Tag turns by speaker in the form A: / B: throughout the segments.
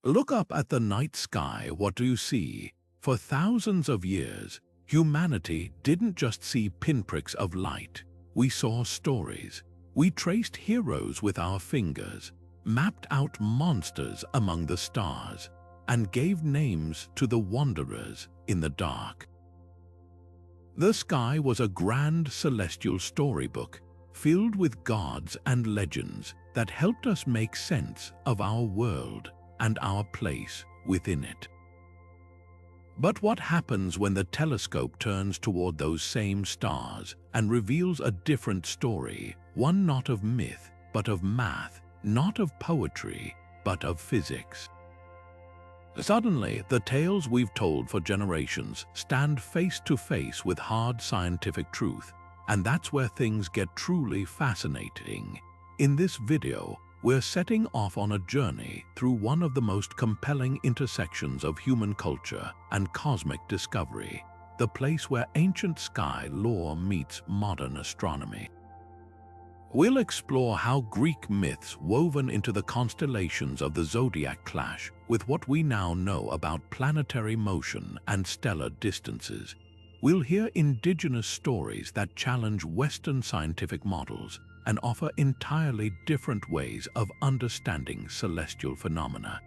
A: Look up at the night sky. What do you see? For thousands of years, humanity didn't just see pinpricks of light. We saw stories. We traced heroes with our fingers, mapped out monsters among the stars, and gave names to the wanderers in the dark. The sky was a grand celestial storybook filled with gods and legends that helped us make sense of our world and our place within it. But what happens when the telescope turns toward those same stars and reveals a different story, one not of myth, but of math, not of poetry, but of physics? Suddenly, the tales we've told for generations stand face to face with hard scientific truth, and that's where things get truly fascinating. In this video, we're setting off on a journey through one of the most compelling intersections of human culture and cosmic discovery, the place where ancient sky lore meets modern astronomy. We'll explore how Greek myths woven into the constellations of the zodiac clash with what we now know about planetary motion and stellar distances. We'll hear indigenous stories that challenge Western scientific models and offer entirely different ways of understanding celestial phenomena.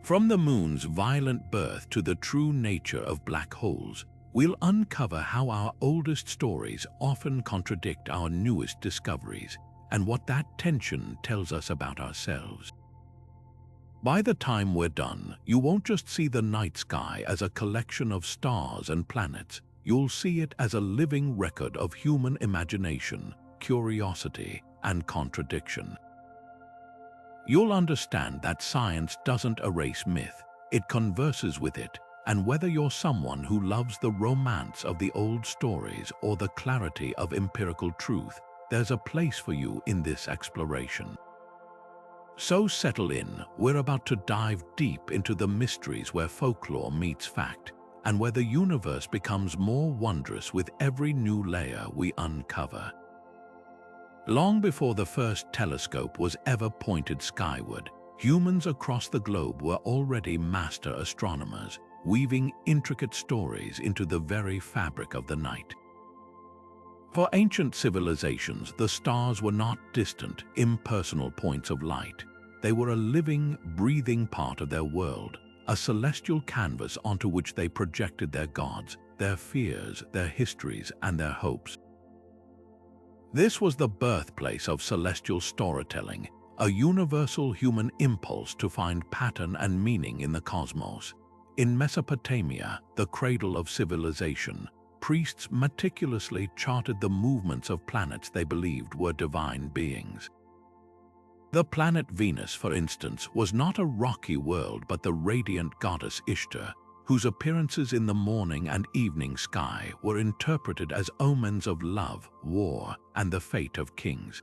A: From the moon's violent birth to the true nature of black holes, we'll uncover how our oldest stories often contradict our newest discoveries and what that tension tells us about ourselves. By the time we're done, you won't just see the night sky as a collection of stars and planets. You'll see it as a living record of human imagination, curiosity, and contradiction. You'll understand that science doesn't erase myth, it converses with it, and whether you're someone who loves the romance of the old stories or the clarity of empirical truth, there's a place for you in this exploration. So settle in, we're about to dive deep into the mysteries where folklore meets fact, and where the universe becomes more wondrous with every new layer we uncover. Long before the first telescope was ever pointed skyward, humans across the globe were already master astronomers, weaving intricate stories into the very fabric of the night. For ancient civilizations, the stars were not distant, impersonal points of light. They were a living, breathing part of their world, a celestial canvas onto which they projected their gods, their fears, their histories, and their hopes. This was the birthplace of celestial storytelling, a universal human impulse to find pattern and meaning in the cosmos. In Mesopotamia, the cradle of civilization, priests meticulously charted the movements of planets they believed were divine beings. The planet Venus, for instance, was not a rocky world but the radiant goddess Ishtar, whose appearances in the morning and evening sky were interpreted as omens of love, war, and the fate of kings.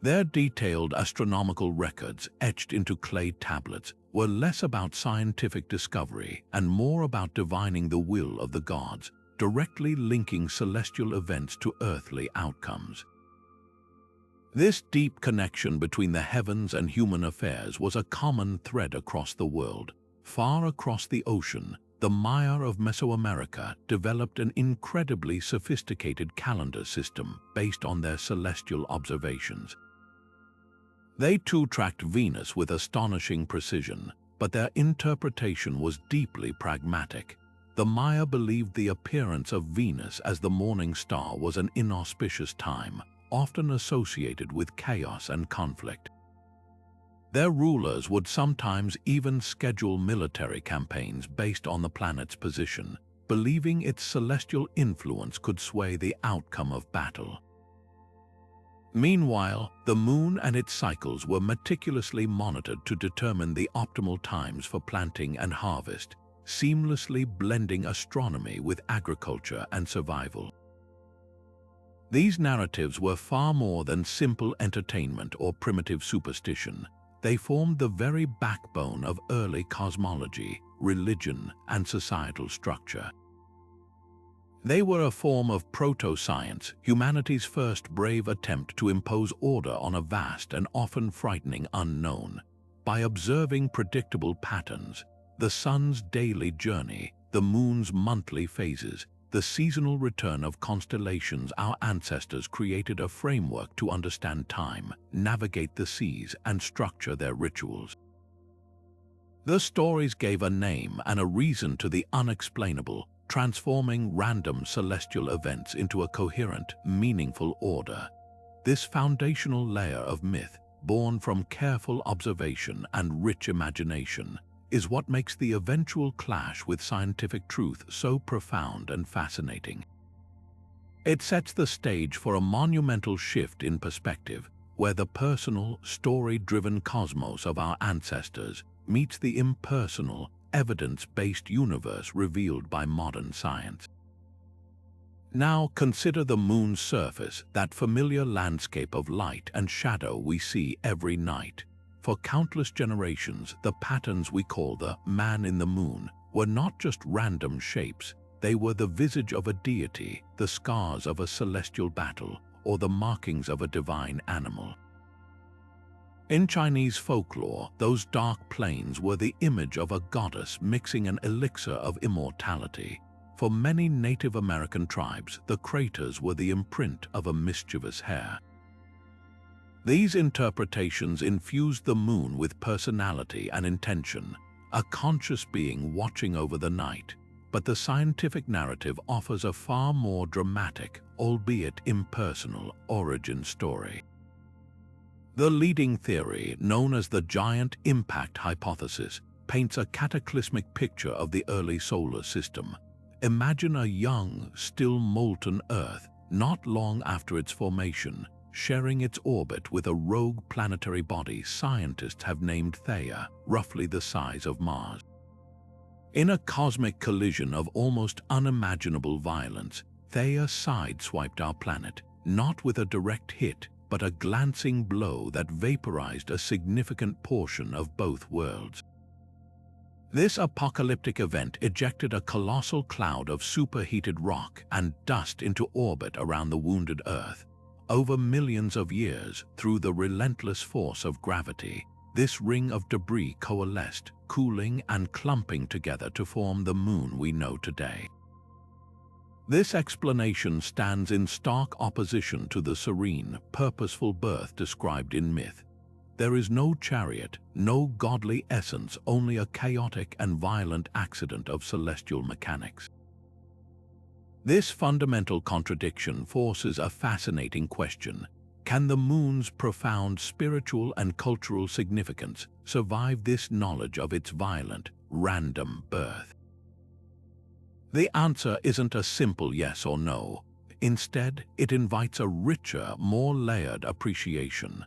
A: Their detailed astronomical records, etched into clay tablets, were less about scientific discovery and more about divining the will of the gods, directly linking celestial events to earthly outcomes. This deep connection between the heavens and human affairs was a common thread across the world. Far across the ocean, the Maya of Mesoamerica developed an incredibly sophisticated calendar system based on their celestial observations. They too tracked Venus with astonishing precision, but their interpretation was deeply pragmatic. The Maya believed the appearance of Venus as the morning star was an inauspicious time, often associated with chaos and conflict. Their rulers would sometimes even schedule military campaigns based on the planet's position, believing its celestial influence could sway the outcome of battle. Meanwhile, the moon and its cycles were meticulously monitored to determine the optimal times for planting and harvest, seamlessly blending astronomy with agriculture and survival. These narratives were far more than simple entertainment or primitive superstition. They formed the very backbone of early cosmology, religion, and societal structure. They were a form of proto-science, humanity's first brave attempt to impose order on a vast and often frightening unknown. by observing predictable patterns, the sun's daily journey, the moon's monthly phases, the seasonal return of constellations. Our ancestors created a framework to understand time, navigate the seas, and structure their rituals. The stories gave a name and a reason to the unexplainable, transforming random celestial events into a coherent, meaningful order. This foundational layer of myth, born from careful observation and rich imagination, is what makes the eventual clash with scientific truth so profound and fascinating. It sets the stage for a monumental shift in perspective, where the personal, story-driven cosmos of our ancestors meets the impersonal, evidence-based universe revealed by modern science. Now consider the moon's surface, that familiar landscape of light and shadow we see every night. For countless generations, the patterns we call the man in the moon were not just random shapes, they were the visage of a deity, the scars of a celestial battle, or the markings of a divine animal. In Chinese folklore, those dark plains were the image of a goddess mixing an elixir of immortality. For many Native American tribes, the craters were the imprint of a mischievous hare. These interpretations infused the moon with personality and intention, a conscious being watching over the night. But the scientific narrative offers a far more dramatic, albeit impersonal, origin story. The leading theory, known as the giant impact hypothesis, paints a cataclysmic picture of the early solar system. Imagine a young, still molten Earth, not long after its formation, sharing its orbit with a rogue planetary body scientists have named Theia, roughly the size of Mars. In a cosmic collision of almost unimaginable violence, Theia sideswiped our planet, not with a direct hit, but a glancing blow that vaporized a significant portion of both worlds. This apocalyptic event ejected a colossal cloud of superheated rock and dust into orbit around the wounded Earth. Over millions of years, through the relentless force of gravity, this ring of debris coalesced, cooling and clumping together to form the moon we know today. This explanation stands in stark opposition to the serene, purposeful birth described in myth. There is no chariot, no godly essence, only a chaotic and violent accident of celestial mechanics. This fundamental contradiction forces a fascinating question. Can the moon's profound spiritual and cultural significance survive this knowledge of its violent, random birth? The answer isn't a simple yes or no. Instead, it invites a richer, more layered appreciation.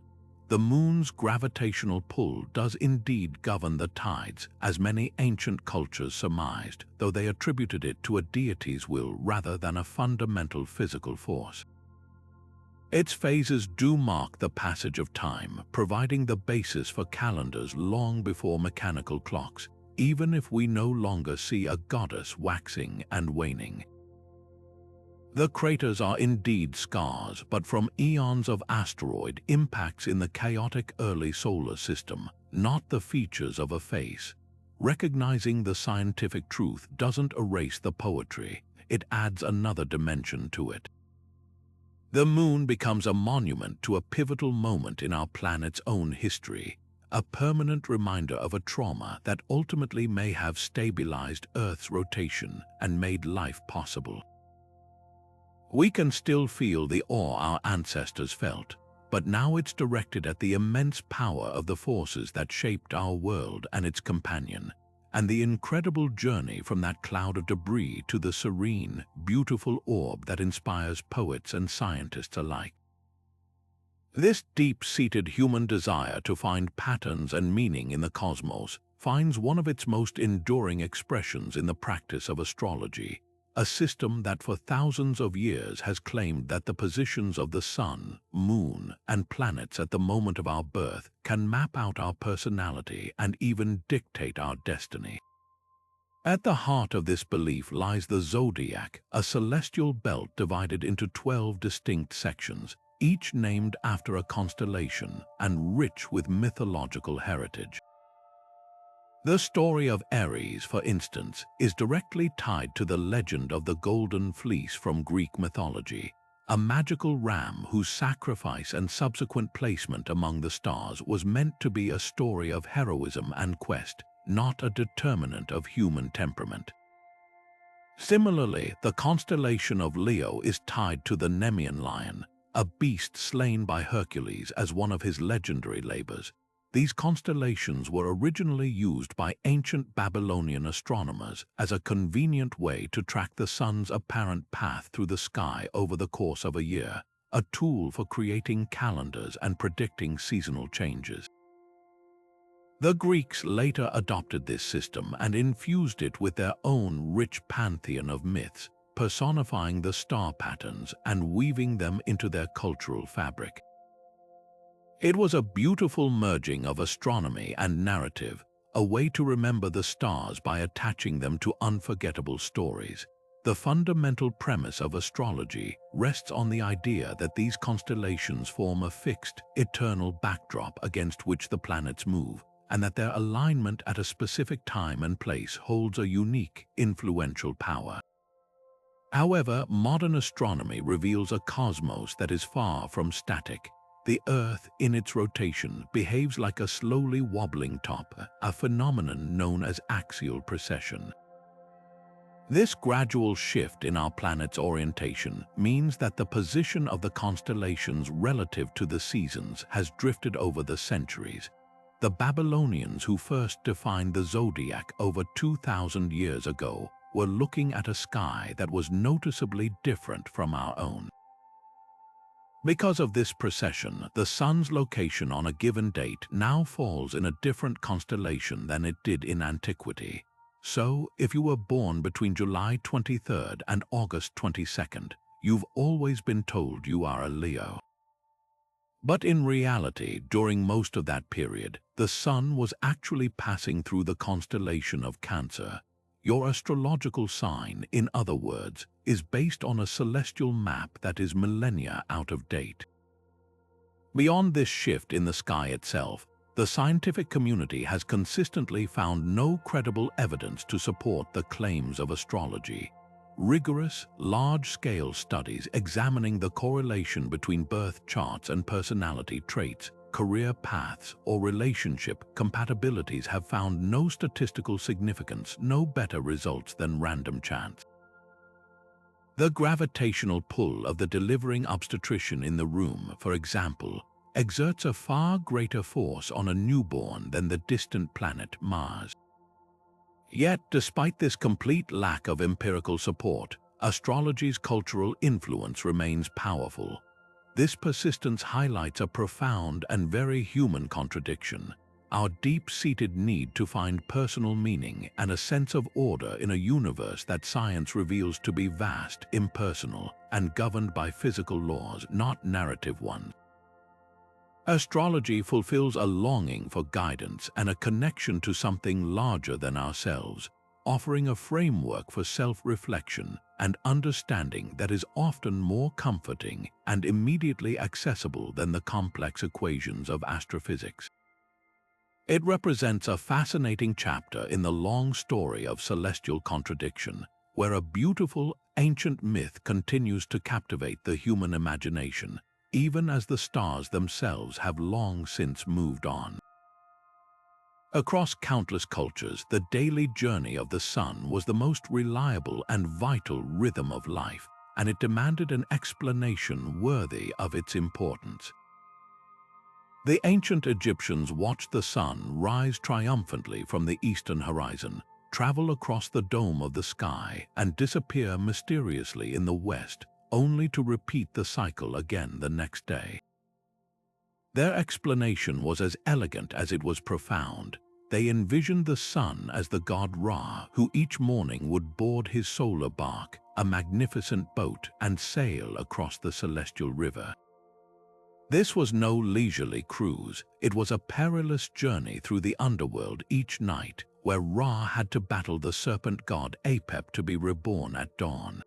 A: The moon's gravitational pull does indeed govern the tides, as many ancient cultures surmised, though they attributed it to a deity's will rather than a fundamental physical force. Its phases do mark the passage of time, providing the basis for calendars long before mechanical clocks, even if we no longer see a goddess waxing and waning. The craters are indeed scars, but from eons of asteroid impacts in the chaotic early solar system, not the features of a face. Recognizing the scientific truth doesn't erase the poetry, it adds another dimension to it. The moon becomes a monument to a pivotal moment in our planet's own history, a permanent reminder of a trauma that ultimately may have stabilized Earth's rotation and made life possible. We can still feel the awe our ancestors felt, but now it's directed at the immense power of the forces that shaped our world and its companion, and the incredible journey from that cloud of debris to the serene, beautiful orb that inspires poets and scientists alike. This deep-seated human desire to find patterns and meaning in the cosmos finds one of its most enduring expressions in the practice of astrology, a system that for thousands of years has claimed that the positions of the sun, moon, and planets at the moment of our birth can map out our personality and even dictate our destiny. At the heart of this belief lies the zodiac, a celestial belt divided into 12 distinct sections, each named after a constellation and rich with mythological heritage. The story of Ares, for instance, is directly tied to the legend of the Golden Fleece from Greek mythology, a magical ram whose sacrifice and subsequent placement among the stars was meant to be a story of heroism and quest, not a determinant of human temperament. Similarly, the constellation of Leo is tied to the Nemean lion, a beast slain by Hercules as one of his legendary labors. These constellations were originally used by ancient Babylonian astronomers as a convenient way to track the sun's apparent path through the sky over the course of a year, a tool for creating calendars and predicting seasonal changes. The Greeks later adopted this system and infused it with their own rich pantheon of myths, personifying the star patterns and weaving them into their cultural fabric. It was a beautiful merging of astronomy and narrative, a way to remember the stars by attaching them to unforgettable stories. The fundamental premise of astrology rests on the idea that these constellations form a fixed, eternal backdrop against which the planets move, and that their alignment at a specific time and place holds a unique, influential power. However, modern astronomy reveals a cosmos that is far from static. The Earth, in its rotation, behaves like a slowly wobbling top, a phenomenon known as axial precession. This gradual shift in our planet's orientation means that the position of the constellations relative to the seasons has drifted over the centuries. The Babylonians, who first defined the zodiac over 2,000 years ago, were looking at a sky that was noticeably different from our own. Because of this precession, the sun's location on a given date now falls in a different constellation than it did in antiquity. So, if you were born between July 23rd and August 22nd, you've always been told you are a Leo. But in reality, during most of that period, the sun was actually passing through the constellation of Cancer. Your astrological sign, in other words, is based on a celestial map that is millennia out of date. Beyond this shift in the sky itself, the scientific community has consistently found no credible evidence to support the claims of astrology. Rigorous, large-scale studies examining the correlation between birth charts and personality traits, career paths, or relationship compatibilities have found no statistical significance, no better results than random chance. The gravitational pull of the delivering obstetrician in the room, for example, exerts a far greater force on a newborn than the distant planet Mars. Yet, despite this complete lack of empirical support, astrology's cultural influence remains powerful. This persistence highlights a profound and very human contradiction: our deep-seated need to find personal meaning and a sense of order in a universe that science reveals to be vast, impersonal, and governed by physical laws, not narrative ones. Astrology fulfills a longing for guidance and a connection to something larger than ourselves, offering a framework for self-reflection and understanding that is often more comforting and immediately accessible than the complex equations of astrophysics. It represents a fascinating chapter in the long story of celestial contradiction, where a beautiful, ancient myth continues to captivate the human imagination, even as the stars themselves have long since moved on. Across countless cultures, the daily journey of the sun was the most reliable and vital rhythm of life, and it demanded an explanation worthy of its importance. The ancient Egyptians watched the sun rise triumphantly from the eastern horizon, travel across the dome of the sky, and disappear mysteriously in the west, only to repeat the cycle again the next day. Their explanation was as elegant as it was profound. They envisioned the sun as the god Ra, who each morning would board his solar bark, a magnificent boat, and sail across the celestial river. This was no leisurely cruise. It was a perilous journey through the underworld each night, where Ra had to battle the serpent god Apep to be reborn at dawn.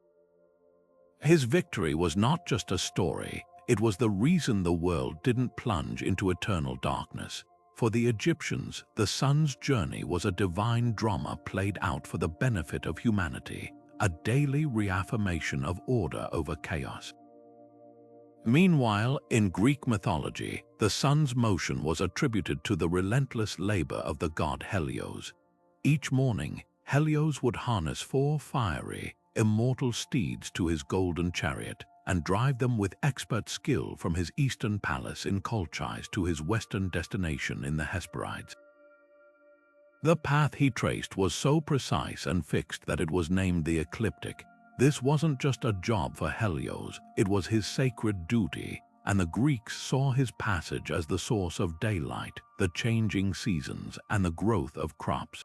A: His victory was not just a story, it was the reason the world didn't plunge into eternal darkness. For the Egyptians, the sun's journey was a divine drama played out for the benefit of humanity, a daily reaffirmation of order over chaos. Meanwhile, in Greek mythology, the sun's motion was attributed to the relentless labor of the god Helios. Each morning, Helios would harness 4 fiery, immortal steeds to his golden chariot and drive them with expert skill from his eastern palace in Colchis to his western destination in the Hesperides. The path he traced was so precise and fixed that it was named the ecliptic. This wasn't just a job for Helios, it was his sacred duty, and the Greeks saw his passage as the source of daylight, the changing seasons, and the growth of crops.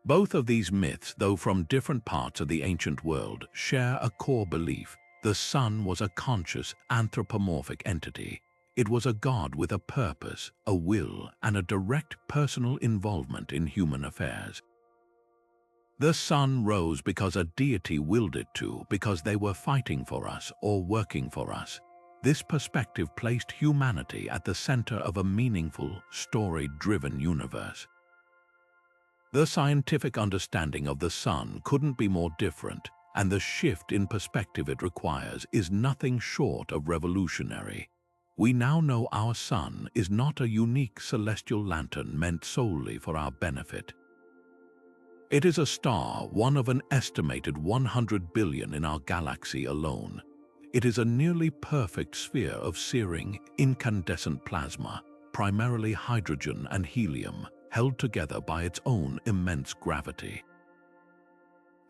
A: Both of these myths, though from different parts of the ancient world, share a core belief. The sun was a conscious, anthropomorphic entity. It was a god with a purpose, a will, and a direct personal involvement in human affairs. The sun rose because a deity willed it to, because they were fighting for us or working for us. This perspective placed humanity at the center of a meaningful, story-driven universe. The scientific understanding of the sun couldn't be more different, and the shift in perspective it requires is nothing short of revolutionary. We now know our sun is not a unique celestial lantern meant solely for our benefit. It is a star, one of an estimated 100 billion in our galaxy alone. It is a nearly perfect sphere of searing, incandescent plasma, primarily hydrogen and helium, held together by its own immense gravity.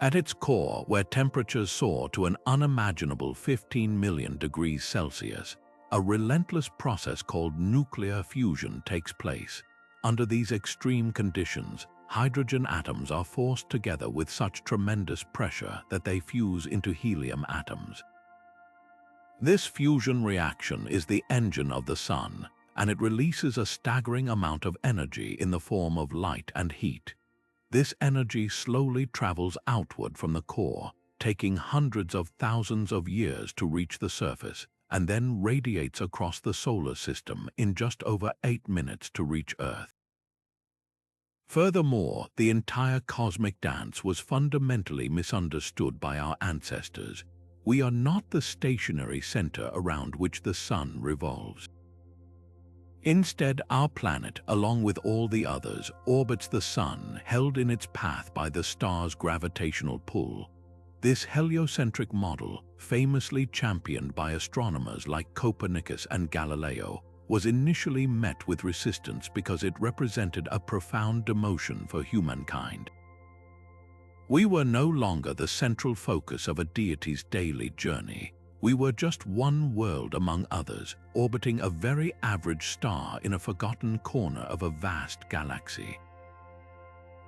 A: At its core, where temperatures soar to an unimaginable 15 million degrees Celsius, a relentless process called nuclear fusion takes place. Under these extreme conditions, hydrogen atoms are forced together with such tremendous pressure that they fuse into helium atoms. This fusion reaction is the engine of the sun, and it releases a staggering amount of energy in the form of light and heat. This energy slowly travels outward from the core, taking hundreds of thousands of years to reach the surface, and then radiates across the solar system in just over 8 minutes to reach Earth. Furthermore, the entire cosmic dance was fundamentally misunderstood by our ancestors. We are not the stationary center around which the sun revolves. Instead, our planet, along with all the others, orbits the sun, held in its path by the star's gravitational pull. This heliocentric model, famously championed by astronomers like Copernicus and Galileo, was initially met with resistance because it represented a profound demotion for humankind. We were no longer the central focus of a deity's daily journey. We were just one world among others, orbiting a very average star in a forgotten corner of a vast galaxy.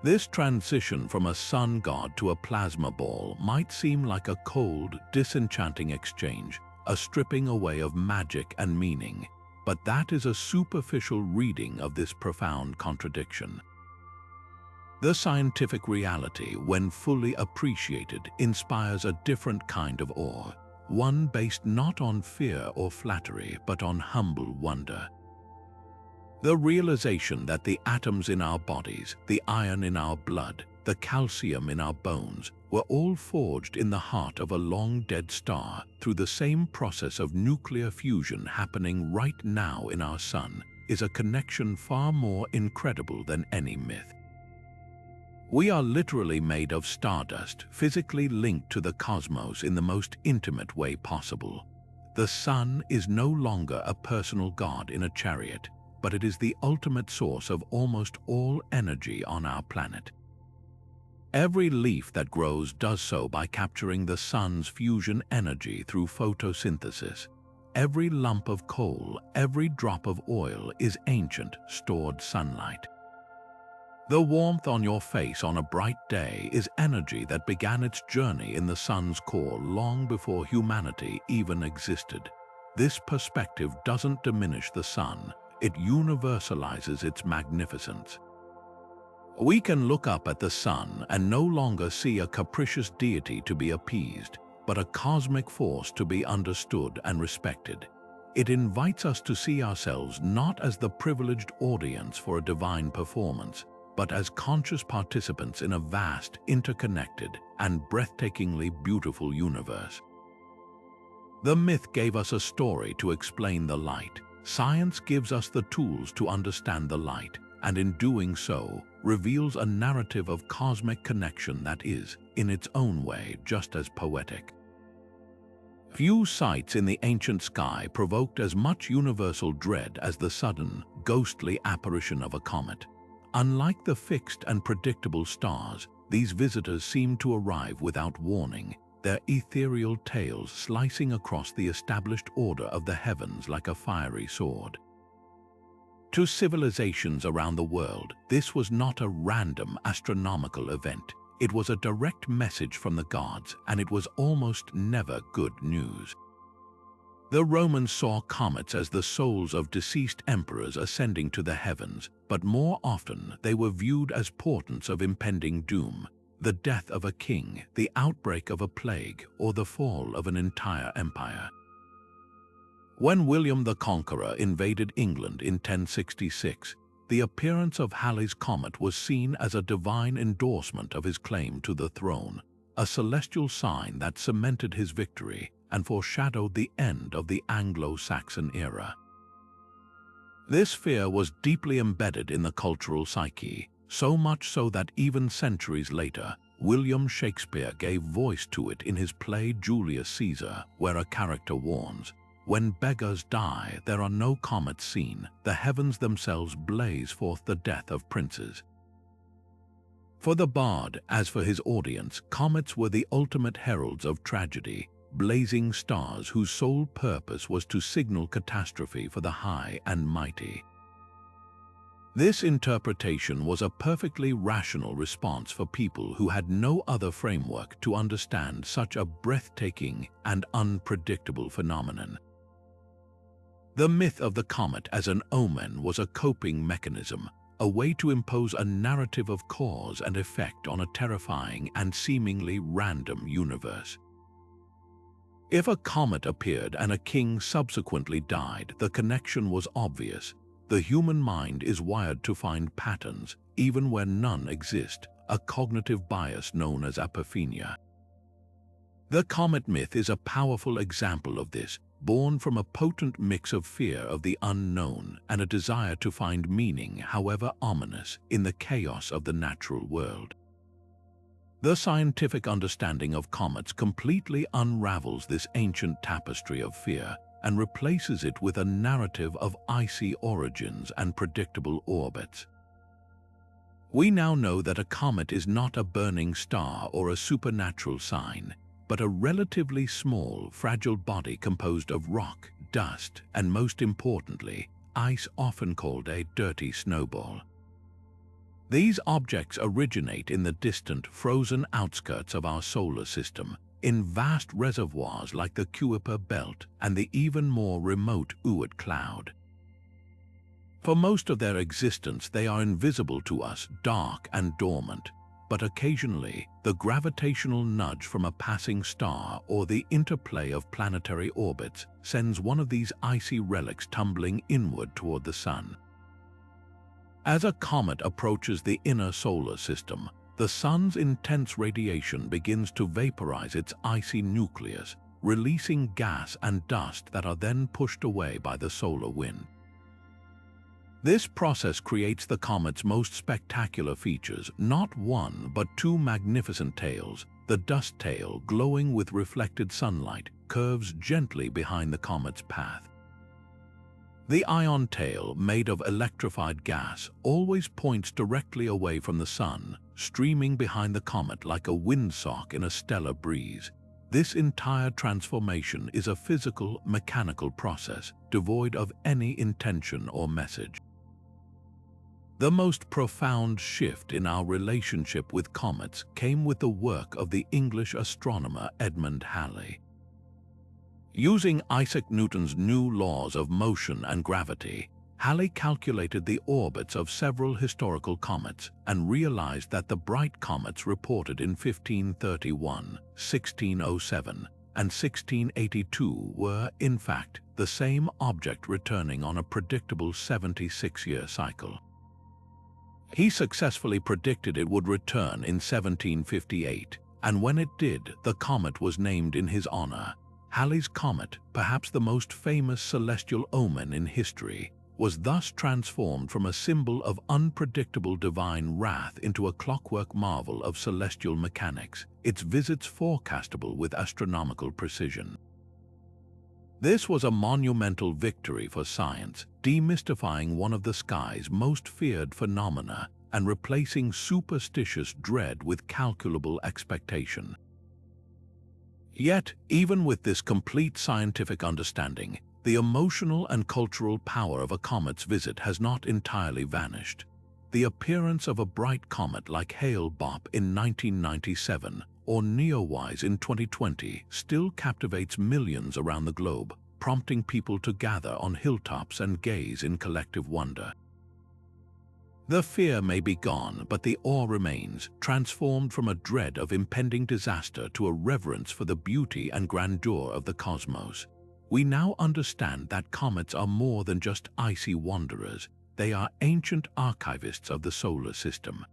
A: This transition from a sun god to a plasma ball might seem like a cold, disenchanting exchange, a stripping away of magic and meaning, but that is a superficial reading of this profound contradiction. The scientific reality, when fully appreciated, inspires a different kind of awe, one based not on fear or flattery, but on humble wonder. The realization that the atoms in our bodies, the iron in our blood, the calcium in our bones, were all forged in the heart of a long-dead star through the same process of nuclear fusion happening right now in our sun, is a connection far more incredible than any myth. We are literally made of stardust, physically linked to the cosmos in the most intimate way possible. The sun is no longer a personal god in a chariot, but it is the ultimate source of almost all energy on our planet. Every leaf that grows does so by capturing the sun's fusion energy through photosynthesis. Every lump of coal, every drop of oil is ancient, stored sunlight. The warmth on your face on a bright day is energy that began its journey in the sun's core long before humanity even existed. This perspective doesn't diminish the sun, it universalizes its magnificence. We can look up at the sun and no longer see a capricious deity to be appeased, but a cosmic force to be understood and respected. It invites us to see ourselves not as the privileged audience for a divine performance, but as conscious participants in a vast, interconnected, and breathtakingly beautiful universe. The myth gave us a story to explain the light. Science gives us the tools to understand the light, and in doing so, reveals a narrative of cosmic connection that is, in its own way, just as poetic. Few sights in the ancient sky provoked as much universal dread as the sudden, ghostly apparition of a comet. Unlike the fixed and predictable stars, these visitors seemed to arrive without warning, their ethereal tails slicing across the established order of the heavens like a fiery sword. To civilizations around the world, this was not a random astronomical event. It was a direct message from the gods, and it was almost never good news. The Romans saw comets as the souls of deceased emperors ascending to the heavens, but more often they were viewed as portents of impending doom, the death of a king, the outbreak of a plague, or the fall of an entire empire. When William the Conqueror invaded England in 1066, the appearance of Halley's comet was seen as a divine endorsement of his claim to the throne, a celestial sign that cemented his victory and foreshadowed the end of the Anglo-Saxon era. This fear was deeply embedded in the cultural psyche, so much so that even centuries later, William Shakespeare gave voice to it in his play Julius Caesar, where a character warns, "When beggars die, there are no comets seen, the heavens themselves blaze forth the death of princes." For the bard, as for his audience, comets were the ultimate heralds of tragedy, blazing stars whose sole purpose was to signal catastrophe for the high and mighty. This interpretation was a perfectly rational response for people who had no other framework to understand such a breathtaking and unpredictable phenomenon. The myth of the comet as an omen was a coping mechanism, a way to impose a narrative of cause and effect on a terrifying and seemingly random universe. If a comet appeared and a king subsequently died, the connection was obvious. The human mind is wired to find patterns, even where none exist, a cognitive bias known as apophenia. The comet myth is a powerful example of this, born from a potent mix of fear of the unknown and a desire to find meaning, however ominous, in the chaos of the natural world. The scientific understanding of comets completely unravels this ancient tapestry of fear and replaces it with a narrative of icy origins and predictable orbits. We now know that a comet is not a burning star or a supernatural sign, but a relatively small, fragile body composed of rock, dust, and most importantly, ice, often called a dirty snowball. These objects originate in the distant, frozen outskirts of our solar system, in vast reservoirs like the Kuiper Belt and the even more remote Oort cloud. For most of their existence, they are invisible to us, dark and dormant, but occasionally, the gravitational nudge from a passing star or the interplay of planetary orbits sends one of these icy relics tumbling inward toward the sun. As a comet approaches the inner solar system, the sun's intense radiation begins to vaporize its icy nucleus, releasing gas and dust that are then pushed away by the solar wind. This process creates the comet's most spectacular features, not one but two magnificent tails. The dust tail, glowing with reflected sunlight, curves gently behind the comet's path. The ion tail, made of electrified gas, always points directly away from the sun, streaming behind the comet like a windsock in a stellar breeze. This entire transformation is a physical, mechanical process, devoid of any intention or message. The most profound shift in our relationship with comets came with the work of the English astronomer Edmund Halley. Using Isaac Newton's new laws of motion and gravity, Halley calculated the orbits of several historical comets and realized that the bright comets reported in 1531, 1607, and 1682 were, in fact, the same object returning on a predictable 76-year cycle. He successfully predicted it would return in 1758, and when it did, the comet was named in his honor. Halley's Comet, perhaps the most famous celestial omen in history, was thus transformed from a symbol of unpredictable divine wrath into a clockwork marvel of celestial mechanics, its visits forecastable with astronomical precision. This was a monumental victory for science, demystifying one of the sky's most feared phenomena and replacing superstitious dread with calculable expectation. Yet, even with this complete scientific understanding, the emotional and cultural power of a comet's visit has not entirely vanished. The appearance of a bright comet like Hale-Bopp in 1997 or Neowise in 2020 still captivates millions around the globe, prompting people to gather on hilltops and gaze in collective wonder. The fear may be gone, but the awe remains, transformed from a dread of impending disaster to a reverence for the beauty and grandeur of the cosmos. We now understand that comets are more than just icy wanderers. They are ancient archivists of the solar system.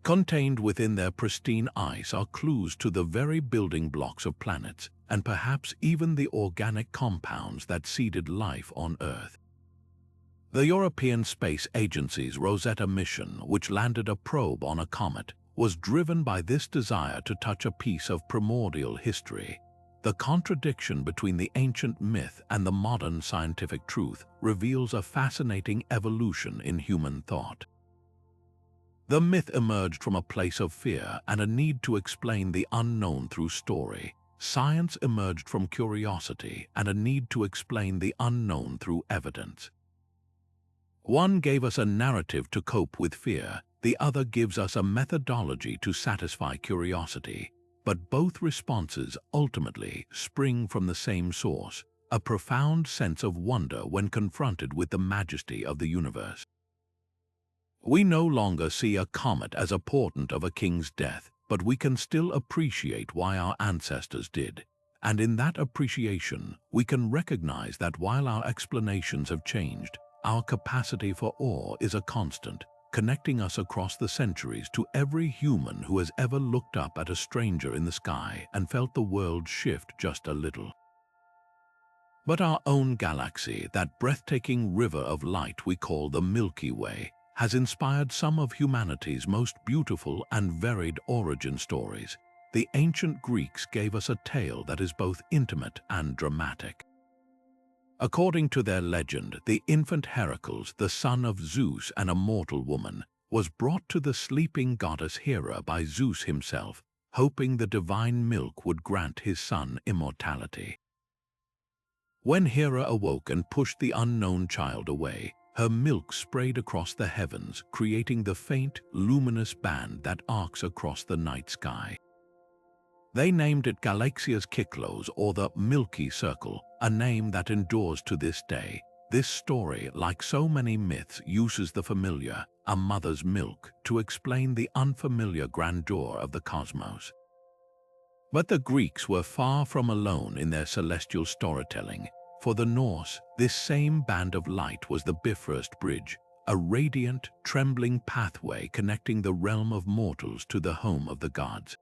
A: Contained within their pristine ice are clues to the very building blocks of planets, and perhaps even the organic compounds that seeded life on Earth. The European Space Agency's Rosetta mission, which landed a probe on a comet, was driven by this desire to touch a piece of primordial history. The contradiction between the ancient myth and the modern scientific truth reveals a fascinating evolution in human thought. The myth emerged from a place of fear and a need to explain the unknown through story. Science emerged from curiosity and a need to explain the unknown through evidence. One gave us a narrative to cope with fear, the other gives us a methodology to satisfy curiosity. But both responses ultimately spring from the same source, a profound sense of wonder when confronted with the majesty of the universe. We no longer see a comet as a portent of a king's death, but we can still appreciate why our ancestors did. And in that appreciation, we can recognize that while our explanations have changed, our capacity for awe is a constant, connecting us across the centuries to every human who has ever looked up at a stranger in the sky and felt the world shift just a little. But our own galaxy, that breathtaking river of light we call the Milky Way, has inspired some of humanity's most beautiful and varied origin stories. The ancient Greeks gave us a tale that is both intimate and dramatic. According to their legend, the infant Heracles, the son of Zeus and a mortal woman, was brought to the sleeping goddess Hera by Zeus himself, hoping the divine milk would grant his son immortality. When Hera awoke and pushed the unknown child away, her milk sprayed across the heavens, creating the faint, luminous band that arcs across the night sky. They named it Galaxia's Kyklos, or the Milky Circle, a name that endures to this day. This story, like so many myths, uses the familiar, a mother's milk, to explain the unfamiliar grandeur of the cosmos. But the Greeks were far from alone in their celestial storytelling. For the Norse, this same band of light was the Bifrost Bridge, a radiant, trembling pathway connecting the realm of mortals to the home of the gods.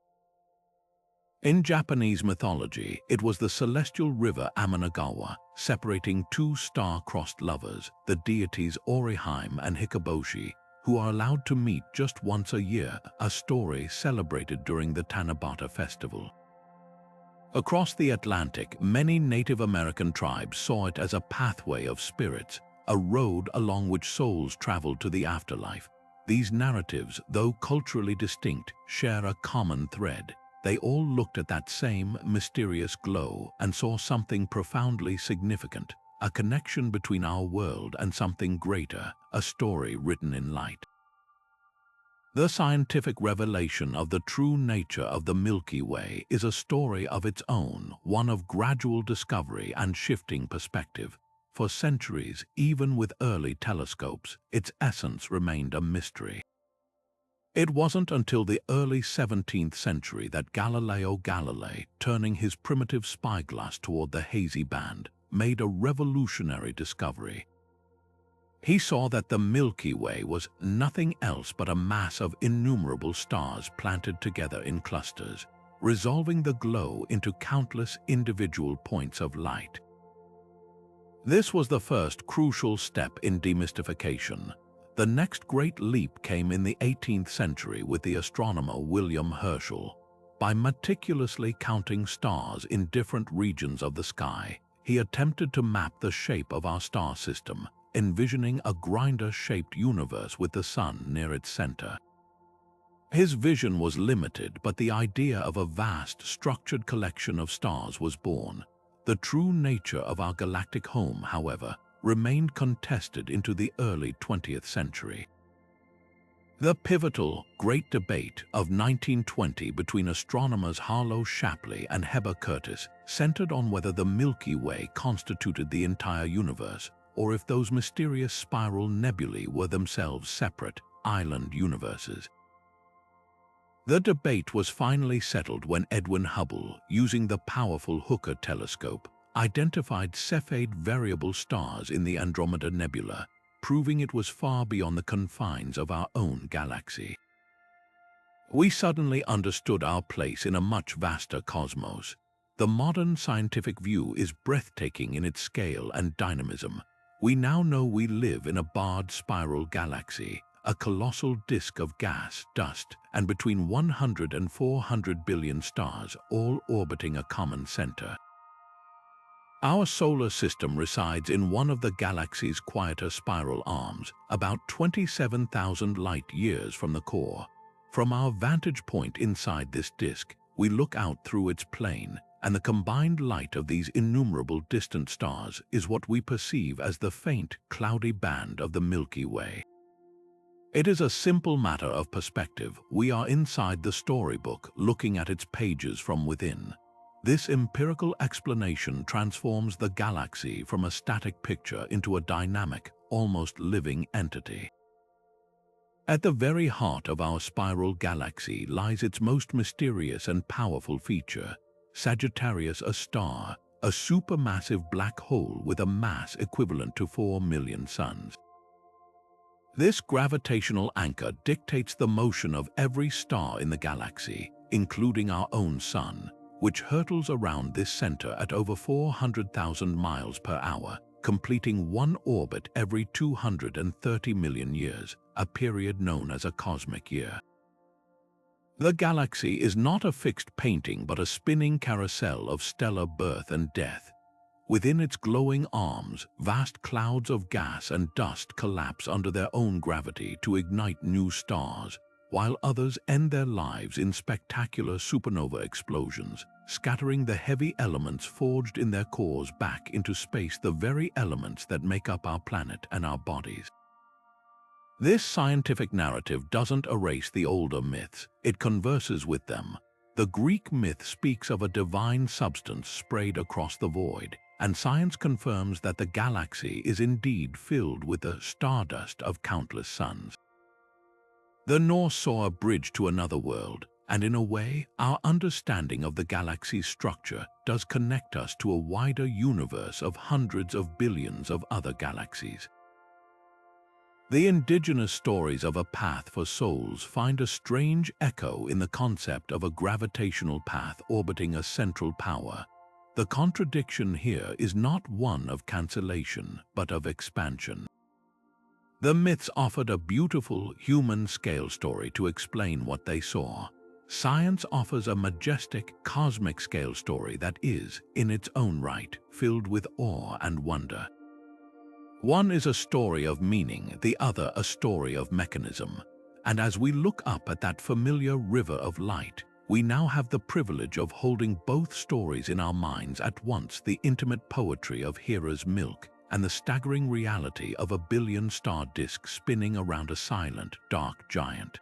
A: In Japanese mythology, it was the celestial river Amenagawa, separating two star-crossed lovers, the deities Oriheim and Hikoboshi, who are allowed to meet just once a year, a story celebrated during the Tanabata festival. Across the Atlantic, many Native American tribes saw it as a pathway of spirits, a road along which souls traveled to the afterlife. These narratives, though culturally distinct, share a common thread. They all looked at that same mysterious glow and saw something profoundly significant, a connection between our world and something greater, a story written in light. The scientific revelation of the true nature of the Milky Way is a story of its own, one of gradual discovery and shifting perspective. For centuries, even with early telescopes, its essence remained a mystery. It wasn't until the early 17th century that Galileo Galilei, turning his primitive spyglass toward the hazy band, made a revolutionary discovery. He saw that the Milky Way was nothing else but a mass of innumerable stars planted together in clusters, resolving the glow into countless individual points of light. This was the first crucial step in demystification. The next great leap came in the 18th century with the astronomer William Herschel. By meticulously counting stars in different regions of the sky, he attempted to map the shape of our star system, envisioning a grinder-shaped universe with the sun near its center. His vision was limited, but the idea of a vast, structured collection of stars was born. The true nature of our galactic home, however, remained contested into the early 20th century. The pivotal Great Debate of 1920 between astronomers Harlow Shapley and Heber Curtis centered on whether the Milky Way constituted the entire universe, or if those mysterious spiral nebulae were themselves separate, island universes. The debate was finally settled when Edwin Hubble, using the powerful Hooker telescope, identified Cepheid variable stars in the Andromeda Nebula, proving it was far beyond the confines of our own galaxy. We suddenly understood our place in a much vaster cosmos. The modern scientific view is breathtaking in its scale and dynamism. We now know we live in a barred spiral galaxy, a colossal disk of gas, dust, and between 100 and 400 billion stars, all orbiting a common center. Our solar system resides in one of the galaxy's quieter spiral arms, about 27,000 light-years from the core. From our vantage point inside this disk, we look out through its plane, and the combined light of these innumerable distant stars is what we perceive as the faint, cloudy band of the Milky Way. It is a simple matter of perspective. We are inside the storybook, looking at its pages from within. This empirical explanation transforms the galaxy from a static picture into a dynamic, almost living entity. At the very heart of our spiral galaxy lies its most mysterious and powerful feature, Sagittarius, a star, a supermassive black hole with a mass equivalent to 4 million suns. This gravitational anchor dictates the motion of every star in the galaxy, including our own sun, which hurtles around this center at over 400,000 miles per hour, completing one orbit every 230 million years, a period known as a cosmic year. The galaxy is not a fixed painting but a spinning carousel of stellar birth and death. Within its glowing arms, vast clouds of gas and dust collapse under their own gravity to ignite new stars, while others end their lives in spectacular supernova explosions, scattering the heavy elements forged in their cores back into space, the very elements that make up our planet and our bodies. This scientific narrative doesn't erase the older myths, it converses with them. The Greek myth speaks of a divine substance sprayed across the void, and science confirms that the galaxy is indeed filled with the stardust of countless suns. The Norse saw a bridge to another world, and in a way, our understanding of the galaxy's structure does connect us to a wider universe of hundreds of billions of other galaxies. The indigenous stories of a path for souls find a strange echo in the concept of a gravitational path orbiting a central power. The contradiction here is not one of cancellation, but of expansion. The myths offered a beautiful human-scale story to explain what they saw. Science offers a majestic, cosmic-scale story that is, in its own right, filled with awe and wonder. One is a story of meaning, the other a story of mechanism. And as we look up at that familiar river of light, we now have the privilege of holding both stories in our minds at once: the intimate poetry of Hera's milk and the staggering reality of a billion-star disk spinning around a silent, dark giant.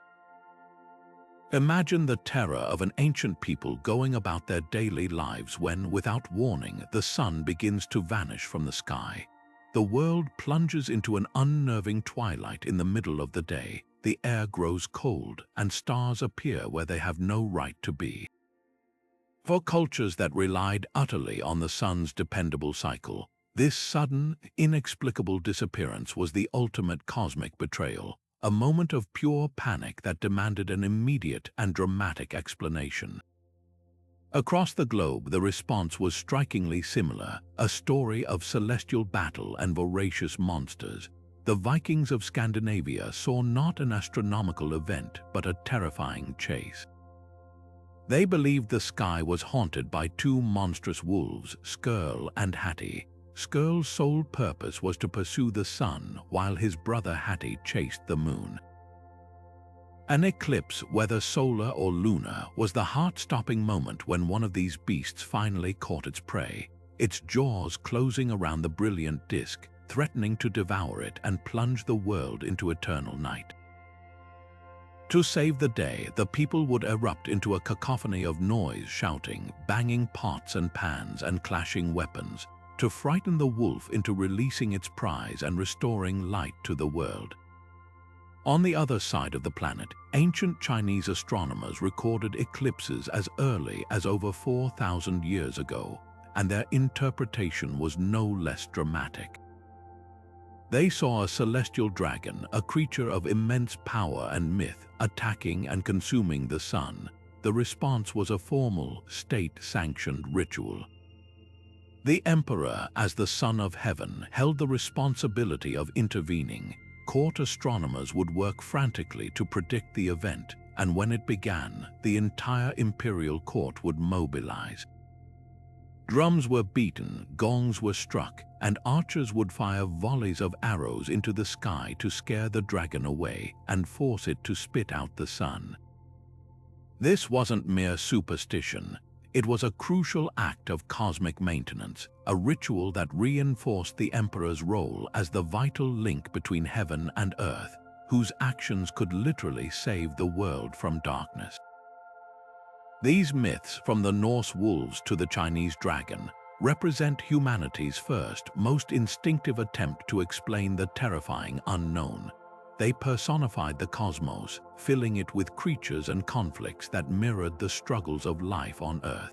A: Imagine the terror of an ancient people going about their daily lives when, without warning, the sun begins to vanish from the sky. The world plunges into an unnerving twilight in the middle of the day, the air grows cold and stars appear where they have no right to be. For cultures that relied utterly on the sun's dependable cycle, this sudden, inexplicable disappearance was the ultimate cosmic betrayal, a moment of pure panic that demanded an immediate and dramatic explanation. Across the globe, the response was strikingly similar, a story of celestial battle and voracious monsters. The Vikings of Scandinavia saw not an astronomical event, but a terrifying chase. They believed the sky was haunted by two monstrous wolves, Skurll and Hati. Skurll's sole purpose was to pursue the sun, while his brother Hati chased the moon. An eclipse, whether solar or lunar, was the heart-stopping moment when one of these beasts finally caught its prey, its jaws closing around the brilliant disk, threatening to devour it and plunge the world into eternal night. To save the day, the people would erupt into a cacophony of noise, shouting, banging pots and pans, and clashing weapons, to frighten the wolf into releasing its prize and restoring light to the world. On the other side of the planet, ancient Chinese astronomers recorded eclipses as early as over 4,000 years ago, and their interpretation was no less dramatic. They saw a celestial dragon, a creature of immense power and myth, attacking and consuming the sun. The response was a formal, state-sanctioned ritual. The emperor, as the son of heaven, held the responsibility of intervening. Court astronomers would work frantically to predict the event, and when it began, the entire imperial court would mobilize. Drums were beaten, gongs were struck, and archers would fire volleys of arrows into the sky to scare the dragon away and force it to spit out the sun. This wasn't mere superstition. It was a crucial act of cosmic maintenance, a ritual that reinforced the emperor's role as the vital link between heaven and earth, whose actions could literally save the world from darkness. These myths, from the Norse wolves to the Chinese dragon, represent humanity's first, most instinctive attempt to explain the terrifying unknown. They personified the cosmos, filling it with creatures and conflicts that mirrored the struggles of life on Earth.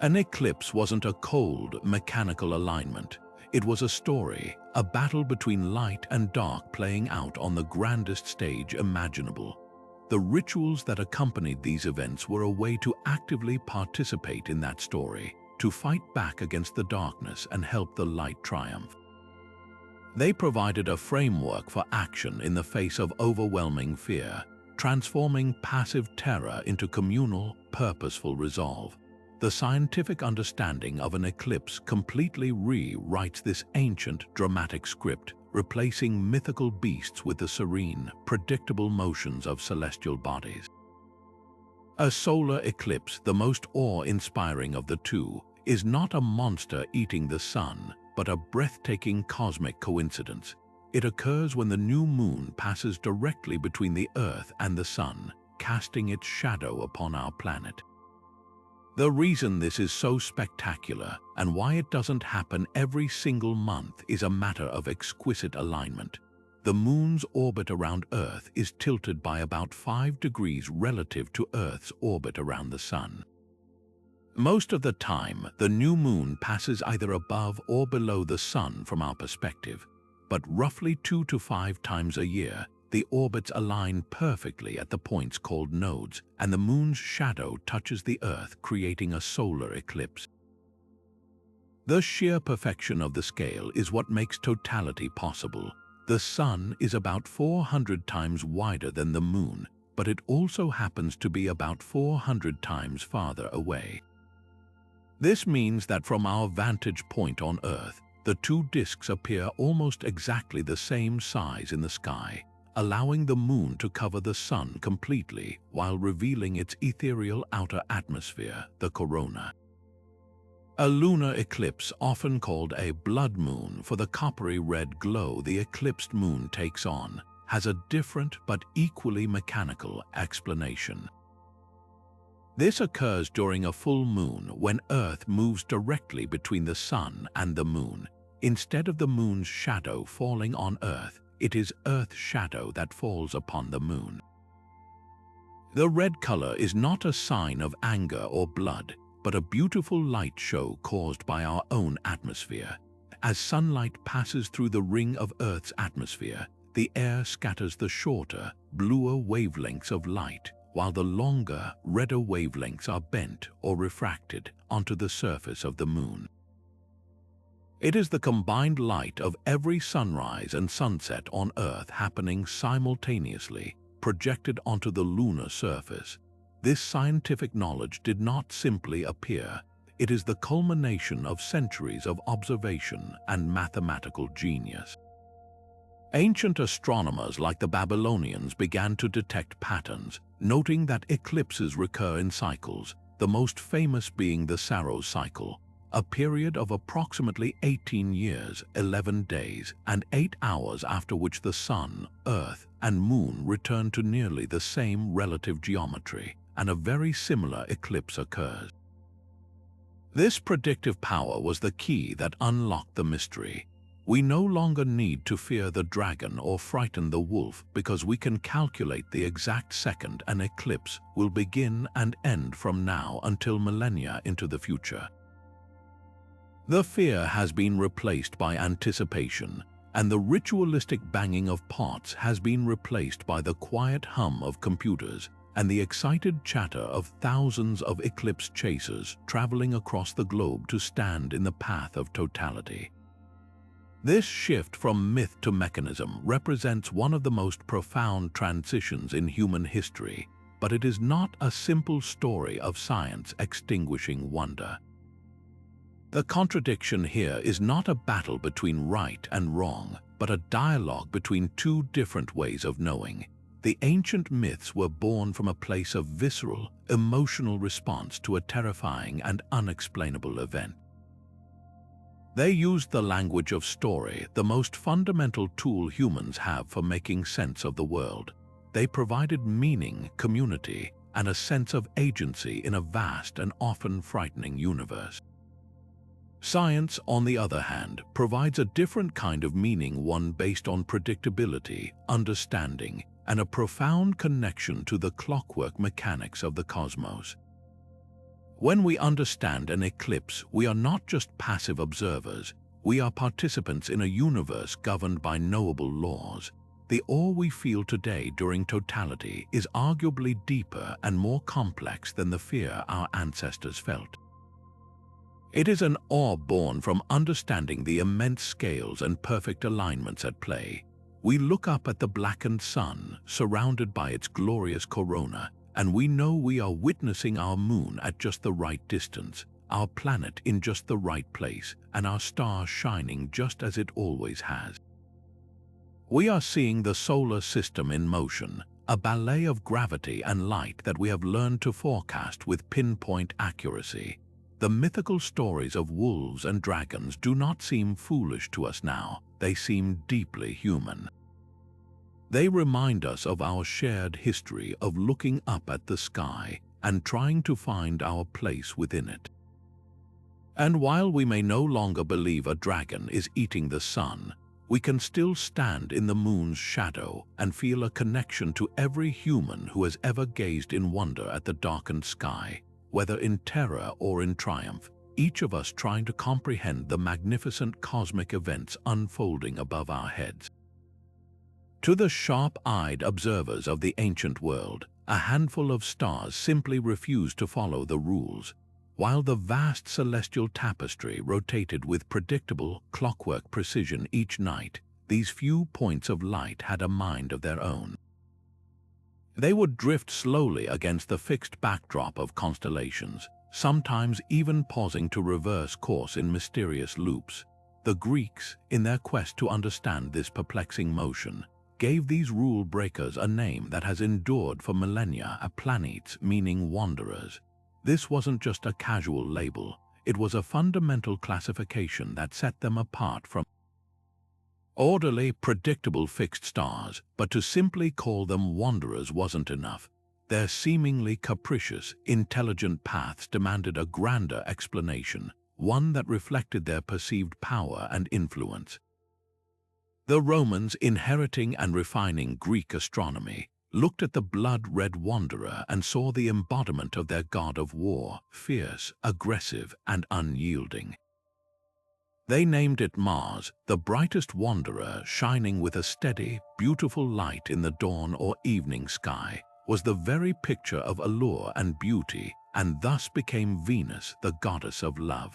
A: An eclipse wasn't a cold, mechanical alignment. It was a story, a battle between light and dark playing out on the grandest stage imaginable. The rituals that accompanied these events were a way to actively participate in that story, to fight back against the darkness and help the light triumph. They provided a framework for action in the face of overwhelming fear, transforming passive terror into communal, purposeful resolve. The scientific understanding of an eclipse completely rewrites this ancient, dramatic script, replacing mythical beasts with the serene, predictable motions of celestial bodies. A solar eclipse, the most awe-inspiring of the two, is not a monster eating the sun, but a breathtaking cosmic coincidence. It occurs when the new moon passes directly between the Earth and the sun, casting its shadow upon our planet. The reason this is so spectacular and why it doesn't happen every single month is a matter of exquisite alignment. The moon's orbit around Earth is tilted by about 5 degrees relative to Earth's orbit around the sun. Most of the time, the new moon passes either above or below the sun from our perspective, but roughly 2 to 5 times a year, the orbits align perfectly at the points called nodes, and the moon's shadow touches the Earth, creating a solar eclipse. The sheer perfection of the scale is what makes totality possible. The sun is about 400 times wider than the moon, but it also happens to be about 400 times farther away. This means that from our vantage point on Earth, the two disks appear almost exactly the same size in the sky, allowing the moon to cover the sun completely while revealing its ethereal outer atmosphere, the corona. A lunar eclipse, often called a blood moon for the coppery red glow the eclipsed moon takes on, has a different but equally mechanical explanation. This occurs during a full moon when Earth moves directly between the sun and the moon. Instead of the moon's shadow falling on Earth, it is Earth's shadow that falls upon the moon. The red color is not a sign of anger or blood, but a beautiful light show caused by our own atmosphere. As sunlight passes through the ring of Earth's atmosphere, the air scatters the shorter, bluer wavelengths of light, while the longer, redder wavelengths are bent or refracted onto the surface of the moon. It is the combined light of every sunrise and sunset on Earth happening simultaneously, projected onto the lunar surface. This scientific knowledge did not simply appear. It is the culmination of centuries of observation and mathematical genius. Ancient astronomers like the Babylonians began to detect patterns, noting that eclipses recur in cycles, the most famous being the Saros cycle, a period of approximately 18 years, 11 days, and 8 hours after which the Sun, Earth, and Moon return to nearly the same relative geometry, and a very similar eclipse occurs. This predictive power was the key that unlocked the mystery. We no longer need to fear the dragon or frighten the wolf because we can calculate the exact second an eclipse will begin and end from now until millennia into the future. The fear has been replaced by anticipation, and the ritualistic banging of pots has been replaced by the quiet hum of computers and the excited chatter of thousands of eclipse chasers traveling across the globe to stand in the path of totality. This shift from myth to mechanism represents one of the most profound transitions in human history, but it is not a simple story of science extinguishing wonder. The contradiction here is not a battle between right and wrong, but a dialogue between two different ways of knowing. The ancient myths were born from a place of visceral, emotional response to a terrifying and unexplainable event. They used the language of story, the most fundamental tool humans have for making sense of the world. They provided meaning, community, and a sense of agency in a vast and often frightening universe. Science, on the other hand, provides a different kind of meaning, one based on predictability, understanding, and a profound connection to the clockwork mechanics of the cosmos. When we understand an eclipse, we are not just passive observers, we are participants in a universe governed by knowable laws. The awe we feel today during totality is arguably deeper and more complex than the fear our ancestors felt. It is an awe born from understanding the immense scales and perfect alignments at play. We look up at the blackened sun, surrounded by its glorious corona, and we know we are witnessing our moon at just the right distance, our planet in just the right place, and our star shining just as it always has. We are seeing the solar system in motion, a ballet of gravity and light that we have learned to forecast with pinpoint accuracy. The mythical stories of wolves and dragons do not seem foolish to us now, they seem deeply human. They remind us of our shared history of looking up at the sky and trying to find our place within it. And while we may no longer believe a dragon is eating the sun, we can still stand in the moon's shadow and feel a connection to every human who has ever gazed in wonder at the darkened sky. Whether in terror or in triumph, each of us trying to comprehend the magnificent cosmic events unfolding above our heads. To the sharp-eyed observers of the ancient world, a handful of stars simply refused to follow the rules. While the vast celestial tapestry rotated with predictable, clockwork precision each night, these few points of light had a mind of their own. They would drift slowly against the fixed backdrop of constellations, sometimes even pausing to reverse course in mysterious loops. The Greeks, in their quest to understand this perplexing motion, gave these rule breakers a name that has endured for millennia, planetes, meaning wanderers. This wasn't just a casual label, it was a fundamental classification that set them apart from orderly, predictable fixed stars, but to simply call them wanderers wasn't enough. Their seemingly capricious, intelligent paths demanded a grander explanation, one that reflected their perceived power and influence. The Romans, inheriting and refining Greek astronomy, looked at the blood-red wanderer and saw the embodiment of their god of war, fierce, aggressive, and unyielding. They named it Mars, the brightest wanderer, shining with a steady, beautiful light in the dawn or evening sky, was the very picture of allure and beauty, and thus became Venus, the goddess of love.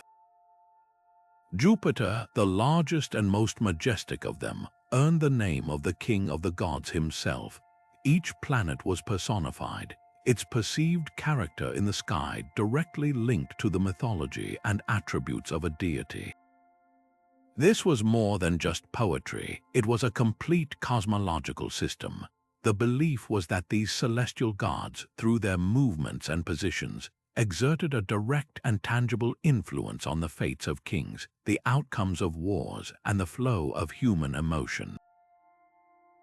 A: Jupiter, the largest and most majestic of them, earned the name of the king of the gods himself. Each planet was personified, its perceived character in the sky directly linked to the mythology and attributes of a deity. This was more than just poetry, it was a complete cosmological system. The belief was that these celestial gods, through their movements and positions, exerted a direct and tangible influence on the fates of kings, the outcomes of wars, and the flow of human emotion.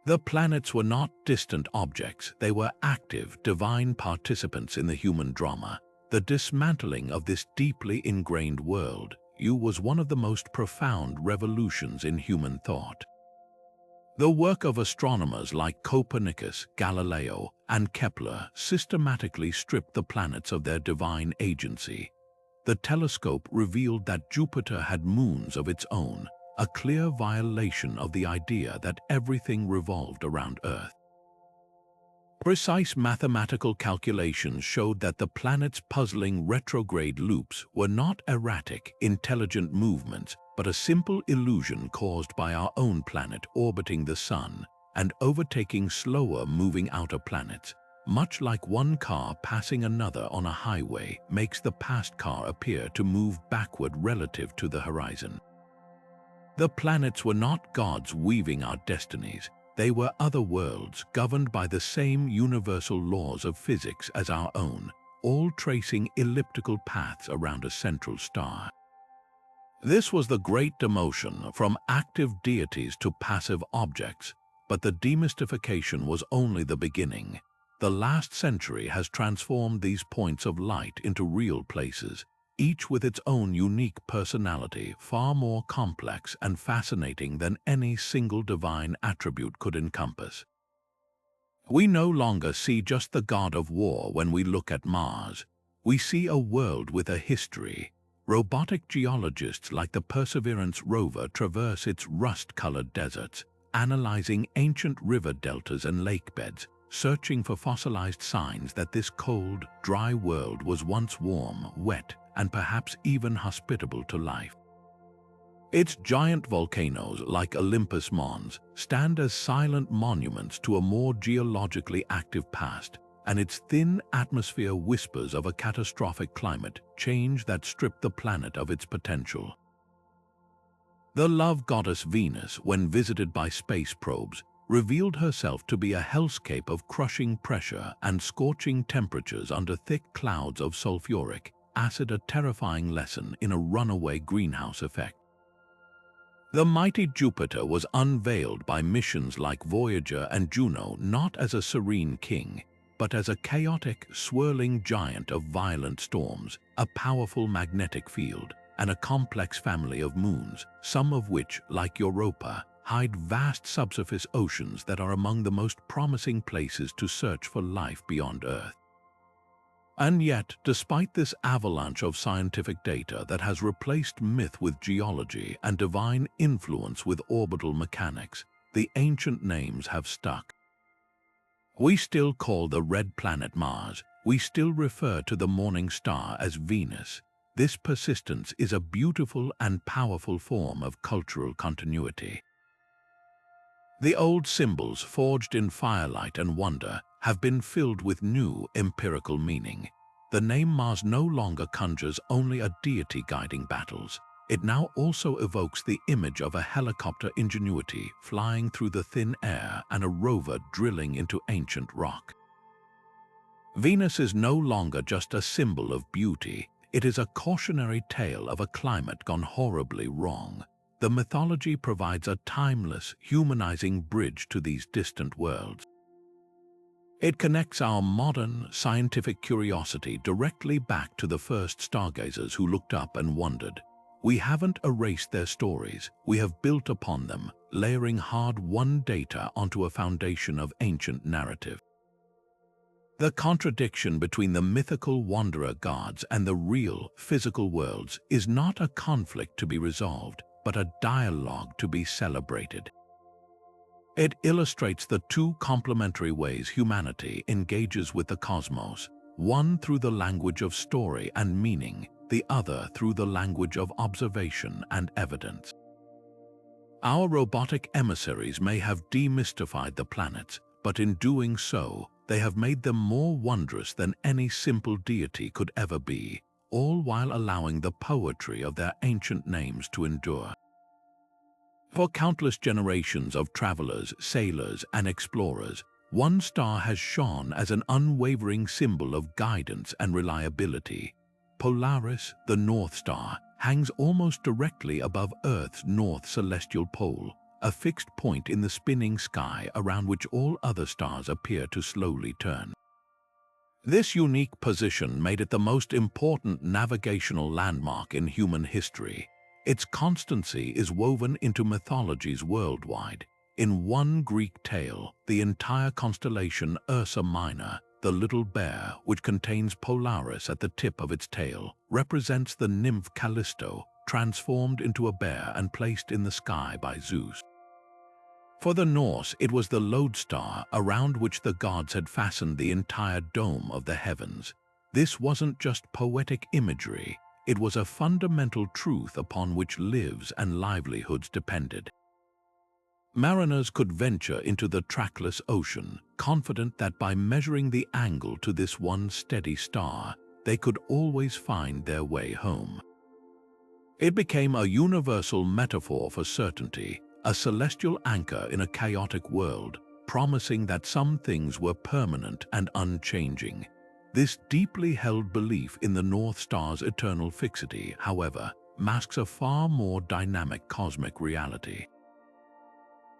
A: The planets were not distant objects, they were active, divine participants in the human drama. The dismantling of this deeply ingrained world was one of the most profound revolutions in human thought. The work of astronomers like Copernicus, Galileo, and Kepler systematically stripped the planets of their divine agency. The telescope revealed that Jupiter had moons of its own, a clear violation of the idea that everything revolved around Earth. Precise mathematical calculations showed that the planet's puzzling retrograde loops were not erratic, intelligent movements, but a simple illusion caused by our own planet orbiting the Sun and overtaking slower-moving outer planets. Much like one car passing another on a highway makes the past car appear to move backward relative to the horizon. The planets were not gods weaving our destinies. They were other worlds governed by the same universal laws of physics as our own, all tracing elliptical paths around a central star. This was the great demotion, from active deities to passive objects, but the demystification was only the beginning. The last century has transformed these points of light into real places, each with its own unique personality, far more complex and fascinating than any single divine attribute could encompass. We no longer see just the god of war when we look at Mars. We see a world with a history. Robotic geologists like the Perseverance rover traverse its rust-colored deserts, analyzing ancient river deltas and lake beds, searching for fossilized signs that this cold, dry world was once warm, wet, and perhaps even hospitable to life. Its giant volcanoes, like Olympus Mons, stand as silent monuments to a more geologically active past, and its thin atmosphere whispers of a catastrophic climate change that stripped the planet of its potential. The love goddess Venus, when visited by space probes, revealed herself to be a hellscape of crushing pressure and scorching temperatures under thick clouds of sulfuric acid, a terrifying lesson in a runaway greenhouse effect. The mighty Jupiter was unveiled by missions like Voyager and Juno not as a serene king, but as a chaotic, swirling giant of violent storms, a powerful magnetic field, and a complex family of moons, some of which, like Europa, hide vast subsurface oceans that are among the most promising places to search for life beyond Earth. And yet, despite this avalanche of scientific data that has replaced myth with geology and divine influence with orbital mechanics, the ancient names have stuck. We still call the red planet Mars. We still refer to the morning star as Venus. This persistence is a beautiful and powerful form of cultural continuity. The old symbols forged in firelight and wonder have been filled with new empirical meaning. The name Mars no longer conjures only a deity guiding battles. It now also evokes the image of a helicopter ingenuity flying through the thin air and a rover drilling into ancient rock. Venus is no longer just a symbol of beauty. It is a cautionary tale of a climate gone horribly wrong. The mythology provides a timeless, humanizing bridge to these distant worlds. It connects our modern, scientific curiosity directly back to the first stargazers who looked up and wondered. We haven't erased their stories, we have built upon them, layering hard-won data onto a foundation of ancient narrative. The contradiction between the mythical wanderer gods and the real, physical worlds is not a conflict to be resolved, but a dialogue to be celebrated. It illustrates the two complementary ways humanity engages with the cosmos, one through the language of story and meaning, the other through the language of observation and evidence. Our robotic emissaries may have demystified the planets, but in doing so, they have made them more wondrous than any simple deity could ever be, all while allowing the poetry of their ancient names to endure. For countless generations of travelers, sailors, and explorers, one star has shone as an unwavering symbol of guidance and reliability. Polaris, the North Star, hangs almost directly above Earth's north celestial pole, a fixed point in the spinning sky around which all other stars appear to slowly turn. This unique position made it the most important navigational landmark in human history. Its constancy is woven into mythologies worldwide. In one Greek tale, the entire constellation Ursa Minor, the little bear, which contains Polaris at the tip of its tail, represents the nymph Callisto, transformed into a bear and placed in the sky by Zeus. For the Norse, it was the lodestar around which the gods had fastened the entire dome of the heavens. This wasn't just poetic imagery, it was a fundamental truth upon which lives and livelihoods depended. Mariners could venture into the trackless ocean, confident that by measuring the angle to this one steady star, they could always find their way home. It became a universal metaphor for certainty, a celestial anchor in a chaotic world, promising that some things were permanent and unchanging. This deeply held belief in the North Star's eternal fixity, however, masks a far more dynamic cosmic reality.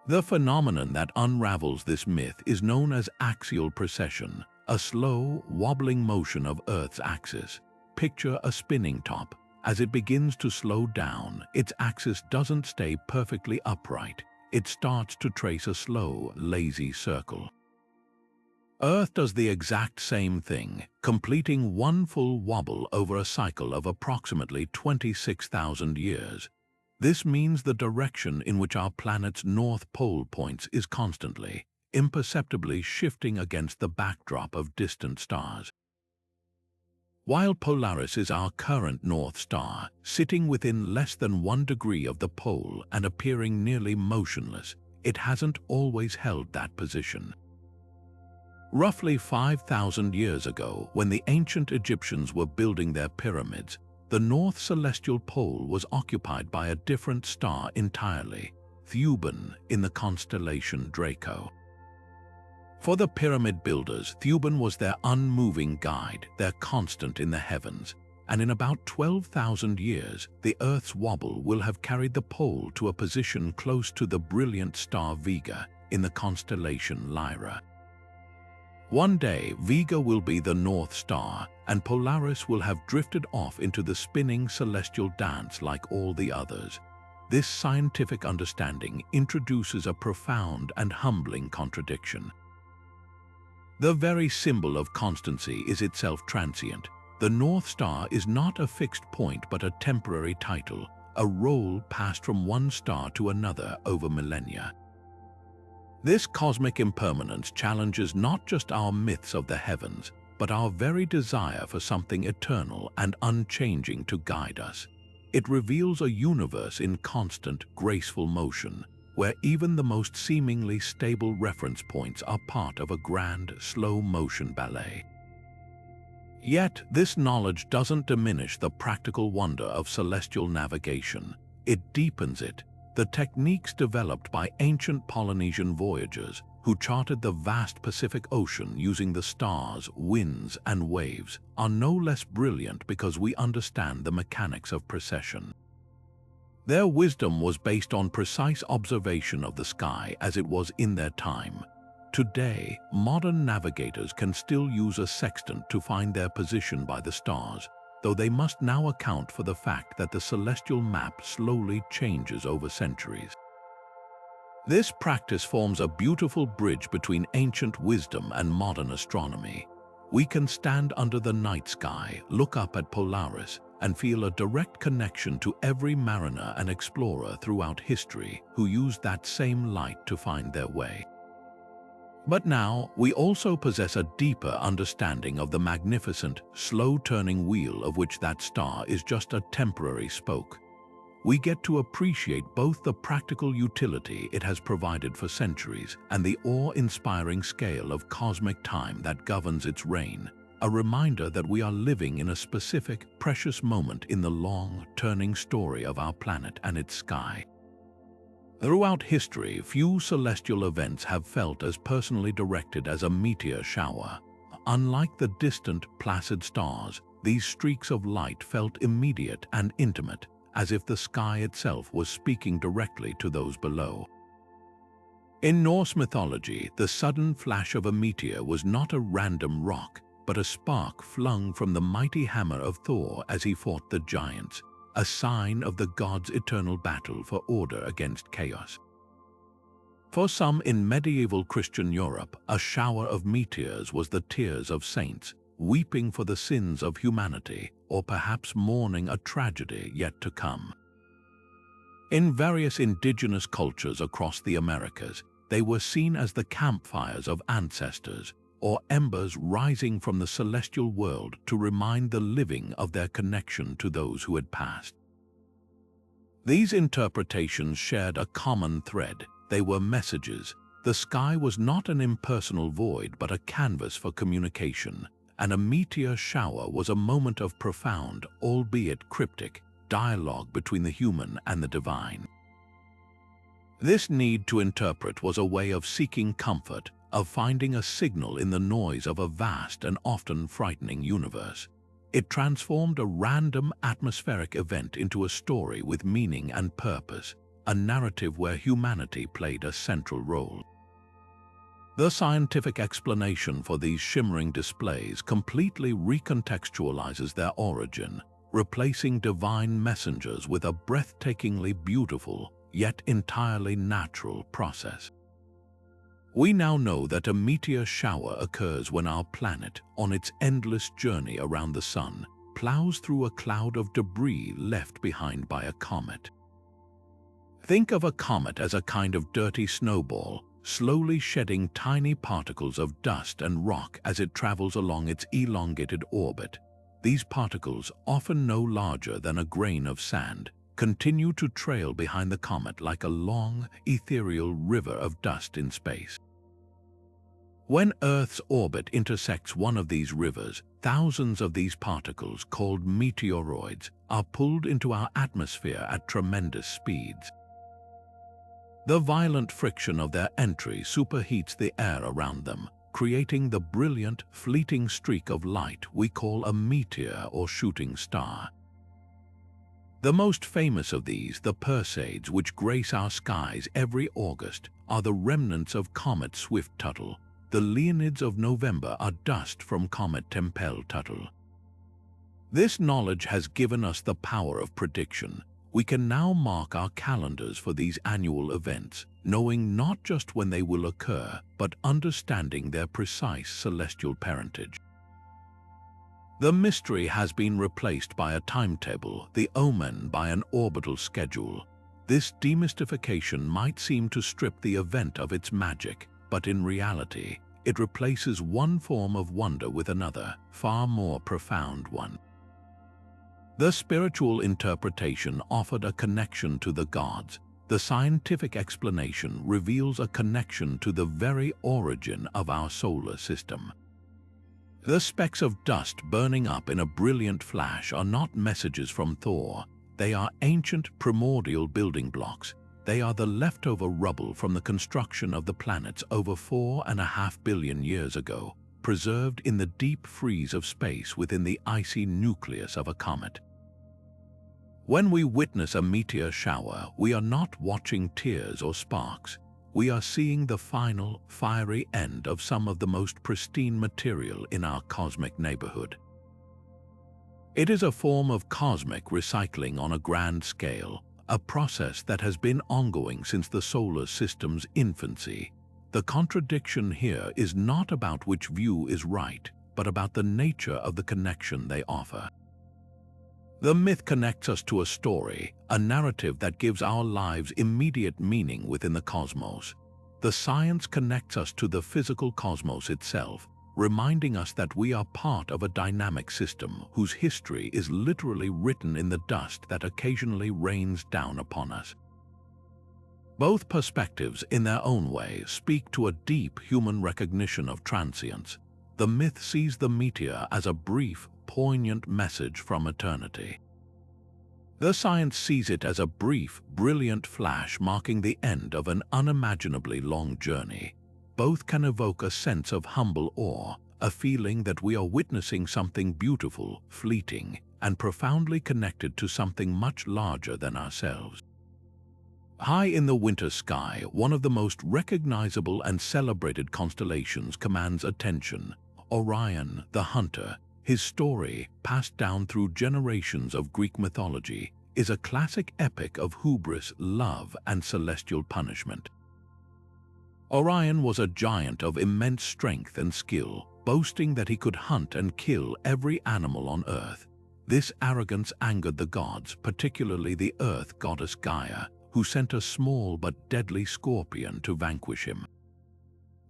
A: The phenomenon that unravels this myth is known as axial precession, a slow, wobbling motion of Earth's axis. Picture a spinning top. As it begins to slow down, its axis doesn't stay perfectly upright. It starts to trace a slow, lazy circle. Earth does the exact same thing, completing one full wobble over a cycle of approximately 26,000 years. This means the direction in which our planet's north pole points is constantly, imperceptibly shifting against the backdrop of distant stars. While Polaris is our current North Star, sitting within less than 1 degree of the pole and appearing nearly motionless, it hasn't always held that position. Roughly 5,000 years ago, when the ancient Egyptians were building their pyramids, the north celestial pole was occupied by a different star entirely, Thuban, in the constellation Draco. For the pyramid builders, Thuban was their unmoving guide, their constant in the heavens, and in about 12,000 years, the Earth's wobble will have carried the pole to a position close to the brilliant star Vega in the constellation Lyra. One day, Vega will be the North Star, and Polaris will have drifted off into the spinning celestial dance like all the others. This scientific understanding introduces a profound and humbling contradiction. The very symbol of constancy is itself transient. The North Star is not a fixed point but a temporary title, a role passed from one star to another over millennia. This cosmic impermanence challenges not just our myths of the heavens, but our very desire for something eternal and unchanging to guide us. It reveals a universe in constant, graceful motion, where even the most seemingly stable reference points are part of a grand, slow-motion ballet. Yet, this knowledge doesn't diminish the practical wonder of celestial navigation. It deepens it. The techniques developed by ancient Polynesian voyagers who charted the vast Pacific Ocean using the stars, winds, and waves are no less brilliant because we understand the mechanics of precession. Their wisdom was based on precise observation of the sky as it was in their time. Today, modern navigators can still use a sextant to find their position by the stars. though they must now account for the fact that the celestial map slowly changes over centuries. This practice forms a beautiful bridge between ancient wisdom and modern astronomy. We can stand under the night sky, look up at Polaris, and feel a direct connection to every mariner and explorer throughout history who used that same light to find their way. But now, we also possess a deeper understanding of the magnificent, slow-turning wheel of which that star is just a temporary spoke. We get to appreciate both the practical utility it has provided for centuries and the awe-inspiring scale of cosmic time that governs its reign, a reminder that we are living in a specific, precious moment in the long, turning story of our planet and its sky. Throughout history, few celestial events have felt as personally directed as a meteor shower. Unlike the distant, placid stars, these streaks of light felt immediate and intimate, as if the sky itself was speaking directly to those below. In Norse mythology, the sudden flash of a meteor was not a random rock, but a spark flung from the mighty hammer of Thor as he fought the giants, a sign of the god's eternal battle for order against chaos. For some in medieval Christian Europe, a shower of meteors was the tears of saints, weeping for the sins of humanity, or perhaps mourning a tragedy yet to come. In various indigenous cultures across the Americas, they were seen as the campfires of ancestors, or embers rising from the celestial world to remind the living of their connection to those who had passed. These interpretations shared a common thread. They were messages. The sky was not an impersonal void but a canvas for communication, and a meteor shower was a moment of profound, albeit cryptic, dialogue between the human and the divine. This need to interpret was a way of seeking comfort, of finding a signal in the noise of a vast and often frightening universe. It transformed a random atmospheric event into a story with meaning and purpose, a narrative where humanity played a central role. The scientific explanation for these shimmering displays completely recontextualizes their origin, replacing divine messengers with a breathtakingly beautiful, yet entirely natural process. We now know that a meteor shower occurs when our planet, on its endless journey around the Sun, plows through a cloud of debris left behind by a comet. Think of a comet as a kind of dirty snowball, slowly shedding tiny particles of dust and rock as it travels along its elongated orbit. These particles, often no larger than a grain of sand, continue to trail behind the comet like a long, ethereal river of dust in space. When Earth's orbit intersects one of these rivers, thousands of these particles, called meteoroids, are pulled into our atmosphere at tremendous speeds. The violent friction of their entry superheats the air around them, creating the brilliant, fleeting streak of light we call a meteor or shooting star. The most famous of these, the Perseids, which grace our skies every August, are the remnants of Comet Swift-Tuttle. The Leonids of November are dust from Comet Tempel-Tuttle. This knowledge has given us the power of prediction. We can now mark our calendars for these annual events, knowing not just when they will occur, but understanding their precise celestial parentage. The mystery has been replaced by a timetable, the omen by an orbital schedule. This demystification might seem to strip the event of its magic, but in reality, it replaces one form of wonder with another, far more profound one. The spiritual interpretation offered a connection to the gods. The scientific explanation reveals a connection to the very origin of our solar system. The specks of dust burning up in a brilliant flash are not messages from Thor. They are ancient primordial building blocks. They are the leftover rubble from the construction of the planets over 4.5 billion years ago, preserved in the deep freeze of space within the icy nucleus of a comet. When we witness a meteor shower, we are not watching tears or sparks. We are seeing the final, fiery end of some of the most pristine material in our cosmic neighborhood. It is a form of cosmic recycling on a grand scale, a process that has been ongoing since the solar system's infancy. The contradiction here is not about which view is right, but about the nature of the connection they offer. The myth connects us to a story, a narrative that gives our lives immediate meaning within the cosmos. The science connects us to the physical cosmos itself, reminding us that we are part of a dynamic system whose history is literally written in the dust that occasionally rains down upon us. Both perspectives, in their own way, speak to a deep human recognition of transience. The myth sees the meteor as a brief, poignant message from eternity. The science sees it as a brief, brilliant flash marking the end of an unimaginably long journey. Both can evoke a sense of humble awe, a feeling that we are witnessing something beautiful, fleeting, and profoundly connected to something much larger than ourselves. High in the winter sky, one of the most recognizable and celebrated constellations commands attention: Orion, the hunter. His story, passed down through generations of Greek mythology, is a classic epic of hubris, love, and celestial punishment. Orion was a giant of immense strength and skill, boasting that he could hunt and kill every animal on Earth. This arrogance angered the gods, particularly the Earth goddess Gaia, who sent a small but deadly scorpion to vanquish him.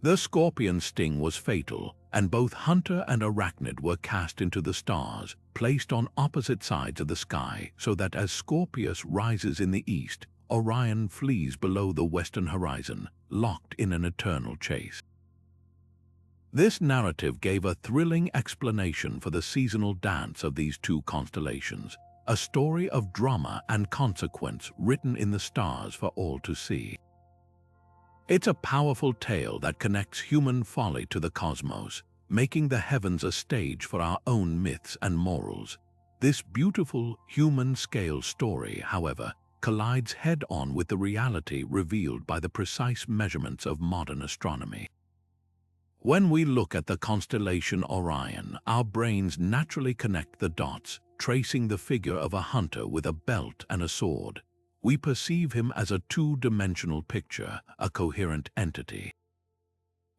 A: The scorpion's sting was fatal, and both hunter and arachnid were cast into the stars, placed on opposite sides of the sky so that as Scorpius rises in the east, Orion flees below the western horizon, locked in an eternal chase. This narrative gave a thrilling explanation for the seasonal dance of these two constellations, a story of drama and consequence written in the stars for all to see. It's a powerful tale that connects human folly to the cosmos, making the heavens a stage for our own myths and morals. This beautiful, human-scale story, however, collides head-on with the reality revealed by the precise measurements of modern astronomy. When we look at the constellation Orion, our brains naturally connect the dots, tracing the figure of a hunter with a belt and a sword. We perceive him as a two-dimensional picture, a coherent entity.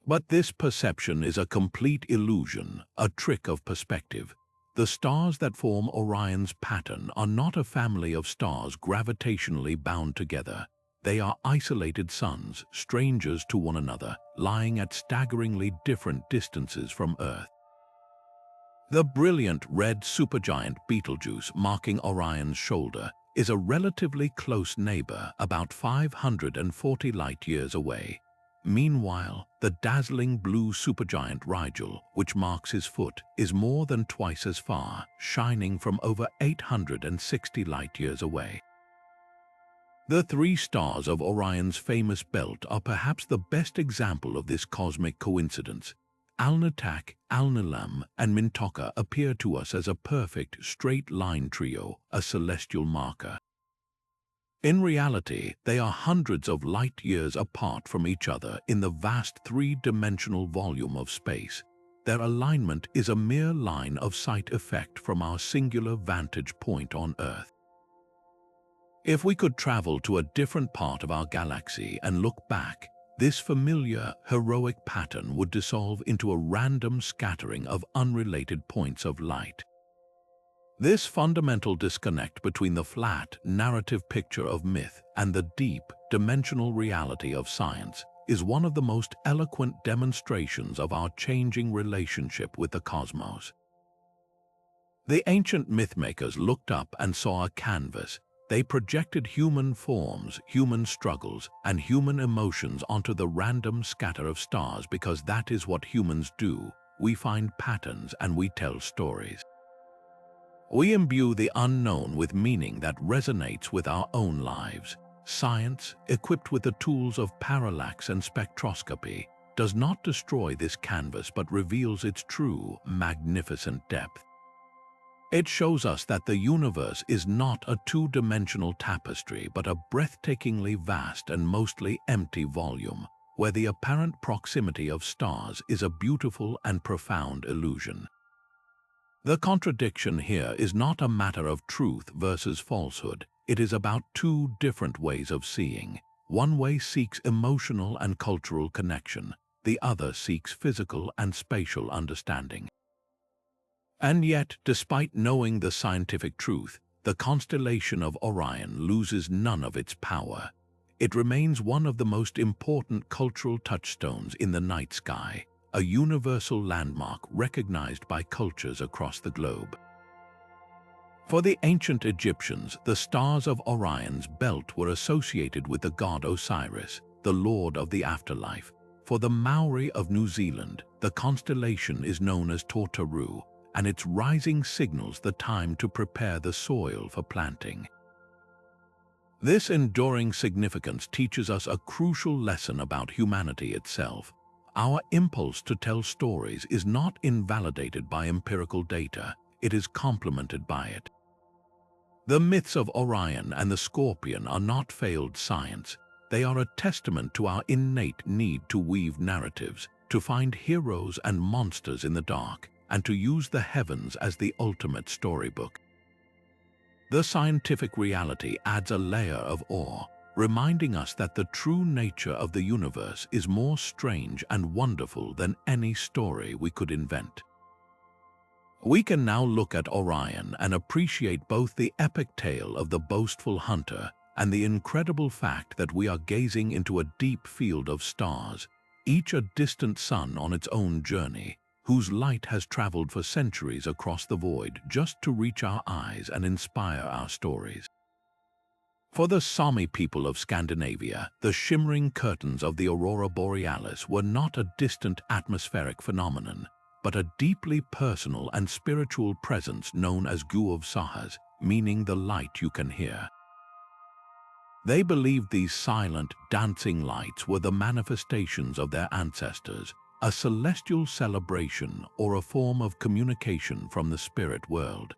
A: But this perception is a complete illusion, a trick of perspective. The stars that form Orion's pattern are not a family of stars gravitationally bound together. They are isolated suns, strangers to one another, lying at staggeringly different distances from Earth. The brilliant red supergiant Betelgeuse marking Orion's shoulder is a relatively close neighbor, about 540 light-years away. Meanwhile, the dazzling blue supergiant Rigel, which marks his foot, is more than twice as far, shining from over 860 light-years away. The three stars of Orion's famous belt are perhaps the best example of this cosmic coincidence. Alnitak, Alnilam, and Mintoka appear to us as a perfect straight-line trio, a celestial marker. In reality, they are hundreds of light-years apart from each other in the vast three-dimensional volume of space. Their alignment is a mere line of sight effect from our singular vantage point on Earth. If we could travel to a different part of our galaxy and look back, this familiar, heroic pattern would dissolve into a random scattering of unrelated points of light. This fundamental disconnect between the flat, narrative picture of myth and the deep, dimensional reality of science is one of the most eloquent demonstrations of our changing relationship with the cosmos. The ancient mythmakers looked up and saw a canvas. They projected human forms, human struggles, and human emotions onto the random scatter of stars because that is what humans do. We find patterns and we tell stories. We imbue the unknown with meaning that resonates with our own lives. Science, equipped with the tools of parallax and spectroscopy, does not destroy this canvas but reveals its true, magnificent depth. It shows us that the universe is not a two-dimensional tapestry but a breathtakingly vast and mostly empty volume, where the apparent proximity of stars is a beautiful and profound illusion. The contradiction here is not a matter of truth versus falsehood. It is about two different ways of seeing. One way seeks emotional and cultural connection. The other seeks physical and spatial understanding. And yet, despite knowing the scientific truth, the constellation of Orion loses none of its power. It remains one of the most important cultural touchstones in the night sky, a universal landmark recognized by cultures across the globe. For the ancient Egyptians, the stars of Orion's belt were associated with the god Osiris, the lord of the afterlife. For the Maori of New Zealand, the constellation is known as Tortaru, and its rising signals the time to prepare the soil for planting. This enduring significance teaches us a crucial lesson about humanity itself. Our impulse to tell stories is not invalidated by empirical data, it is complemented by it. The myths of Orion and the Scorpion are not failed science. They are a testament to our innate need to weave narratives, to find heroes and monsters in the dark, and to use the heavens as the ultimate storybook. The scientific reality adds a layer of awe, reminding us that the true nature of the universe is more strange and wonderful than any story we could invent. We can now look at Orion and appreciate both the epic tale of the boastful hunter and the incredible fact that we are gazing into a deep field of stars, each a distant sun on its own journey, whose light has traveled for centuries across the void just to reach our eyes and inspire our stories. For the Sami people of Scandinavia, the shimmering curtains of the aurora borealis were not a distant atmospheric phenomenon, but a deeply personal and spiritual presence known as Guv-Sahas, meaning the light you can hear. They believed these silent, dancing lights were the manifestations of their ancestors, a celestial celebration or a form of communication from the spirit world.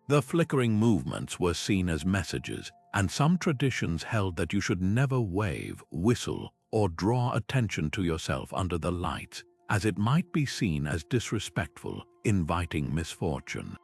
A: The flickering movements were seen as messages, and some traditions held that you should never wave, whistle, or draw attention to yourself under the lights, as it might be seen as disrespectful, inviting misfortune.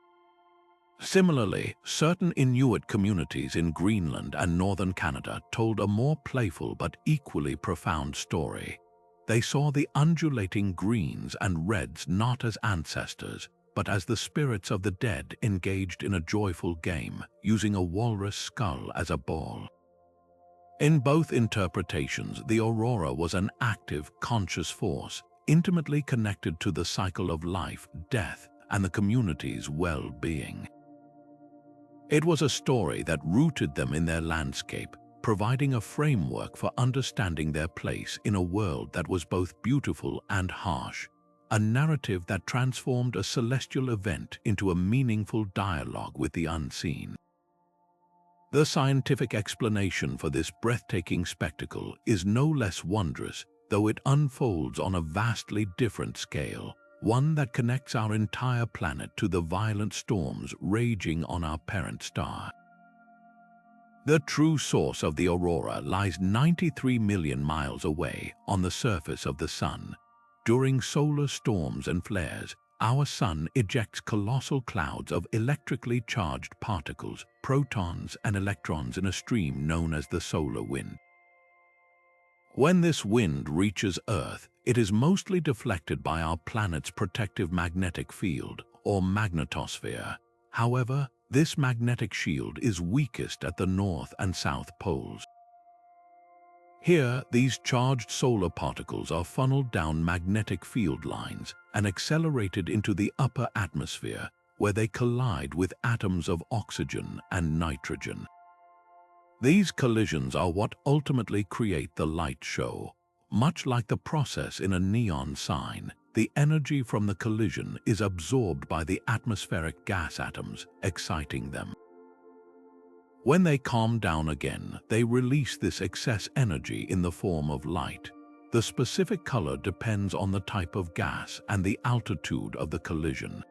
A: Similarly, certain Inuit communities in Greenland and northern Canada told a more playful but equally profound story. They saw the undulating greens and reds not as ancestors, but as the spirits of the dead engaged in a joyful game, using a walrus skull as a ball. In both interpretations, the aurora was an active, conscious force, intimately connected to the cycle of life, death, and the community's well-being. It was a story that rooted them in their landscape, providing a framework for understanding their place in a world that was both beautiful and harsh, a narrative that transformed a celestial event into a meaningful dialogue with the unseen. The scientific explanation for this breathtaking spectacle is no less wondrous, though it unfolds on a vastly different scale, one that connects our entire planet to the violent storms raging on our parent star. The true source of the aurora lies 93 million miles away on the surface of the Sun. During solar storms and flares, our Sun ejects colossal clouds of electrically charged particles, protons and electrons in a stream known as the solar wind. When this wind reaches Earth, it is mostly deflected by our planet's protective magnetic field, or magnetosphere. However, this magnetic shield is weakest at the north and south poles. Here, these charged solar particles are funneled down magnetic field lines and accelerated into the upper atmosphere, where they collide with atoms of oxygen and nitrogen. These collisions are what ultimately create the light show. Much like the process in a neon sign, the energy from the collision is absorbed by the atmospheric gas atoms, exciting them. When they calm down again, they release this excess energy in the form of light. The specific color depends on the type of gas and the altitude of the collision.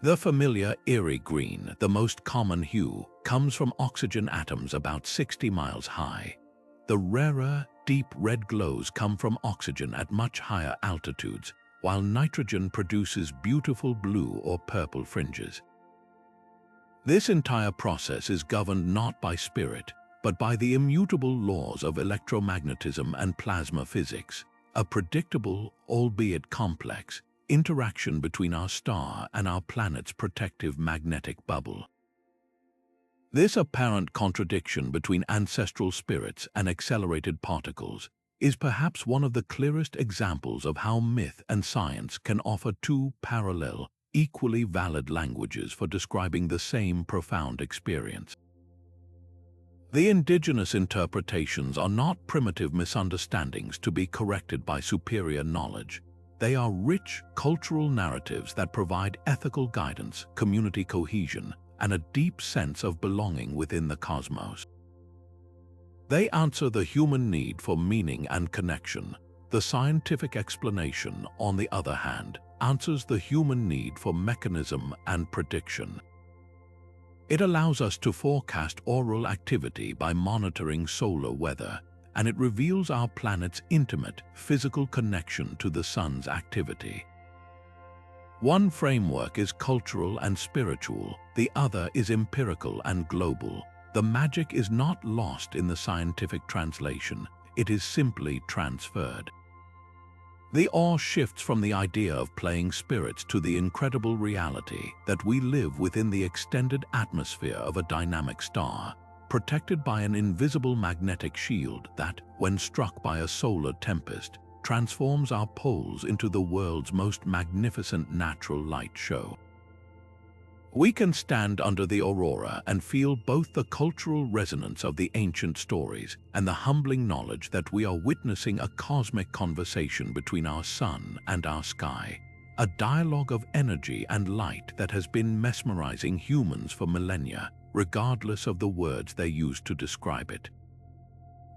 A: The familiar eerie green, the most common hue, comes from oxygen atoms about 60 miles high. The rarer, deep red glows come from oxygen at much higher altitudes, while nitrogen produces beautiful blue or purple fringes. This entire process is governed not by spirit, but by the immutable laws of electromagnetism and plasma physics, a predictable, albeit complex, interaction between our star and our planet's protective magnetic bubble. This apparent contradiction between ancestral spirits and accelerated particles is perhaps one of the clearest examples of how myth and science can offer two parallel, equally valid languages for describing the same profound experience. The indigenous interpretations are not primitive misunderstandings to be corrected by superior knowledge. They are rich cultural narratives that provide ethical guidance, community cohesion, and a deep sense of belonging within the cosmos. They answer the human need for meaning and connection. The scientific explanation, on the other hand, answers the human need for mechanism and prediction. It allows us to forecast auroral activity by monitoring solar weather, and it reveals our planet's intimate, physical connection to the sun's activity. One framework is cultural and spiritual, the other is empirical and global. The magic is not lost in the scientific translation, it is simply transferred. The awe shifts from the idea of playing spirits to the incredible reality that we live within the extended atmosphere of a dynamic star, protected by an invisible magnetic shield that, when struck by a solar tempest, transforms our poles into the world's most magnificent natural light show. We can stand under the aurora and feel both the cultural resonance of the ancient stories and the humbling knowledge that we are witnessing a cosmic conversation between our sun and our sky, a dialogue of energy and light that has been mesmerizing humans for millennia, regardless of the words they use to describe it.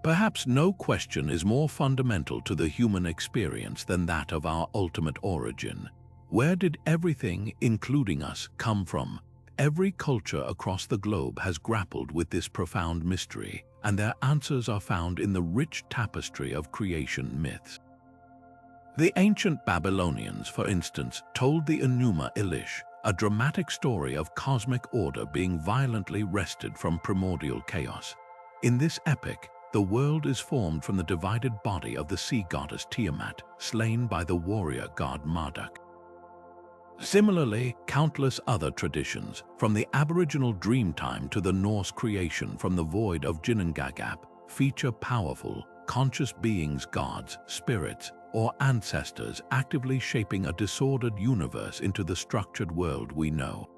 A: Perhaps no question is more fundamental to the human experience than that of our ultimate origin. Where did everything, including us, come from? Every culture across the globe has grappled with this profound mystery, and their answers are found in the rich tapestry of creation myths. The ancient Babylonians, for instance, told the Enuma Elish, a dramatic story of cosmic order being violently wrested from primordial chaos. In this epic, the world is formed from the divided body of the sea goddess Tiamat, slain by the warrior god Marduk. Similarly, countless other traditions, from the Aboriginal Dreamtime to the Norse creation from the void of Ginnungagap, feature powerful, conscious beings, gods, spirits, or ancestors actively shaping a disordered universe into the structured world we know.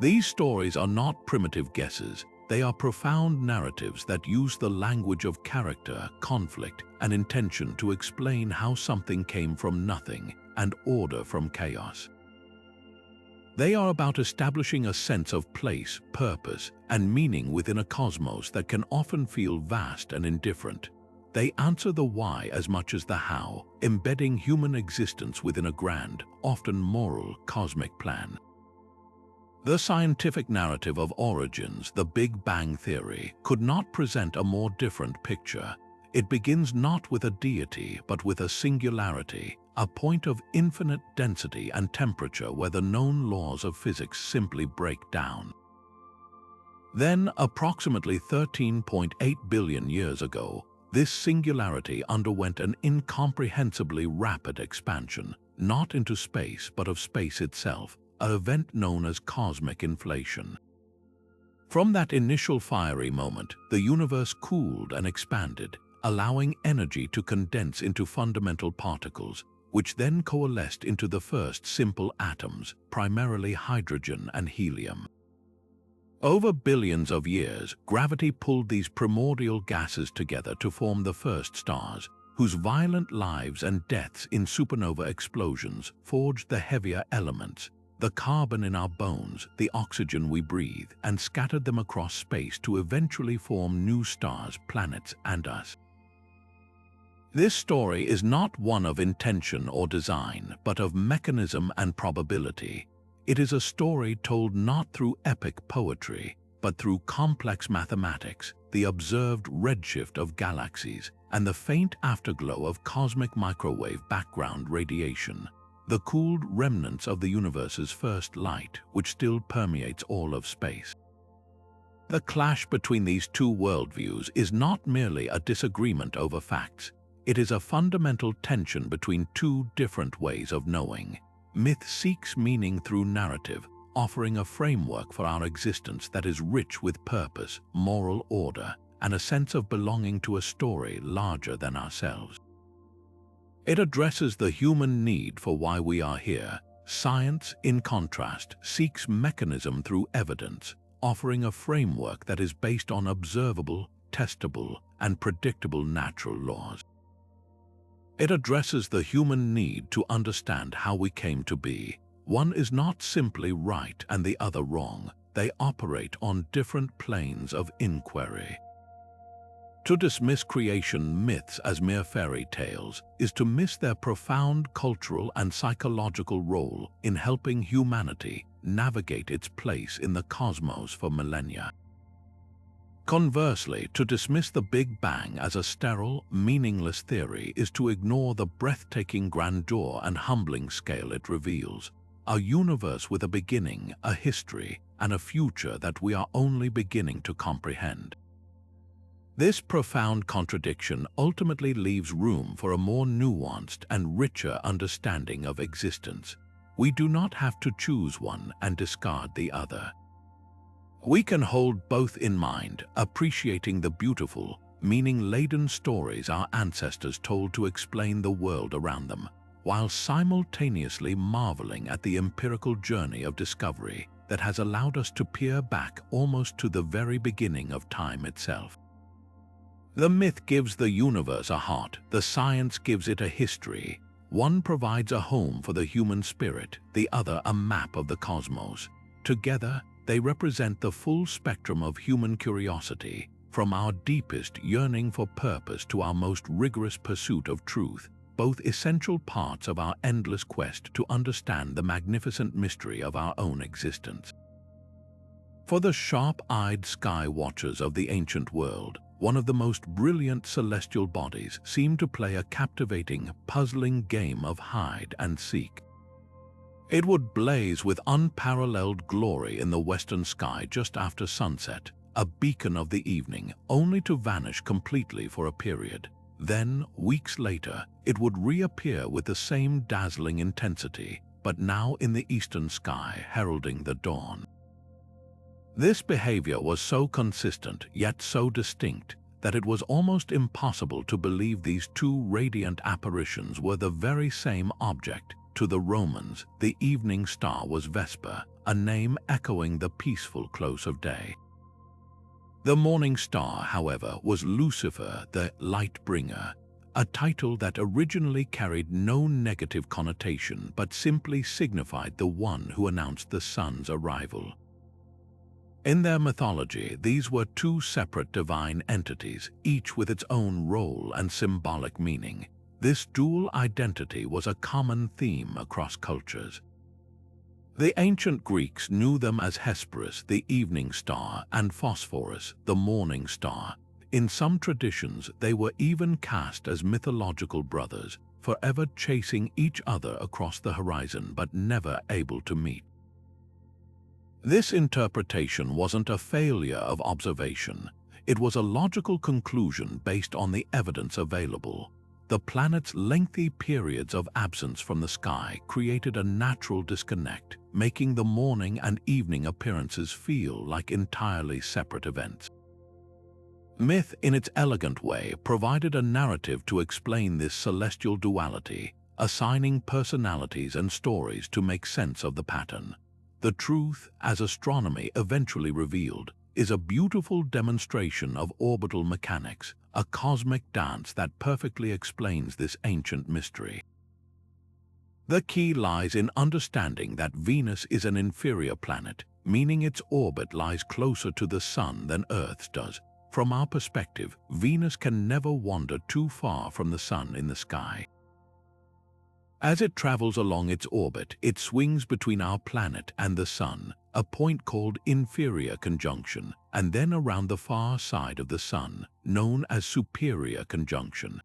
A: These stories are not primitive guesses, they are profound narratives that use the language of character, conflict, and intention to explain how something came from nothing and order from chaos. They are about establishing a sense of place, purpose, and meaning within a cosmos that can often feel vast and indifferent. They answer the why as much as the how, embedding human existence within a grand, often moral, cosmic plan. The scientific narrative of origins, the Big Bang Theory, could not present a more different picture. It begins not with a deity, but with a singularity, a point of infinite density and temperature where the known laws of physics simply break down. Then, approximately 13.8 billion years ago, this singularity underwent an incomprehensibly rapid expansion, not into space but of space itself, an event known as cosmic inflation. From that initial fiery moment, the universe cooled and expanded, allowing energy to condense into fundamental particles, which then coalesced into the first simple atoms, primarily hydrogen and helium. Over billions of years, gravity pulled these primordial gases together to form the first stars, whose violent lives and deaths in supernova explosions forged the heavier elements, the carbon in our bones, the oxygen we breathe, and scattered them across space to eventually form new stars, planets, and us. This story is not one of intention or design, but of mechanism and probability. It is a story told not through epic poetry, but through complex mathematics, the observed redshift of galaxies, and the faint afterglow of cosmic microwave background radiation, the cooled remnants of the universe's first light, which still permeates all of space. The clash between these two worldviews is not merely a disagreement over facts. It is a fundamental tension between two different ways of knowing. Myth seeks meaning through narrative, offering a framework for our existence that is rich with purpose, moral order, and a sense of belonging to a story larger than ourselves. It addresses the human need for why we are here. Science, in contrast, seeks mechanism through evidence, offering a framework that is based on observable, testable, and predictable natural laws. It addresses the human need to understand how we came to be. One is not simply right and the other wrong. They operate on different planes of inquiry. To dismiss creation myths as mere fairy tales is to miss their profound cultural and psychological role in helping humanity navigate its place in the cosmos for millennia. Conversely, to dismiss the Big Bang as a sterile, meaningless theory is to ignore the breathtaking grandeur and humbling scale it reveals. A universe with a beginning, a history, and a future that we are only beginning to comprehend. This profound contradiction ultimately leaves room for a more nuanced and richer understanding of existence. We do not have to choose one and discard the other. We can hold both in mind, appreciating the beautiful, meaning-laden stories our ancestors told to explain the world around them, while simultaneously marveling at the empirical journey of discovery that has allowed us to peer back almost to the very beginning of time itself. The myth gives the universe a heart, the science gives it a history. One provides a home for the human spirit, the other a map of the cosmos. Together, they represent the full spectrum of human curiosity, from our deepest yearning for purpose to our most rigorous pursuit of truth, both essential parts of our endless quest to understand the magnificent mystery of our own existence. For the sharp-eyed sky watchers of the ancient world, one of the most brilliant celestial bodies seemed to play a captivating, puzzling game of hide and seek. It would blaze with unparalleled glory in the western sky just after sunset, a beacon of the evening, only to vanish completely for a period. Then, weeks later, it would reappear with the same dazzling intensity, but now in the eastern sky, heralding the dawn. This behavior was so consistent, yet so distinct, that it was almost impossible to believe these two radiant apparitions were the very same object. To the Romans, the evening star was Vesper, a name echoing the peaceful close of day. The morning star, however, was Lucifer, the light bringer, a title that originally carried no negative connotation but simply signified the one who announced the sun's arrival. In their mythology, these were two separate divine entities, each with its own role and symbolic meaning. This dual identity was a common theme across cultures. The ancient Greeks knew them as Hesperus, the evening star, and Phosphorus, the morning star. In some traditions, they were even cast as mythological brothers, forever chasing each other across the horizon but never able to meet. This interpretation wasn't a failure of observation. It was a logical conclusion based on the evidence available. The planet's lengthy periods of absence from the sky created a natural disconnect, making the morning and evening appearances feel like entirely separate events. Myth, in its elegant way, provided a narrative to explain this celestial duality, assigning personalities and stories to make sense of the pattern. The truth, as astronomy eventually revealed, is a beautiful demonstration of orbital mechanics, a cosmic dance that perfectly explains this ancient mystery. The key lies in understanding that Venus is an inferior planet, meaning its orbit lies closer to the Sun than Earth's does. From our perspective, Venus can never wander too far from the Sun in the sky. As it travels along its orbit, it swings between our planet and the Sun, a point called inferior conjunction, and then around the far side of the Sun, known as superior conjunction.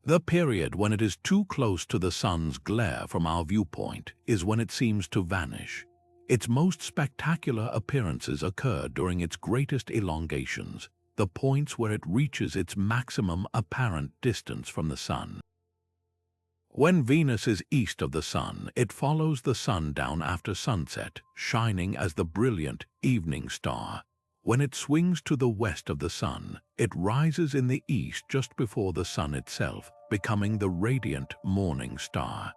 A: The period when it is too close to the Sun's glare from our viewpoint is when it seems to vanish. Its most spectacular appearances occur during its greatest elongations, the points where it reaches its maximum apparent distance from the Sun. When Venus is east of the Sun, it follows the Sun down after sunset, shining as the brilliant evening star. When it swings to the west of the Sun, it rises in the east just before the Sun itself, becoming the radiant morning star.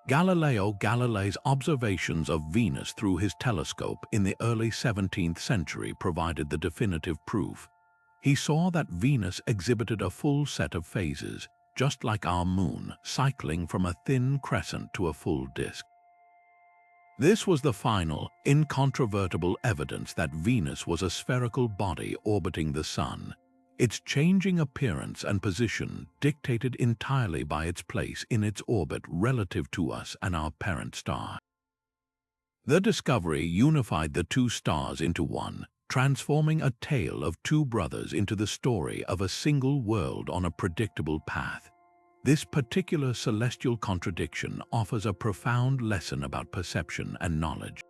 A: Galileo Galilei's observations of Venus through his telescope in the early 17th century provided the definitive proof. He saw that Venus exhibited a full set of phases, just like our moon, cycling from a thin crescent to a full disk. This was the final, incontrovertible evidence that Venus was a spherical body orbiting the Sun, its changing appearance and position dictated entirely by its place in its orbit relative to us and our parent star. The discovery unified the two stars into one, transforming a tale of two brothers into the story of a single world on a predictable path. This particular celestial contradiction offers a profound lesson about perception and knowledge.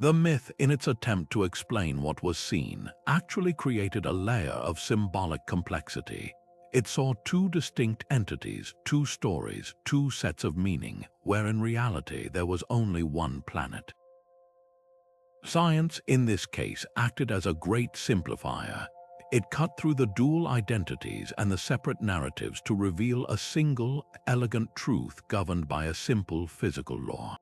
A: The myth, in its attempt to explain what was seen, actually created a layer of symbolic complexity. It saw two distinct entities, two stories, two sets of meaning, where in reality there was only one planet. Science, in this case, acted as a great simplifier. It cut through the dual identities and the separate narratives to reveal a single, elegant truth governed by a simple physical law.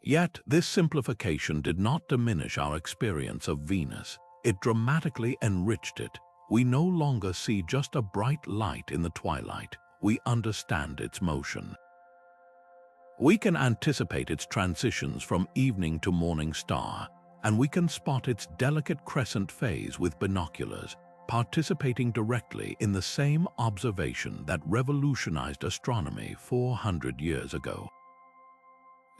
A: Yet, this simplification did not diminish our experience of Venus. It dramatically enriched it. We no longer see just a bright light in the twilight. We understand its motion. We can anticipate its transitions from evening to morning star, and we can spot its delicate crescent phase with binoculars, participating directly in the same observation that revolutionized astronomy 400 years ago.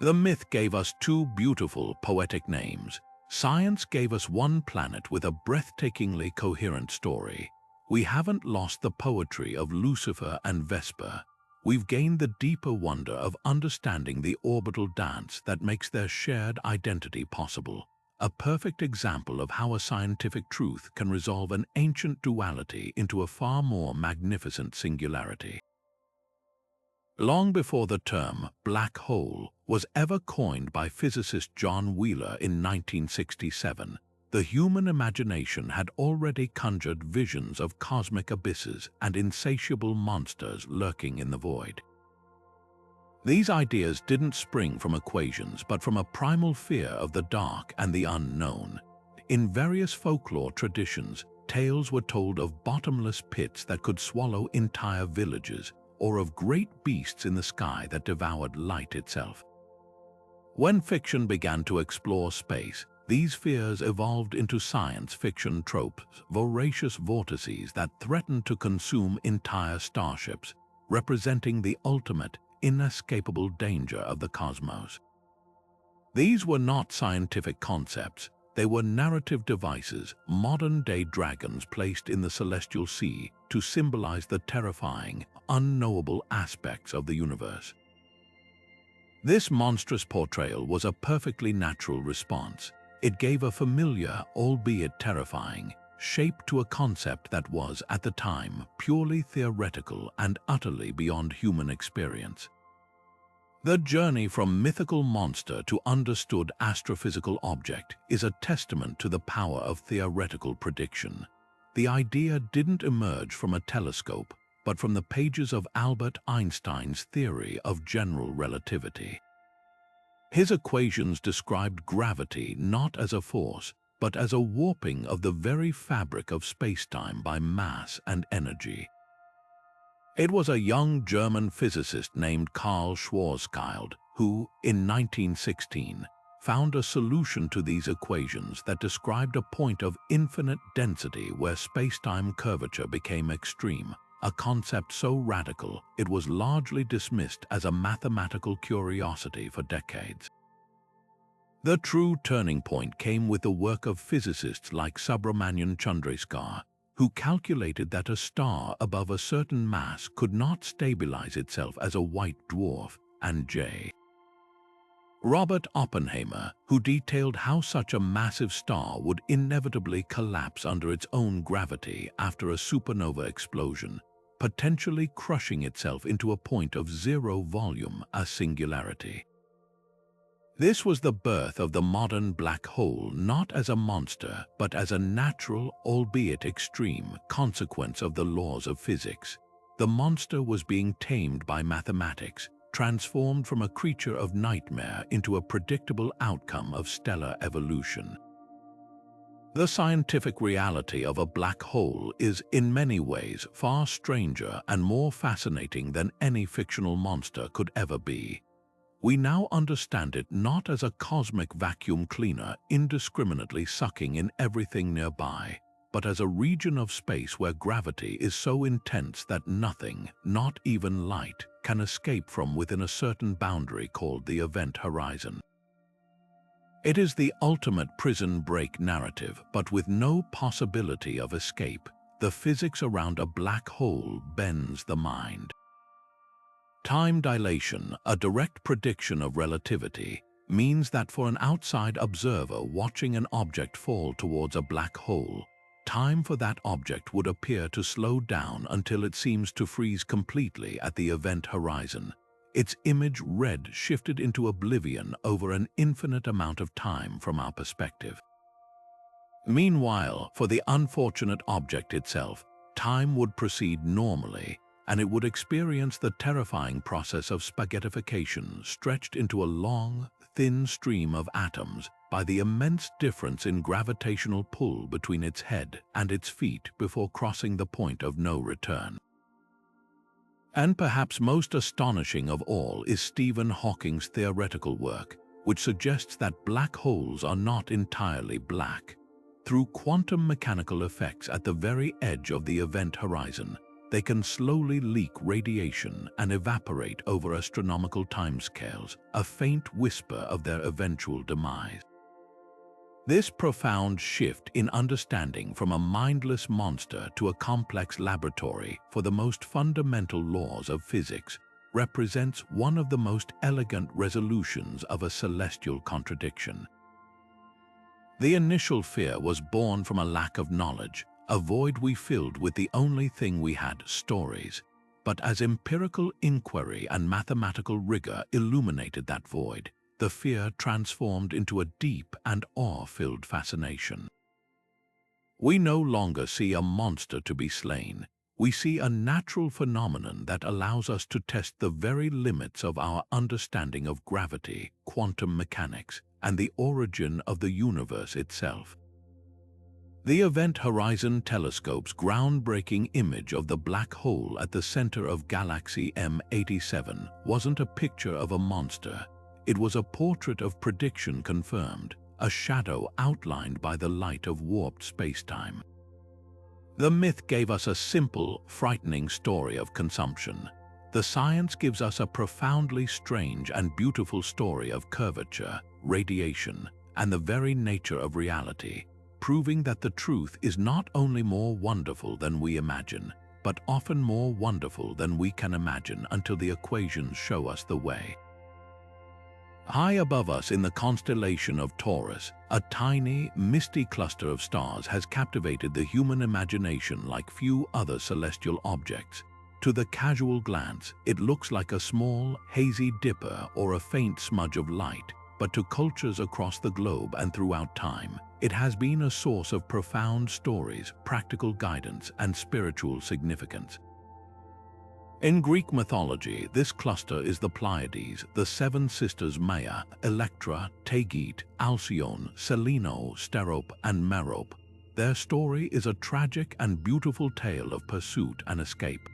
A: The myth gave us two beautiful, poetic names. Science gave us one planet with a breathtakingly coherent story. We haven't lost the poetry of Lucifer and Vesper. We've gained the deeper wonder of understanding the orbital dance that makes their shared identity possible. A perfect example of how a scientific truth can resolve an ancient duality into a far more magnificent singularity. Long before the term black hole was ever coined by physicist John Wheeler in 1967, the human imagination had already conjured visions of cosmic abysses and insatiable monsters lurking in the void. These ideas didn't spring from equations, but from a primal fear of the dark and the unknown. In various folklore traditions, tales were told of bottomless pits that could swallow entire villages, or of great beasts in the sky that devoured light itself. When fiction began to explore space, these fears evolved into science fiction tropes, voracious vortices that threatened to consume entire starships, representing the ultimate, inescapable danger of the cosmos. These were not scientific concepts. They were narrative devices, modern-day dragons placed in the celestial sea to symbolize the terrifying, unknowable aspects of the universe. This monstrous portrayal was a perfectly natural response. It gave a familiar, albeit terrifying, shape to a concept that was, at the time, purely theoretical and utterly beyond human experience. The journey from mythical monster to understood astrophysical object is a testament to the power of theoretical prediction. The idea didn't emerge from a telescope, but from the pages of Albert Einstein's theory of general relativity. His equations described gravity not as a force, but as a warping of the very fabric of spacetime by mass and energy. It was a young German physicist named Karl Schwarzschild who, in 1916, found a solution to these equations that described a point of infinite density where spacetime curvature became extreme, a concept so radical it was largely dismissed as a mathematical curiosity for decades. The true turning point came with the work of physicists like Subramanian Chandrasekhar, who calculated that a star above a certain mass could not stabilize itself as a white dwarf, and J. Robert Oppenheimer, who detailed how such a massive star would inevitably collapse under its own gravity after a supernova explosion, potentially crushing itself into a point of zero volume, a singularity. This was the birth of the modern black hole, not as a monster, but as a natural, albeit extreme, consequence of the laws of physics. The monster was being tamed by mathematics, transformed from a creature of nightmare into a predictable outcome of stellar evolution. The scientific reality of a black hole is, in many ways, far stranger and more fascinating than any fictional monster could ever be. We now understand it not as a cosmic vacuum cleaner indiscriminately sucking in everything nearby, but as a region of space where gravity is so intense that nothing, not even light, can escape from within a certain boundary called the event horizon. It is the ultimate prison break narrative, but with no possibility of escape. The physics around a black hole bends the mind. Time dilation, a direct prediction of relativity, means that for an outside observer watching an object fall towards a black hole, time for that object would appear to slow down until it seems to freeze completely at the event horizon, its image red shifted into oblivion over an infinite amount of time from our perspective. Meanwhile, for the unfortunate object itself, time would proceed normally, and it would experience the terrifying process of spaghettification stretched into a long, thin stream of atoms by the immense difference in gravitational pull between its head and its feet before crossing the point of no return. And perhaps most astonishing of all is Stephen Hawking's theoretical work, which suggests that black holes are not entirely black. Through quantum mechanical effects at the very edge of the event horizon, they can slowly leak radiation and evaporate over astronomical timescales, a faint whisper of their eventual demise. This profound shift in understanding from a mindless monster to a complex laboratory for the most fundamental laws of physics represents one of the most elegant resolutions of a celestial contradiction. The initial fear was born from a lack of knowledge, a void we filled with the only thing we had, stories. But as empirical inquiry and mathematical rigor illuminated that void, the fear transformed into a deep and awe-filled fascination. We no longer see a monster to be slain. We see a natural phenomenon that allows us to test the very limits of our understanding of gravity, quantum mechanics, and the origin of the universe itself. The Event Horizon Telescope's groundbreaking image of the black hole at the center of galaxy M87 wasn't a picture of a monster. It was a portrait of prediction confirmed, a shadow outlined by the light of warped space-time. The myth gave us a simple, frightening story of consumption. The science gives us a profoundly strange and beautiful story of curvature, radiation, and the very nature of reality, proving that the truth is not only more wonderful than we imagine, but often more wonderful than we can imagine until the equations show us the way. High above us in the constellation of Taurus, a tiny, misty cluster of stars has captivated the human imagination like few other celestial objects. To the casual glance, it looks like a small, hazy dipper or a faint smudge of light, but to cultures across the globe and throughout time, it has been a source of profound stories, practical guidance, and spiritual significance. In Greek mythology, this cluster is the Pleiades, the seven sisters Maia, Electra, Taygete, Alcyone, Selene, Sterope, and Merope. Their story is a tragic and beautiful tale of pursuit and escape.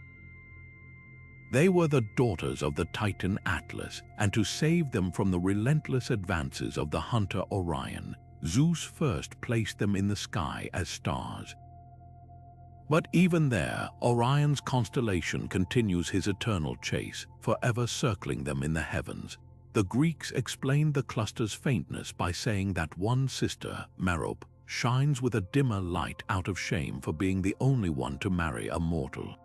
A: They were the daughters of the Titan Atlas, and to save them from the relentless advances of the hunter Orion, Zeus first placed them in the sky as stars. But even there, Orion's constellation continues his eternal chase, forever circling them in the heavens. The Greeks explained the cluster's faintness by saying that one sister, Merope, shines with a dimmer light out of shame for being the only one to marry a mortal.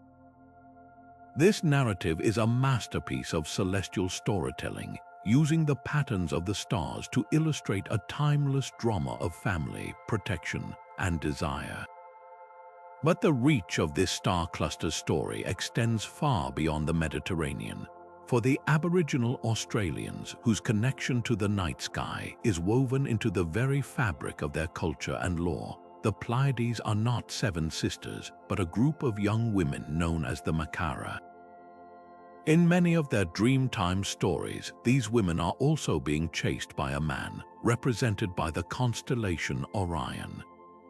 A: This narrative is a masterpiece of celestial storytelling, using the patterns of the stars to illustrate a timeless drama of family, protection, and desire. But the reach of this star cluster story extends far beyond the Mediterranean. For the Aboriginal Australians, whose connection to the night sky is woven into the very fabric of their culture and lore, the Pleiades are not seven sisters, but a group of young women known as the Makara. In many of their Dreamtime stories, these women are also being chased by a man, represented by the constellation Orion.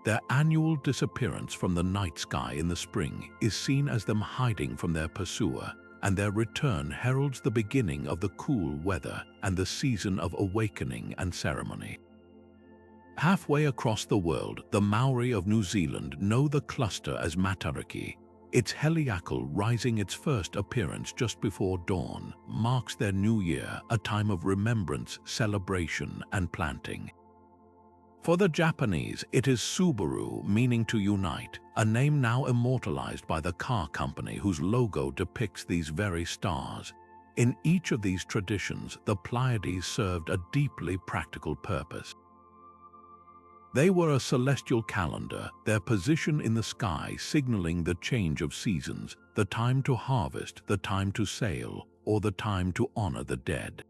A: Their annual disappearance from the night sky in the spring is seen as them hiding from their pursuer, and their return heralds the beginning of the cool weather and the season of awakening and ceremony. Halfway across the world, the Maori of New Zealand know the cluster as Matariki. Its heliacal rising its first appearance just before dawn marks their new year, a time of remembrance, celebration, and planting. For the Japanese, it is Subaru, meaning to unite, a name now immortalized by the car company whose logo depicts these very stars. In each of these traditions, the Pleiades served a deeply practical purpose. They were a celestial calendar, their position in the sky signaling the change of seasons, the time to harvest, the time to sail, or the time to honor the dead.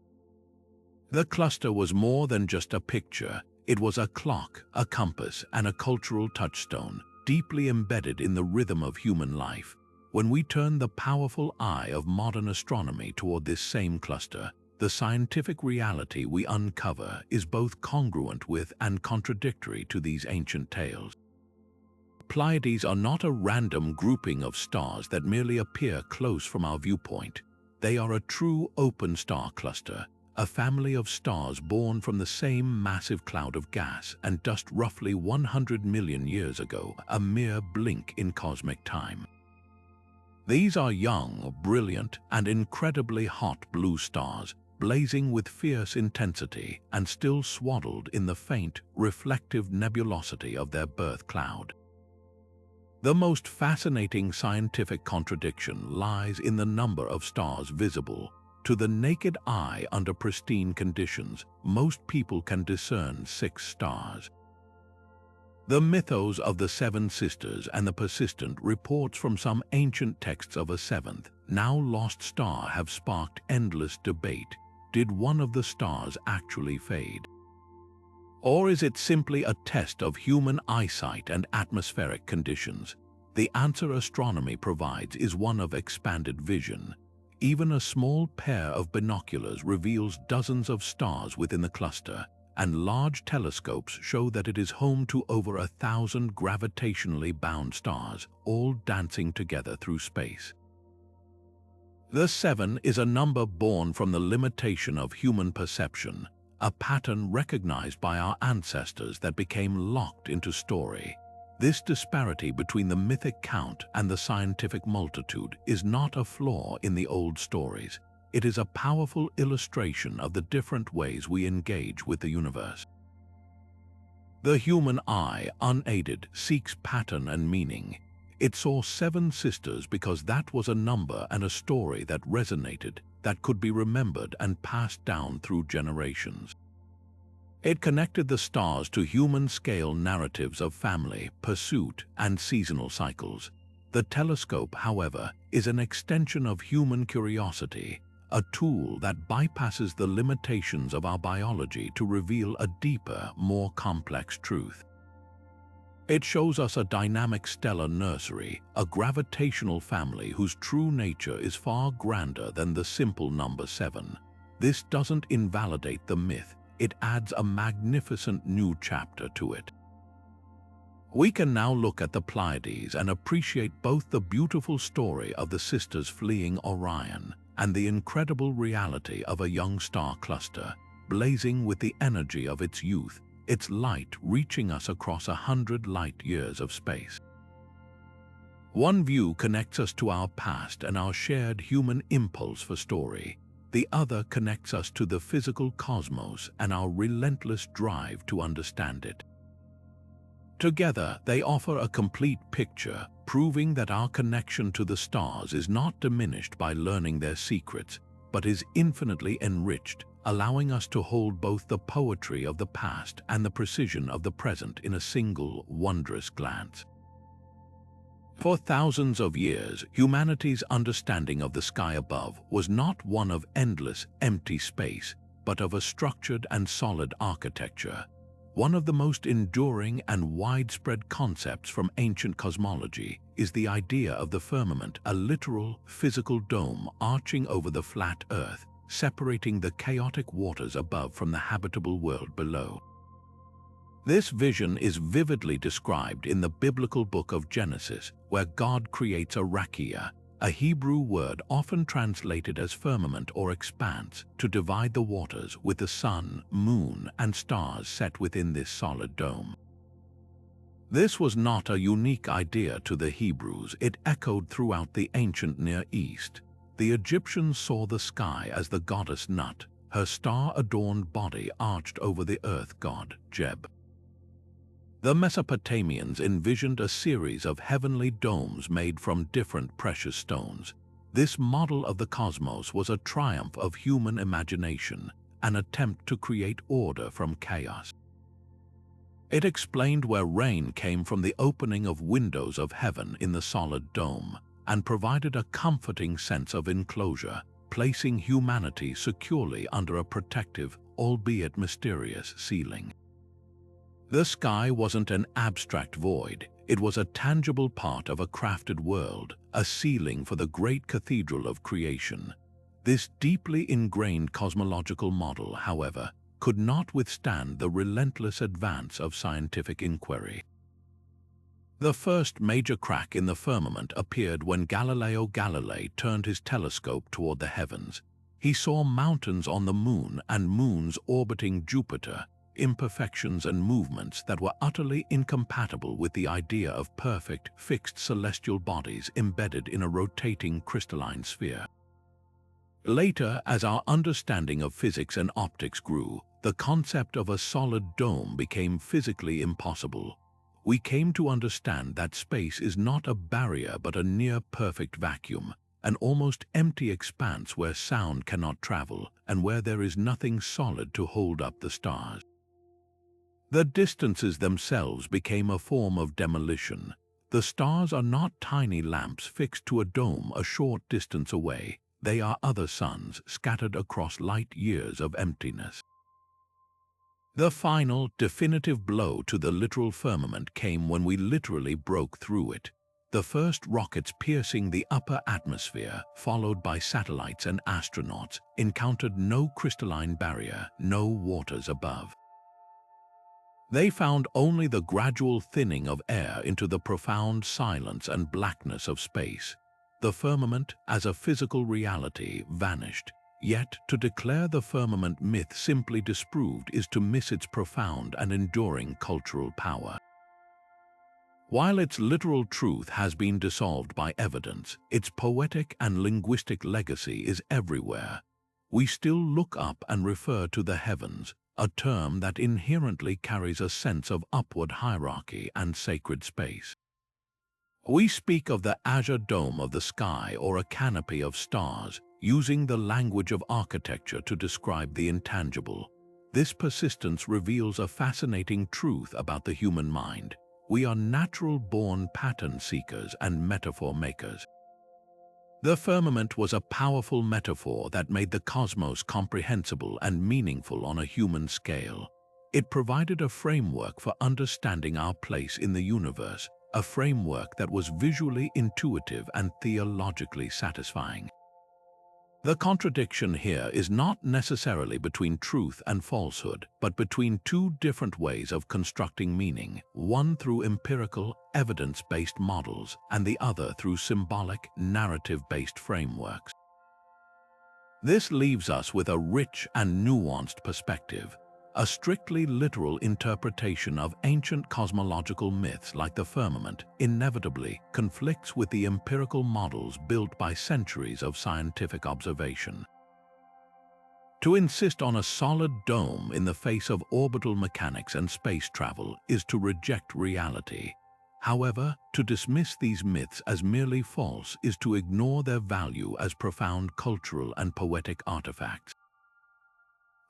A: The cluster was more than just a picture. It was a clock, a compass, and a cultural touchstone, deeply embedded in the rhythm of human life. When we turn the powerful eye of modern astronomy toward this same cluster, the scientific reality we uncover is both congruent with and contradictory to these ancient tales. Pleiades are not a random grouping of stars that merely appear close from our viewpoint. They are a true open star cluster, a family of stars born from the same massive cloud of gas and dust roughly 100 million years ago, a mere blink in cosmic time. These are young, brilliant, and incredibly hot blue stars, blazing with fierce intensity and still swaddled in the faint, reflective nebulosity of their birth cloud. The most fascinating scientific contradiction lies in the number of stars visible. To the naked eye under pristine conditions, most people can discern 6 stars. The mythos of the Seven Sisters and the persistent reports from some ancient texts of a seventh, now lost star have sparked endless debate. Did one of the stars actually fade? Or is it simply a test of human eyesight and atmospheric conditions? The answer astronomy provides is one of expanded vision. Even a small pair of binoculars reveals dozens of stars within the cluster, and large telescopes show that it is home to over 1,000 gravitationally bound stars, all dancing together through space. The 7 is a number born from the limitation of human perception, a pattern recognized by our ancestors that became locked into story. This disparity between the mythic count and the scientific multitude is not a flaw in the old stories. It is a powerful illustration of the different ways we engage with the universe. The human eye, unaided, seeks pattern and meaning. It saw 7 sisters because that was a number and a story that resonated, that could be remembered and passed down through generations. It connected the stars to human-scale narratives of family, pursuit, and seasonal cycles. The telescope, however, is an extension of human curiosity, a tool that bypasses the limitations of our biology to reveal a deeper, more complex truth. It shows us a dynamic stellar nursery, a gravitational family whose true nature is far grander than the simple number 7. This doesn't invalidate the myth. It adds a magnificent new chapter to it. We can now look at the Pleiades and appreciate both the beautiful story of the sisters fleeing Orion and the incredible reality of a young star cluster, blazing with the energy of its youth, its light reaching us across 100 light-years of space. One view connects us to our past and our shared human impulse for story. The other connects us to the physical cosmos and our relentless drive to understand it. Together, they offer a complete picture, proving that our connection to the stars is not diminished by learning their secrets, but is infinitely enriched, allowing us to hold both the poetry of the past and the precision of the present in a single, wondrous glance. For thousands of years, humanity's understanding of the sky above was not one of endless, empty space, but of a structured and solid architecture. One of the most enduring and widespread concepts from ancient cosmology is the idea of the firmament, a literal, physical dome arching over the flat Earth, separating the chaotic waters above from the habitable world below. This vision is vividly described in the biblical book of Genesis, where God creates a rakia, a Hebrew word often translated as firmament or expanse, to divide the waters, with the sun, moon, and stars set within this solid dome. This was not a unique idea to the Hebrews. It echoed throughout the ancient Near East. The Egyptians saw the sky as the goddess Nut, her star-adorned body arched over the earth god, Geb. The Mesopotamians envisioned a series of heavenly domes made from different precious stones. This model of the cosmos was a triumph of human imagination, an attempt to create order from chaos. It explained where rain came from the opening of windows of heaven in the solid dome, and provided a comforting sense of enclosure, placing humanity securely under a protective, albeit mysterious, ceiling. The sky wasn't an abstract void, it was a tangible part of a crafted world, a ceiling for the great cathedral of creation. This deeply ingrained cosmological model, however, could not withstand the relentless advance of scientific inquiry. The first major crack in the firmament appeared when Galileo Galilei turned his telescope toward the heavens. He saw mountains on the moon and moons orbiting Jupiter, imperfections and movements that were utterly incompatible with the idea of perfect, fixed celestial bodies embedded in a rotating crystalline sphere. Later, as our understanding of physics and optics grew, the concept of a solid dome became physically impossible. We came to understand that space is not a barrier but a near-perfect vacuum, an almost empty expanse where sound cannot travel and where there is nothing solid to hold up the stars. The distances themselves became a form of demolition. The stars are not tiny lamps fixed to a dome a short distance away. They are other suns scattered across light years of emptiness. The final, definitive blow to the literal firmament came when we literally broke through it. The first rockets piercing the upper atmosphere, followed by satellites and astronauts, encountered no crystalline barrier, no waters above. They found only the gradual thinning of air into the profound silence and blackness of space. The firmament, as a physical reality, vanished. Yet, to declare the firmament myth simply disproved is to miss its profound and enduring cultural power. While its literal truth has been dissolved by evidence, its poetic and linguistic legacy is everywhere. We still look up and refer to the heavens, a term that inherently carries a sense of upward hierarchy and sacred space. We speak of the azure dome of the sky or a canopy of stars, using the language of architecture to describe the intangible. This persistence reveals a fascinating truth about the human mind. We are natural-born pattern seekers and metaphor makers. The firmament was a powerful metaphor that made the cosmos comprehensible and meaningful on a human scale. It provided a framework for understanding our place in the universe, a framework that was visually intuitive and theologically satisfying. The contradiction here is not necessarily between truth and falsehood, but between two different ways of constructing meaning, one through empirical, evidence-based models, and the other through symbolic, narrative-based frameworks. This leaves us with a rich and nuanced perspective, A strictly literal interpretation of ancient cosmological myths like the firmament inevitably conflicts with the empirical models built by centuries of scientific observation. To insist on a solid dome in the face of orbital mechanics and space travel is to reject reality. However, to dismiss these myths as merely false is to ignore their value as profound cultural and poetic artifacts.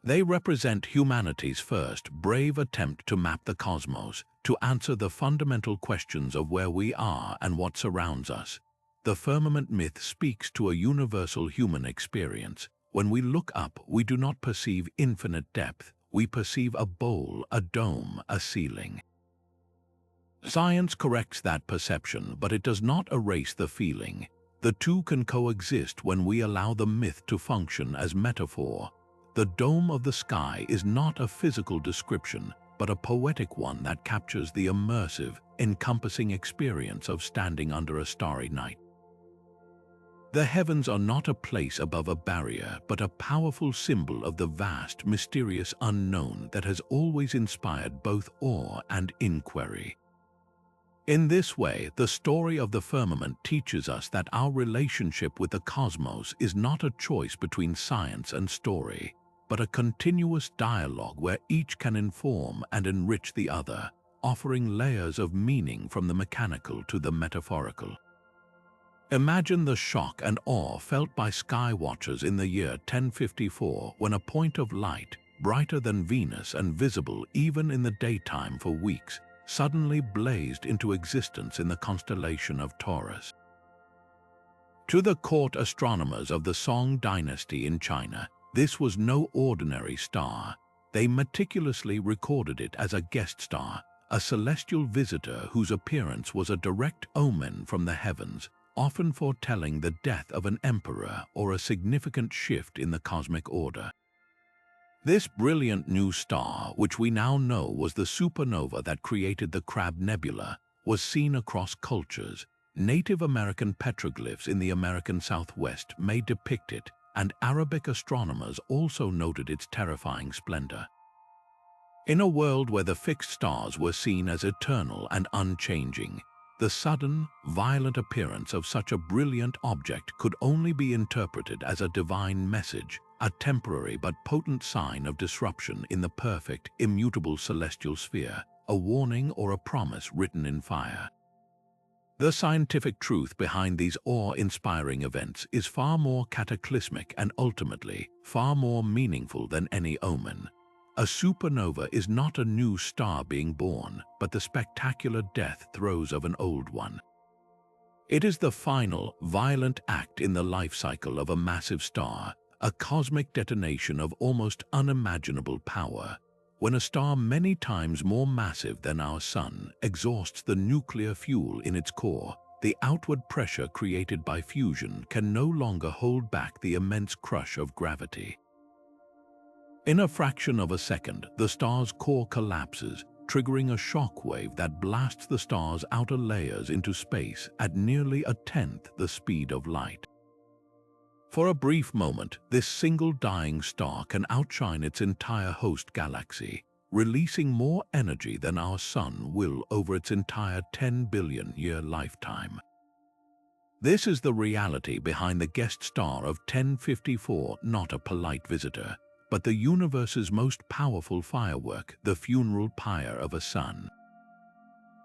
A: They represent humanity's first brave attempt to map the cosmos, to answer the fundamental questions of where we are and what surrounds us. The firmament myth speaks to a universal human experience. When we look up, we do not perceive infinite depth. We perceive a bowl, a dome, a ceiling. Science corrects that perception, but it does not erase the feeling. The two can coexist when we allow the myth to function as metaphor. The dome of the sky is not a physical description, but a poetic one that captures the immersive, encompassing experience of standing under a starry night. The heavens are not a place above a barrier, but a powerful symbol of the vast, mysterious unknown that has always inspired both awe and inquiry. In this way, the story of the firmament teaches us that our relationship with the cosmos is not a choice between science and story, but a continuous dialogue where each can inform and enrich the other, offering layers of meaning from the mechanical to the metaphorical. Imagine the shock and awe felt by sky watchers in the year 1054 when a point of light, brighter than Venus and visible even in the daytime for weeks, suddenly blazed into existence in the constellation of Taurus. To the court astronomers of the Song dynasty in China, this was no ordinary star. They meticulously recorded it as a guest star, a celestial visitor whose appearance was a direct omen from the heavens, often foretelling the death of an emperor or a significant shift in the cosmic order. This brilliant new star, which we now know was the supernova that created the Crab Nebula, was seen across cultures. Native American petroglyphs in the American Southwest may depict it, and Arabic astronomers also noted its terrifying splendor. In a world where the fixed stars were seen as eternal and unchanging, the sudden, violent appearance of such a brilliant object could only be interpreted as a divine message, a temporary but potent sign of disruption in the perfect, immutable celestial sphere, a warning or a promise written in fire. The scientific truth behind these awe-inspiring events is far more cataclysmic and ultimately far more meaningful than any omen. A supernova is not a new star being born, but the spectacular death throes of an old one. It is the final, violent act in the life cycle of a massive star, a cosmic detonation of almost unimaginable power. When a star many times more massive than our Sun exhausts the nuclear fuel in its core, the outward pressure created by fusion can no longer hold back the immense crush of gravity. In a fraction of a second, the star's core collapses, triggering a shock wave that blasts the star's outer layers into space at nearly a tenth the speed of light. For a brief moment, this single dying star can outshine its entire host galaxy, releasing more energy than our Sun will over its entire 10 billion-year lifetime. This is the reality behind the guest star of 1054, not a polite visitor, but the universe's most powerful firework, the funeral pyre of a sun.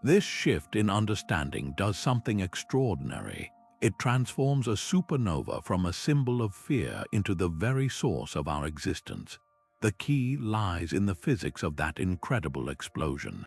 A: This shift in understanding does something extraordinary. It transforms a supernova from a symbol of fear into the very source of our existence. The key lies in the physics of that incredible explosion.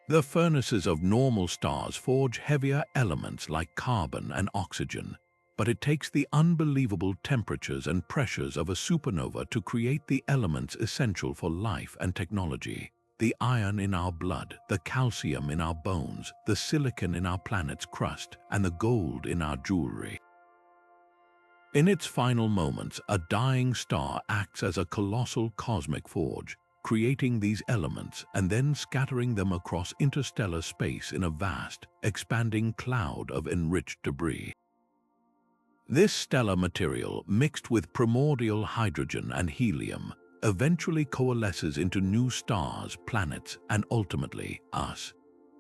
A: The furnaces of normal stars forge heavier elements like carbon and oxygen, but it takes the unbelievable temperatures and pressures of a supernova to create the elements essential for life and technology. The iron in our blood, the calcium in our bones, the silicon in our planet's crust, and the gold in our jewelry. In its final moments, a dying star acts as a colossal cosmic forge, creating these elements and then scattering them across interstellar space in a vast, expanding cloud of enriched debris. This stellar material, mixed with primordial hydrogen and helium, eventually coalesces into new stars, planets, and ultimately us.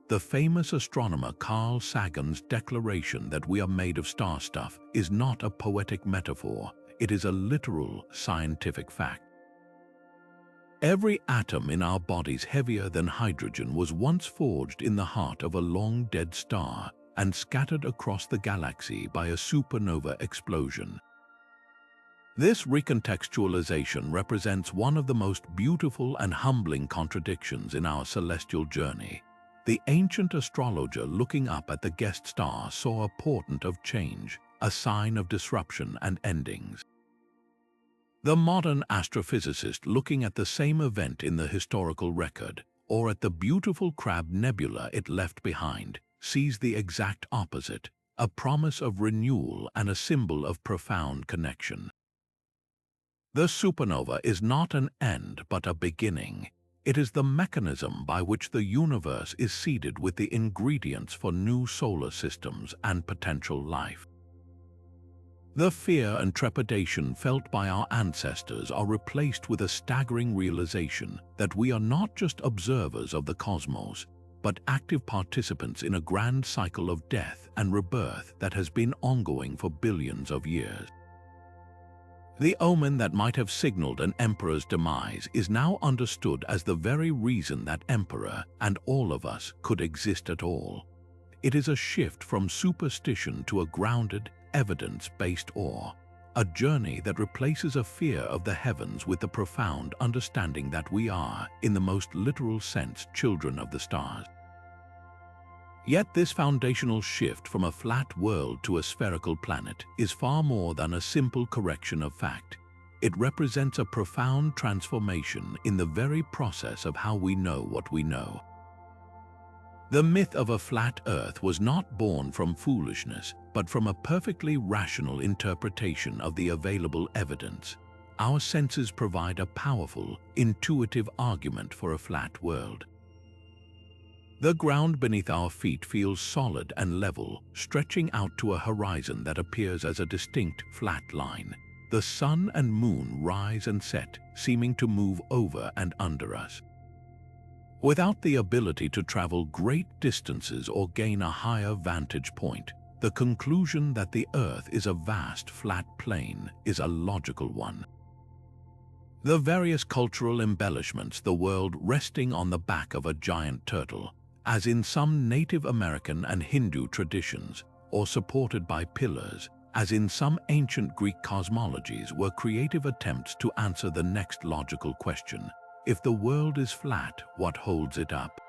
A: The famous astronomer Carl Sagan's declaration that we are made of star stuff is not a poetic metaphor, it is a literal scientific fact. Every atom in our bodies heavier than hydrogen was once forged in the heart of a long-dead star and scattered across the galaxy by a supernova explosion. This recontextualization represents one of the most beautiful and humbling contradictions in our celestial journey. The ancient astrologer looking up at the guest star saw a portent of change, a sign of disruption and endings. The modern astrophysicist looking at the same event in the historical record, or at the beautiful Crab Nebula it left behind, sees the exact opposite, a promise of renewal and a symbol of profound connection. The supernova is not an end but a beginning. It is the mechanism by which the universe is seeded with the ingredients for new solar systems and potential life. The fear and trepidation felt by our ancestors are replaced with a staggering realization that we are not just observers of the cosmos, but active participants in a grand cycle of death and rebirth that has been ongoing for billions of years. The omen that might have signaled an emperor's demise is now understood as the very reason that emperor and all of us could exist at all. It is a shift from superstition to a grounded, evidence-based awe, a journey that replaces a fear of the heavens with the profound understanding that we are, in the most literal sense, children of the stars. Yet this foundational shift from a flat world to a spherical planet is far more than a simple correction of fact. It represents a profound transformation in the very process of how we know what we know. The myth of a flat Earth was not born from foolishness, but from a perfectly rational interpretation of the available evidence. Our senses provide a powerful, intuitive argument for a flat world. The ground beneath our feet feels solid and level, stretching out to a horizon that appears as a distinct flat line. The sun and moon rise and set, seeming to move over and under us. Without the ability to travel great distances or gain a higher vantage point, the conclusion that the Earth is a vast flat plain is a logical one. The various cultural embellishments, the world resting on the back of a giant turtle, as in some Native American and Hindu traditions, or supported by pillars, as in some ancient Greek cosmologies, were creative attempts to answer the next logical question: if the world is flat, what holds it up?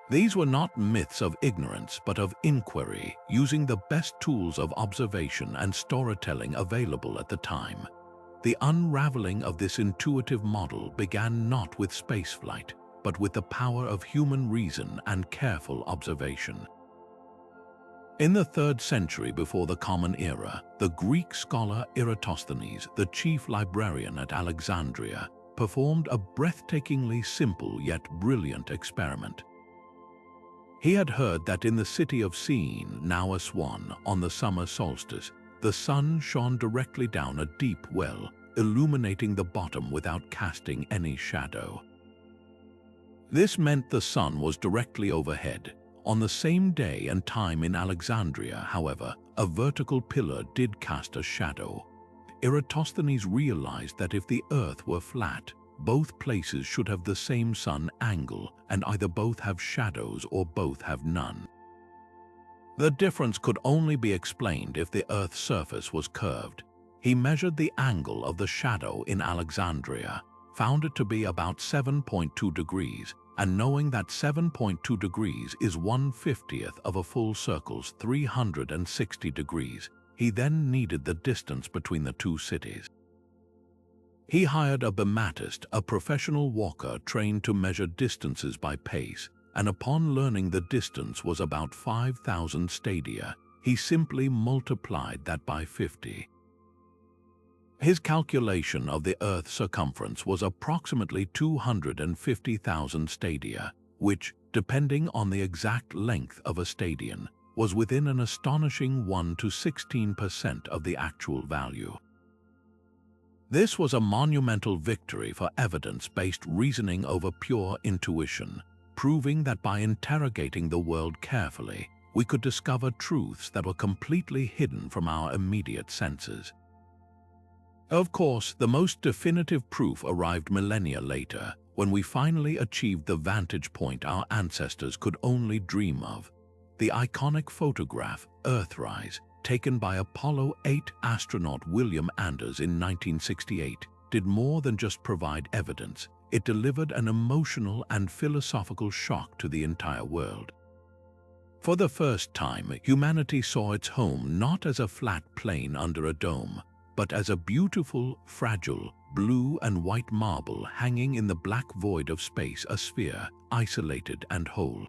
A: These were not myths of ignorance, but of inquiry, using the best tools of observation and storytelling available at the time. The unraveling of this intuitive model began not with spaceflight, but with the power of human reason and careful observation. In the 3rd century before the Common Era, the Greek scholar Eratosthenes, the chief librarian at Alexandria, performed a breathtakingly simple yet brilliant experiment. He had heard that in the city of Syene, now Aswan, on the summer solstice, the sun shone directly down a deep well, illuminating the bottom without casting any shadow. This meant the sun was directly overhead. On the same day and time in Alexandria, however, a vertical pillar did cast a shadow. Eratosthenes realized that if the Earth were flat, both places should have the same sun angle, and either both have shadows or both have none. The difference could only be explained if the Earth's surface was curved. He measured the angle of the shadow in Alexandria, found it to be about 7.2 degrees, and knowing that 7.2 degrees is 1/50th of a full circle's 360 degrees, he then needed the distance between the two cities. He hired a bimatist, a professional walker trained to measure distances by pace, and upon learning the distance was about 5,000 stadia, he simply multiplied that by 50. His calculation of the Earth's circumference was approximately 250,000 stadia, which, depending on the exact length of a stadion, was within an astonishing 1 to 16% of the actual value. This was a monumental victory for evidence-based reasoning over pure intuition, proving that by interrogating the world carefully, we could discover truths that were completely hidden from our immediate senses. Of course, the most definitive proof arrived millennia later, when we finally achieved the vantage point our ancestors could only dream of. The iconic photograph, Earthrise, taken by Apollo 8 astronaut William Anders in 1968, did more than just provide evidence. It delivered an emotional and philosophical shock to the entire world. For the first time, humanity saw its home not as a flat plane under a dome, but as a beautiful, fragile, blue and white marble hanging in the black void of space, a sphere, isolated and whole.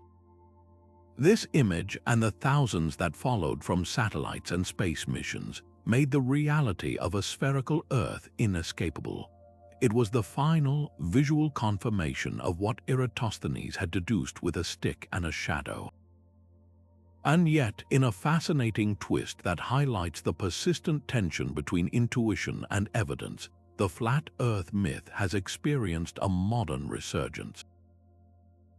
A: This image and the thousands that followed from satellites and space missions made the reality of a spherical Earth inescapable. It was the final, visual confirmation of what Eratosthenes had deduced with a stick and a shadow. And yet, in a fascinating twist that highlights the persistent tension between intuition and evidence, the flat Earth myth has experienced a modern resurgence.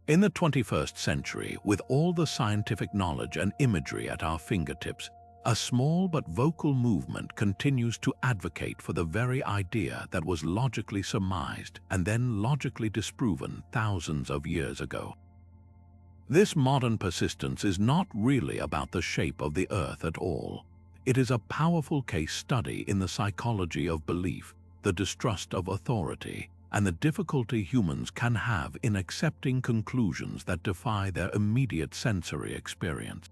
A: In the 21st century, with all the scientific knowledge and imagery at our fingertips, a small but vocal movement continues to advocate for the very idea that was logically surmised and then logically disproven thousands of years ago. This modern persistence is not really about the shape of the Earth at all. It is a powerful case study in the psychology of belief, the distrust of authority, and the difficulty humans can have in accepting conclusions that defy their immediate sensory experience.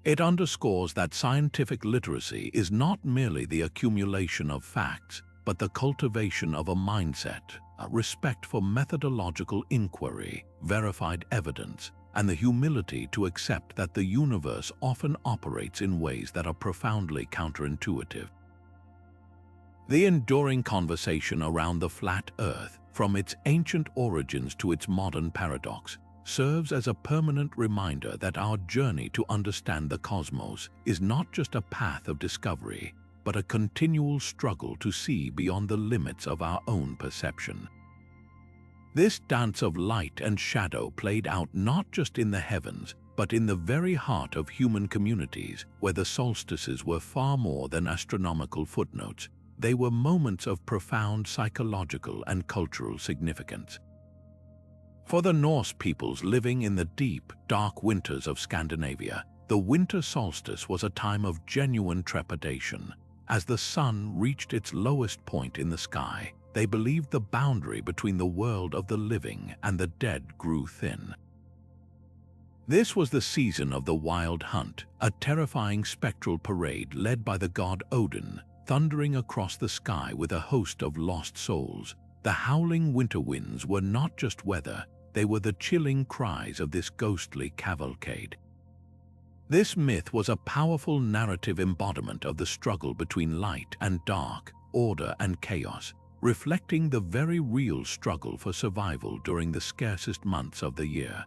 A: It underscores that scientific literacy is not merely the accumulation of facts, but the cultivation of a mindset, a respect for methodological inquiry, verified evidence, and the humility to accept that the universe often operates in ways that are profoundly counterintuitive. The enduring conversation around the flat Earth, from its ancient origins to its modern paradox, serves as a permanent reminder that our journey to understand the cosmos is not just a path of discovery, but a continual struggle to see beyond the limits of our own perception. This dance of light and shadow played out not just in the heavens, but in the very heart of human communities, where the solstices were far more than astronomical footnotes. They were moments of profound psychological and cultural significance. For the Norse peoples living in the deep, dark winters of Scandinavia, the winter solstice was a time of genuine trepidation. As the sun reached its lowest point in the sky, they believed the boundary between the world of the living and the dead grew thin. This was the season of the Wild Hunt, a terrifying spectral parade led by the god Odin, thundering across the sky with a host of lost souls. The howling winter winds were not just weather, they were the chilling cries of this ghostly cavalcade. This myth was a powerful narrative embodiment of the struggle between light and dark, order and chaos, reflecting the very real struggle for survival during the scarcest months of the year.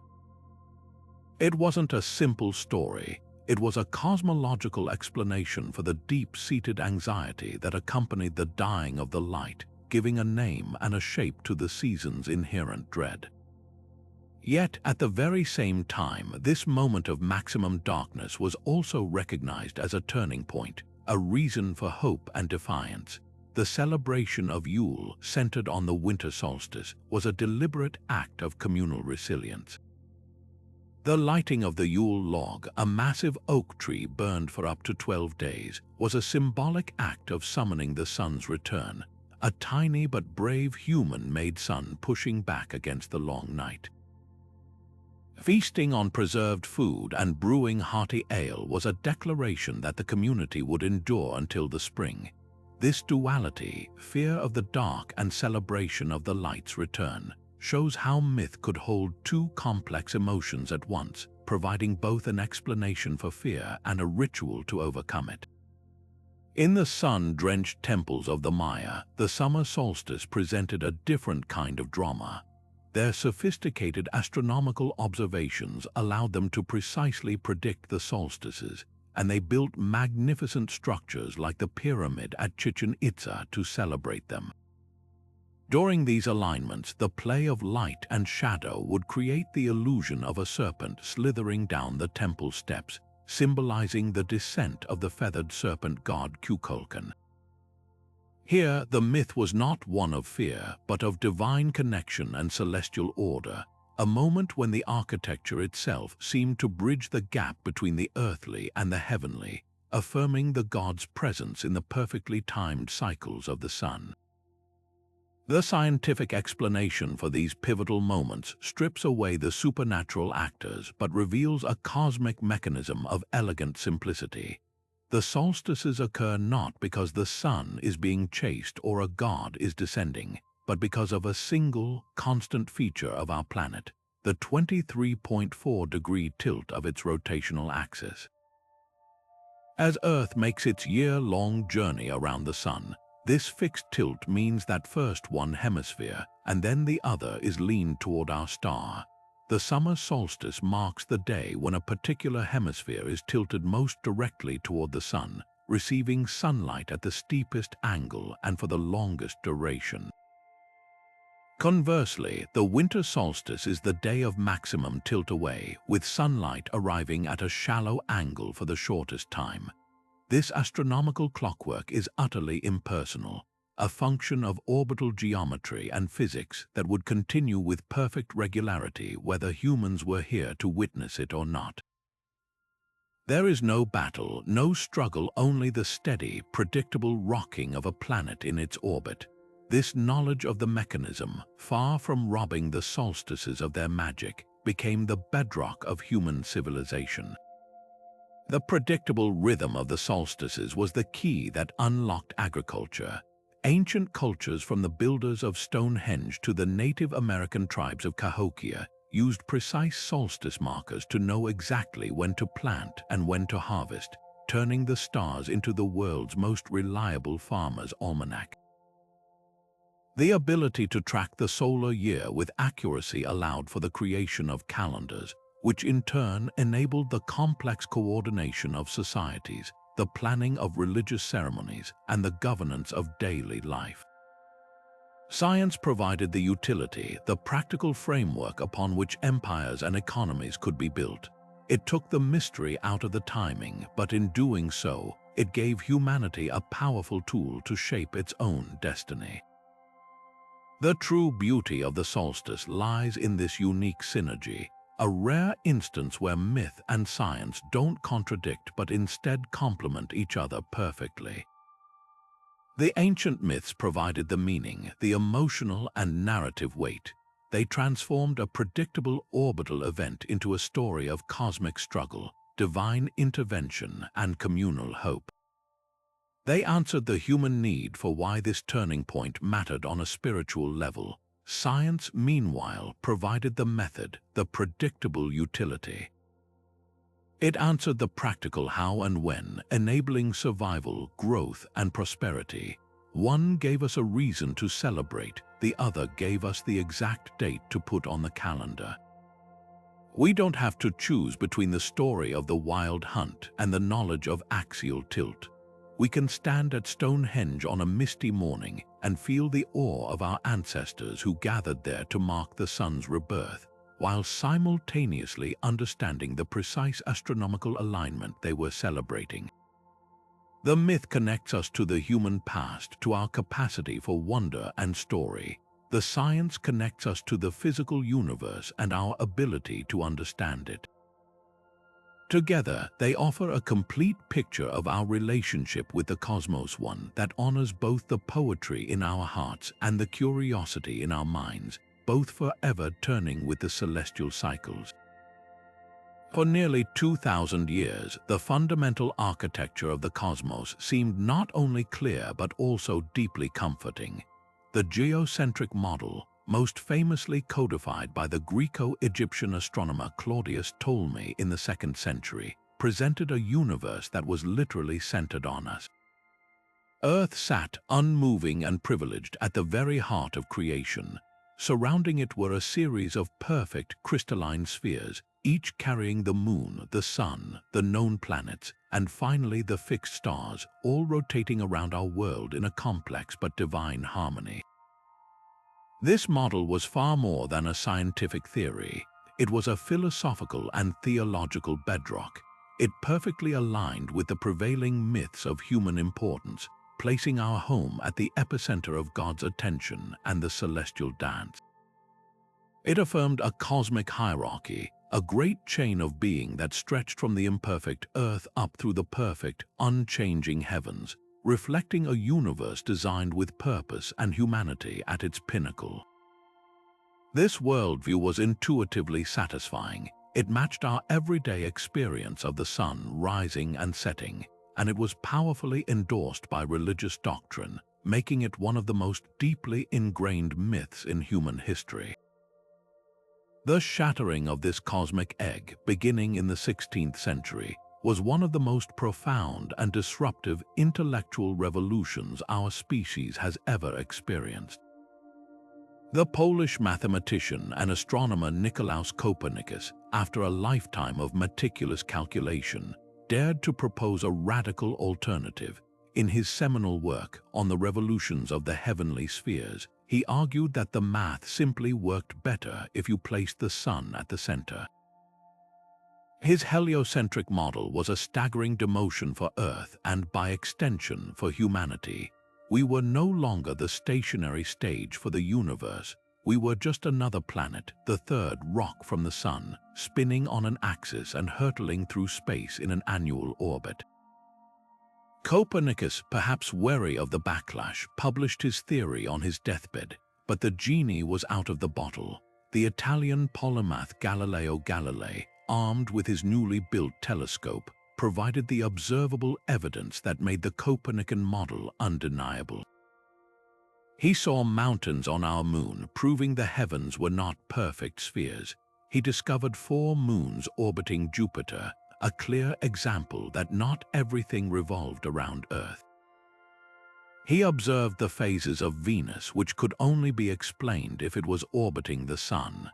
A: It wasn't a simple story. It was a cosmological explanation for the deep-seated anxiety that accompanied the dying of the light, giving a name and a shape to the season's inherent dread. Yet, at the very same time, this moment of maximum darkness was also recognized as a turning point, a reason for hope and defiance. The celebration of Yule, centered on the winter solstice, was a deliberate act of communal resilience. The lighting of the Yule log, a massive oak tree burned for up to 12 days, was a symbolic act of summoning the sun's return, a tiny but brave human-made sun pushing back against the long night. Feasting on preserved food and brewing hearty ale was a declaration that the community would endure until the spring. This duality, fear of the dark and celebration of the light's return, shows how myth could hold two complex emotions at once, providing both an explanation for fear and a ritual to overcome it. In the sun-drenched temples of the Maya, the summer solstice presented a different kind of drama. Their sophisticated astronomical observations allowed them to precisely predict the solstices, and they built magnificent structures like the pyramid at Chichen Itza to celebrate them. During these alignments, the play of light and shadow would create the illusion of a serpent slithering down the temple steps, symbolizing the descent of the feathered serpent god Kukulkan. Here, the myth was not one of fear, but of divine connection and celestial order, a moment when the architecture itself seemed to bridge the gap between the earthly and the heavenly, affirming the god's presence in the perfectly timed cycles of the sun. The scientific explanation for these pivotal moments strips away the supernatural actors but reveals a cosmic mechanism of elegant simplicity. The solstices occur not because the sun is being chased or a god is descending, but because of a single, constant feature of our planet, the 23.4-degree tilt of its rotational axis. As Earth makes its year-long journey around the sun, this fixed tilt means that first one hemisphere and then the other is leaned toward our star. The summer solstice marks the day when a particular hemisphere is tilted most directly toward the sun, receiving sunlight at the steepest angle and for the longest duration. Conversely, the winter solstice is the day of maximum tilt away, with sunlight arriving at a shallow angle for the shortest time. This astronomical clockwork is utterly impersonal, a function of orbital geometry and physics that would continue with perfect regularity whether humans were here to witness it or not. There is no battle, no struggle, only the steady, predictable rocking of a planet in its orbit. This knowledge of the mechanism, far from robbing the solstices of their magic, became the bedrock of human civilization. The predictable rhythm of the solstices was the key that unlocked agriculture. Ancient cultures, from the builders of Stonehenge to the Native American tribes of Cahokia, used precise solstice markers to know exactly when to plant and when to harvest, turning the stars into the world's most reliable farmer's almanac. The ability to track the solar year with accuracy allowed for the creation of calendars, which in turn enabled the complex coordination of societies, the planning of religious ceremonies, and the governance of daily life. Science provided the utility, the practical framework upon which empires and economies could be built. It took the mystery out of the timing, but in doing so, it gave humanity a powerful tool to shape its own destiny. The true beauty of the solstice lies in this unique synergy, a rare instance where myth and science don't contradict but instead complement each other perfectly. The ancient myths provided the meaning, the emotional and narrative weight. They transformed a predictable orbital event into a story of cosmic struggle, divine intervention, and communal hope. They answered the human need for why this turning point mattered on a spiritual level. Science, meanwhile, provided the method, the predictable utility. It answered the practical how and when, enabling survival, growth, and prosperity. One gave us a reason to celebrate, the other gave us the exact date to put on the calendar. We don't have to choose between the story of the wild hunt and the knowledge of axial tilt. We can stand at Stonehenge on a misty morning and feel the awe of our ancestors who gathered there to mark the sun's rebirth, while simultaneously understanding the precise astronomical alignment they were celebrating. The myth connects us to the human past, to our capacity for wonder and story. The science connects us to the physical universe and our ability to understand it. Together, they offer a complete picture of our relationship with the cosmos, one that honors both the poetry in our hearts and the curiosity in our minds, both forever turning with the celestial cycles. For nearly 2,000 years, the fundamental architecture of the cosmos seemed not only clear but also deeply comforting. The geocentric model, most famously codified by the Greco-Egyptian astronomer Claudius Ptolemy in the 2nd century, presented a universe that was literally centered on us. Earth sat unmoving and privileged at the very heart of creation. Surrounding it were a series of perfect crystalline spheres, each carrying the moon, the sun, the known planets, and finally the fixed stars, all rotating around our world in a complex but divine harmony. This model was far more than a scientific theory. It was a philosophical and theological bedrock. It perfectly aligned with the prevailing myths of human importance, placing our home at the epicenter of God's attention and the celestial dance. It affirmed a cosmic hierarchy, a great chain of being that stretched from the imperfect earth up through the perfect, unchanging heavens, reflecting a universe designed with purpose and humanity at its pinnacle. This worldview was intuitively satisfying. It matched our everyday experience of the sun rising and setting, and it was powerfully endorsed by religious doctrine, making it one of the most deeply ingrained myths in human history. The shattering of this cosmic egg, beginning in the 16th century, was one of the most profound and disruptive intellectual revolutions our species has ever experienced. The Polish mathematician and astronomer Nicolaus Copernicus, after a lifetime of meticulous calculation, dared to propose a radical alternative. In his seminal work on the revolutions of the heavenly spheres, he argued that the math simply worked better if you placed the sun at the center. His heliocentric model was a staggering demotion for Earth and, by extension, for humanity. We were no longer the stationary stage for the universe. We were just another planet, the third rock from the sun, spinning on an axis and hurtling through space in an annual orbit. Copernicus, perhaps wary of the backlash, published his theory on his deathbed, but the genie was out of the bottle. The Italian polymath Galileo Galilei, armed with his newly built telescope, provided the observable evidence that made the Copernican model undeniable. He saw mountains on our moon, proving the heavens were not perfect spheres. He discovered 4 moons orbiting Jupiter, a clear example that not everything revolved around Earth. He observed the phases of Venus, which could only be explained if it was orbiting the sun.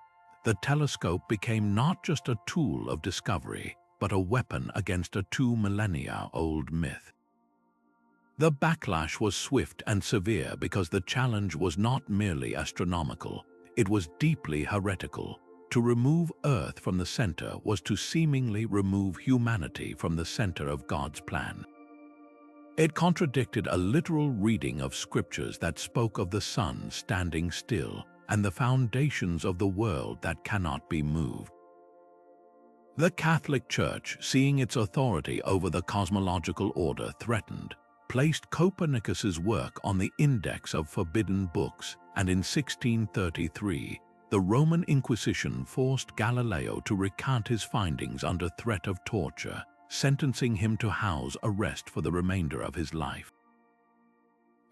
A: The telescope became not just a tool of discovery, but a weapon against a 2-millennia-old myth. The backlash was swift and severe because the challenge was not merely astronomical, it was deeply heretical. To remove Earth from the center was to seemingly remove humanity from the center of God's plan. It contradicted a literal reading of scriptures that spoke of the sun standing still and the foundations of the world that cannot be moved. The Catholic Church, seeing its authority over the cosmological order threatened, placed Copernicus's work on the Index of Forbidden Books, and in 1633, the Roman Inquisition forced Galileo to recant his findings under threat of torture, sentencing him to house arrest for the remainder of his life.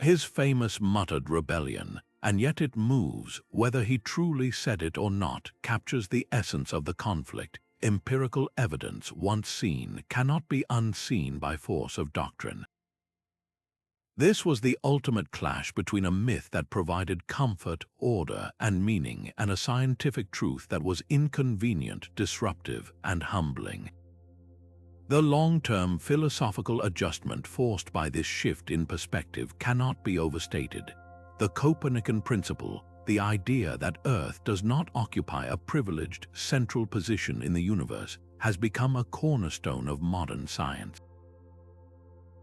A: His famous muttered rebellion, "And yet it moves, whether he truly said it or not," captures the essence of the conflict. Empirical evidence, once seen, cannot be unseen by force of doctrine. This was the ultimate clash between a myth that provided comfort, order, and meaning, and a scientific truth that was inconvenient, disruptive, and humbling. The long-term philosophical adjustment forced by this shift in perspective cannot be overstated. The Copernican principle, the idea that Earth does not occupy a privileged central position in the universe, has become a cornerstone of modern science.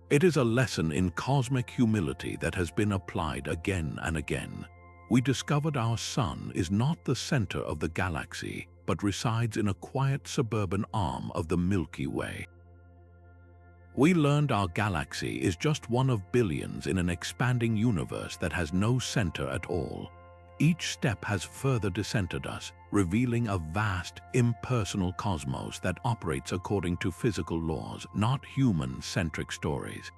A: It is a lesson in cosmic humility that has been applied again and again. We discovered our sun is not the center of the galaxy, but resides in a quiet suburban arm of the Milky Way. We learned our galaxy is just one of billions in an expanding universe that has no center at all. Each step has further decentered us, revealing a vast, impersonal cosmos that operates according to physical laws, not human-centric stories.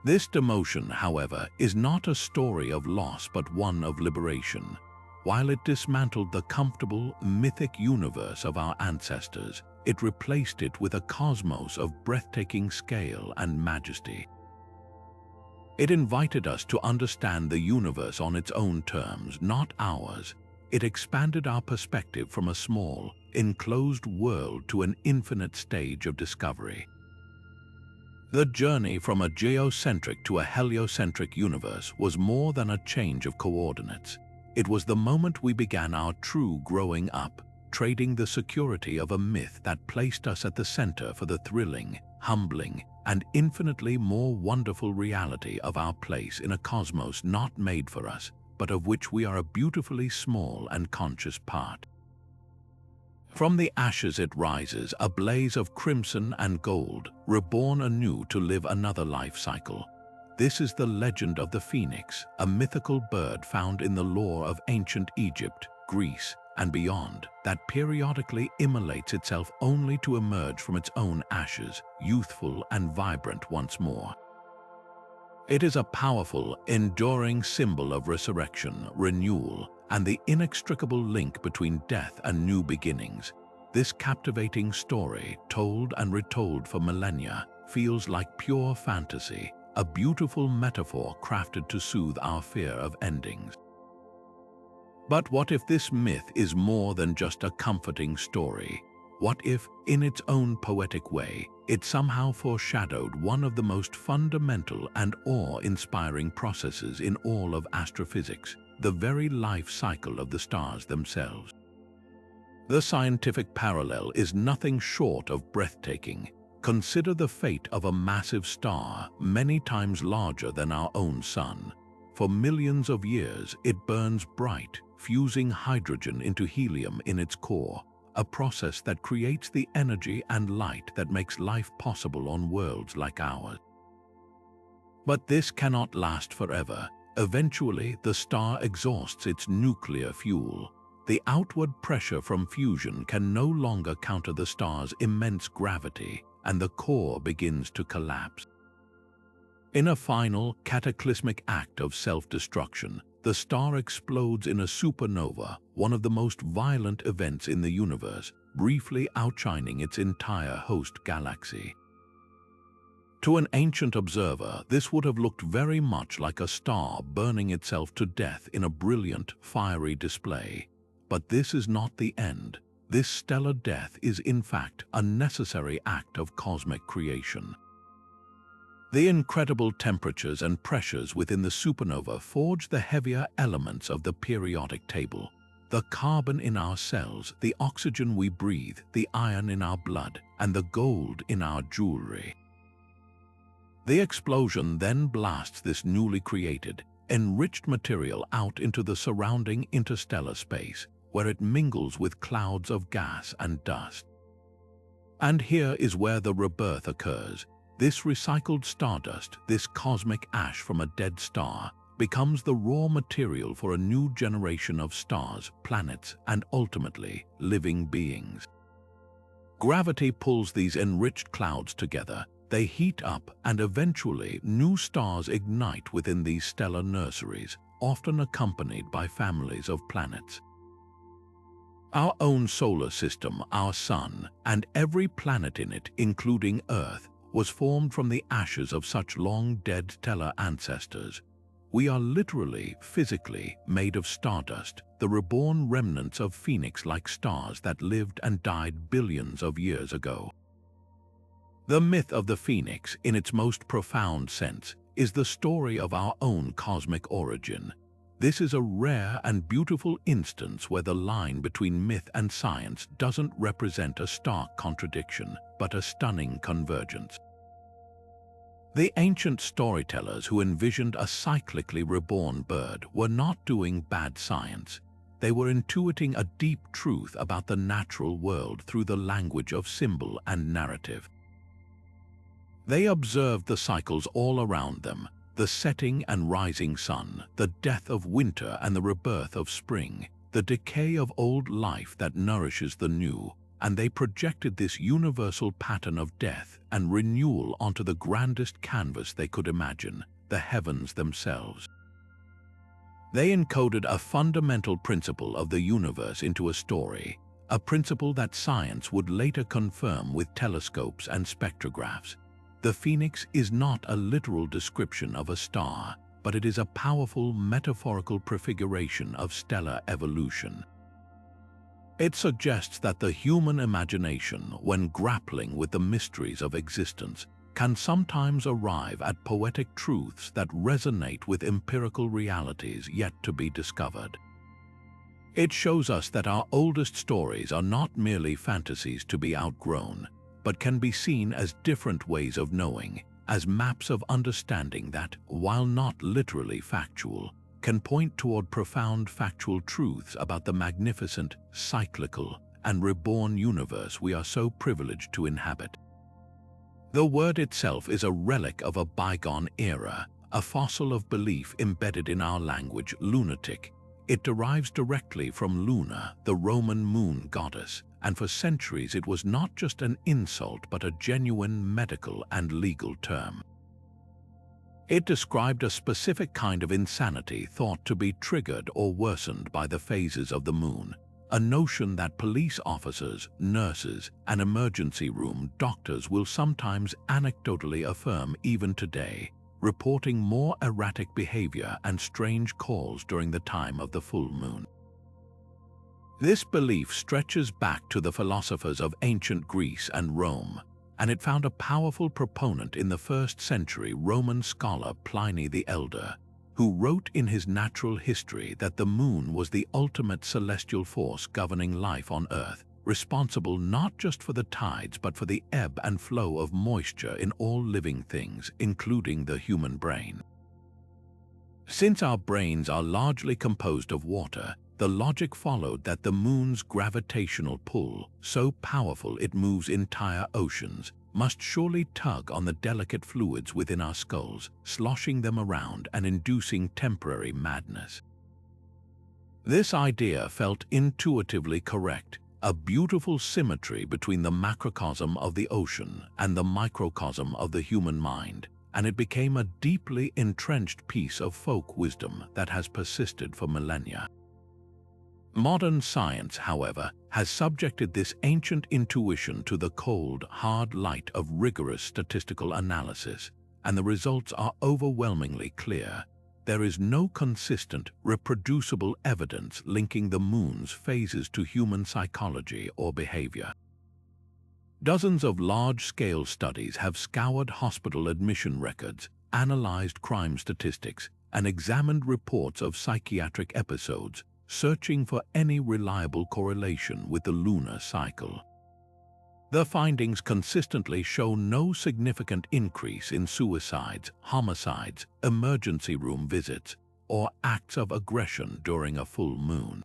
A: This demotion, however, is not a story of loss but one of liberation. While it dismantled the comfortable, mythic universe of our ancestors, it replaced it with a cosmos of breathtaking scale and majesty. It invited us to understand the universe on its own terms, not ours. it expanded our perspective from a small, enclosed world to an infinite stage of discovery. The journey from a geocentric to a heliocentric universe was more than a change of coordinates. It was the moment we began our true growing up, trading the security of a myth that placed us at the center for the thrilling, humbling, and infinitely more wonderful reality of our place in a cosmos not made for us, but of which we are a beautifully small and conscious part. From the ashes it rises, a blaze of crimson and gold, reborn anew to live another life cycle. This is the legend of the phoenix, a mythical bird found in the lore of ancient Egypt, Greece, and beyond, that periodically immolates itself only to emerge from its own ashes, youthful and vibrant once more. It is a powerful, enduring symbol of resurrection, renewal, and the inextricable link between death and new beginnings. This captivating story, told and retold for millennia, feels like pure fantasy, a beautiful metaphor crafted to soothe our fear of endings. But what if this myth is more than just a comforting story? What if, in its own poetic way, it somehow foreshadowed one of the most fundamental and awe-inspiring processes in all of astrophysics, the very life cycle of the stars themselves? The scientific parallel is nothing short of breathtaking. Consider the fate of a massive star, many times larger than our own sun. For millions of years, it burns bright, fusing hydrogen into helium in its core, a process that creates the energy and light that makes life possible on worlds like ours. But this cannot last forever. Eventually, the star exhausts its nuclear fuel. The outward pressure from fusion can no longer counter the star's immense gravity, and the core begins to collapse. In a final, cataclysmic act of self-destruction, the star explodes in a supernova, one of the most violent events in the universe, briefly outshining its entire host galaxy. To an ancient observer, this would have looked very much like a star burning itself to death in a brilliant, fiery display. But this is not the end. This stellar death is in fact a necessary act of cosmic creation. The incredible temperatures and pressures within the supernova forge the heavier elements of the periodic table. The carbon in our cells, the oxygen we breathe, the iron in our blood, and the gold in our jewelry. The explosion then blasts this newly created, enriched material out into the surrounding interstellar space, where it mingles with clouds of gas and dust. And here is where the rebirth occurs. This recycled stardust, this cosmic ash from a dead star, becomes the raw material for a new generation of stars, planets, and ultimately, living beings. Gravity pulls these enriched clouds together. They heat up, and eventually new stars ignite within these stellar nurseries, often accompanied by families of planets. Our own solar system, our sun, and every planet in it, including Earth, was formed from the ashes of such long-dead stellar ancestors. We are literally, physically, made of stardust, the reborn remnants of phoenix-like stars that lived and died billions of years ago. The myth of the phoenix, in its most profound sense, is the story of our own cosmic origin. This is a rare and beautiful instance where the line between myth and science doesn't represent a stark contradiction, but a stunning convergence. The ancient storytellers who envisioned a cyclically reborn bird were not doing bad science. They were intuiting a deep truth about the natural world through the language of symbol and narrative. They observed the cycles all around them, the setting and rising sun, the death of winter and the rebirth of spring, the decay of old life that nourishes the new, and they projected this universal pattern of death and renewal onto the grandest canvas they could imagine, the heavens themselves. They encoded a fundamental principle of the universe into a story, a principle that science would later confirm with telescopes and spectrographs. The phoenix is not a literal description of a star. but it is a powerful metaphorical prefiguration of stellar evolution. It suggests that the human imagination, when grappling with the mysteries of existence, can sometimes arrive at poetic truths that resonate with empirical realities yet to be discovered. It shows us that our oldest stories are not merely fantasies to be outgrown, but can be seen as different ways of knowing, as maps of understanding that, while not literally factual, can point toward profound factual truths about the magnificent, cyclical, and reborn universe we are so privileged to inhabit. The word itself is a relic of a bygone era, a fossil of belief embedded in our language, lunatic. It derives directly from Luna, the Roman moon goddess, and for centuries it was not just an insult but a genuine medical and legal term. It described a specific kind of insanity thought to be triggered or worsened by the phases of the moon, a notion that police officers, nurses, and emergency room doctors will sometimes anecdotally affirm even today, reporting more erratic behavior and strange calls during the time of the full moon. This belief stretches back to the philosophers of ancient Greece and Rome, and it found a powerful proponent in the 1st century Roman scholar Pliny the Elder, who wrote in his Natural History that the moon was the ultimate celestial force governing life on Earth, responsible not just for the tides but for the ebb and flow of moisture in all living things, including the human brain. Since our brains are largely composed of water, the logic followed that the moon's gravitational pull, so powerful it moves entire oceans, must surely tug on the delicate fluids within our skulls, sloshing them around and inducing temporary madness. This idea felt intuitively correct, a beautiful symmetry between the macrocosm of the ocean and the microcosm of the human mind, and it became a deeply entrenched piece of folk wisdom that has persisted for millennia. Modern science, however, has subjected this ancient intuition to the cold, hard light of rigorous statistical analysis, and the results are overwhelmingly clear. There is no consistent, reproducible evidence linking the moon's phases to human psychology or behavior. Dozens of large-scale studies have scoured hospital admission records, analyzed crime statistics, and examined reports of psychiatric episodes, searching for any reliable correlation with the lunar cycle. The findings consistently show no significant increase in suicides, homicides, emergency room visits, or acts of aggression during a full moon.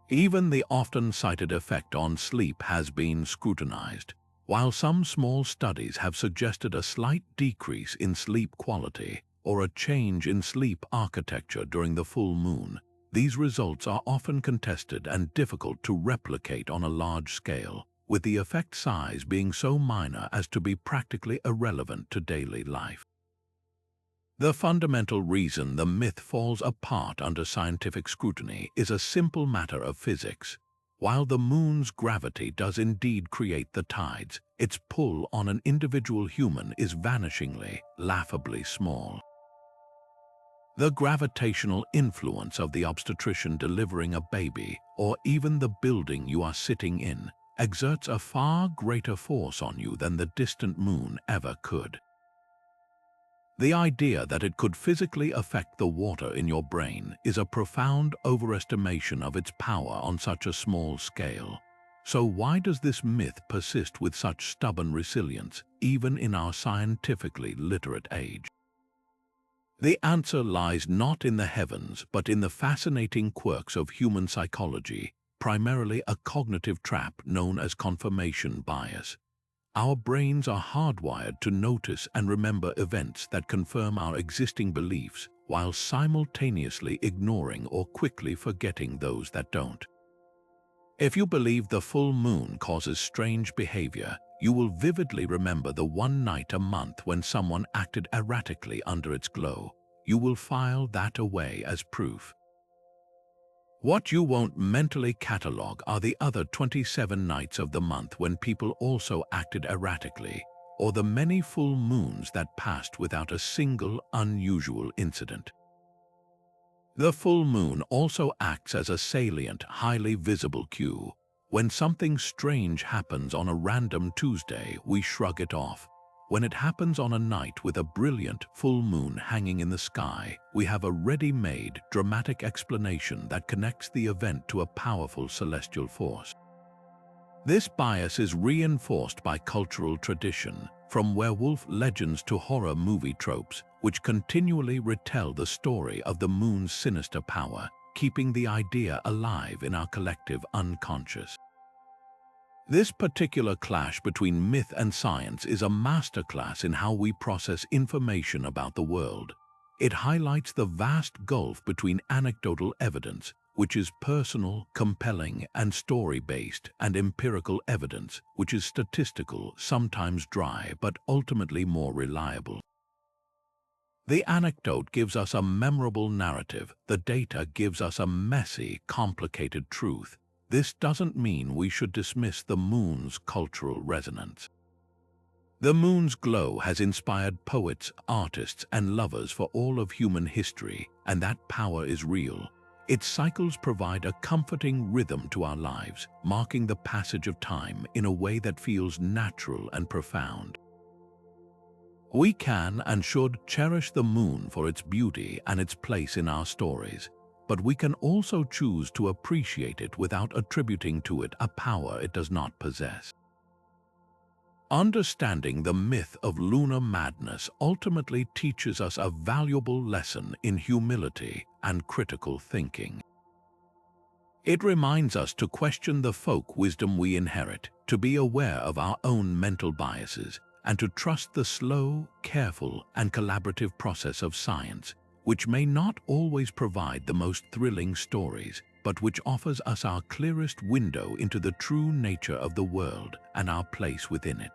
A: Even the often cited effect on sleep has been scrutinized. While some small studies have suggested a slight decrease in sleep quality or a change in sleep architecture during the full moon, these results are often contested and difficult to replicate on a large scale, with the effect size being so minor as to be practically irrelevant to daily life. The fundamental reason the myth falls apart under scientific scrutiny is a simple matter of physics. While the moon's gravity does indeed create the tides, its pull on an individual human is vanishingly, laughably small. The gravitational influence of the obstetrician delivering a baby, or even the building you are sitting in, exerts a far greater force on you than the distant moon ever could. The idea that it could physically affect the water in your brain is a profound overestimation of its power on such a small scale. So why does this myth persist with such stubborn resilience, even in our scientifically literate age? The answer lies not in the heavens, but in the fascinating quirks of human psychology, primarily a cognitive trap known as confirmation bias. Our brains are hardwired to notice and remember events that confirm our existing beliefs, while simultaneously ignoring or quickly forgetting those that don't. If you believe the full moon causes strange behavior, you will vividly remember the one night a month when someone acted erratically under its glow. You will file that away as proof. What you won't mentally catalog are the other 27 nights of the month when people also acted erratically, or the many full moons that passed without a single unusual incident. The full moon also acts as a salient, highly visible cue. When something strange happens on a random Tuesday, we shrug it off. When it happens on a night with a brilliant full moon hanging in the sky, we have a ready-made, dramatic explanation that connects the event to a powerful celestial force. This bias is reinforced by cultural tradition, from werewolf legends to horror movie tropes, which continually retell the story of the moon's sinister power, keeping the idea alive in our collective unconscious. This particular clash between myth and science is a masterclass in how we process information about the world. It highlights the vast gulf between anecdotal evidence, which is personal, compelling, and story-based, and empirical evidence, which is statistical, sometimes dry, but ultimately more reliable. The anecdote gives us a memorable narrative. The data gives us a messy, complicated truth. This doesn't mean we should dismiss the moon's cultural resonance. The moon's glow has inspired poets, artists, and lovers for all of human history, and that power is real. Its cycles provide a comforting rhythm to our lives, marking the passage of time in a way that feels natural and profound. We can and should cherish the moon for its beauty and its place in our stories, but we can also choose to appreciate it without attributing to it a power it does not possess. Understanding the myth of lunar madness ultimately teaches us a valuable lesson in humility and critical thinking. It reminds us to question the folk wisdom we inherit, to be aware of our own mental biases, and to trust the slow, careful, and collaborative process of science, which may not always provide the most thrilling stories, but which offers us our clearest window into the true nature of the world and our place within it.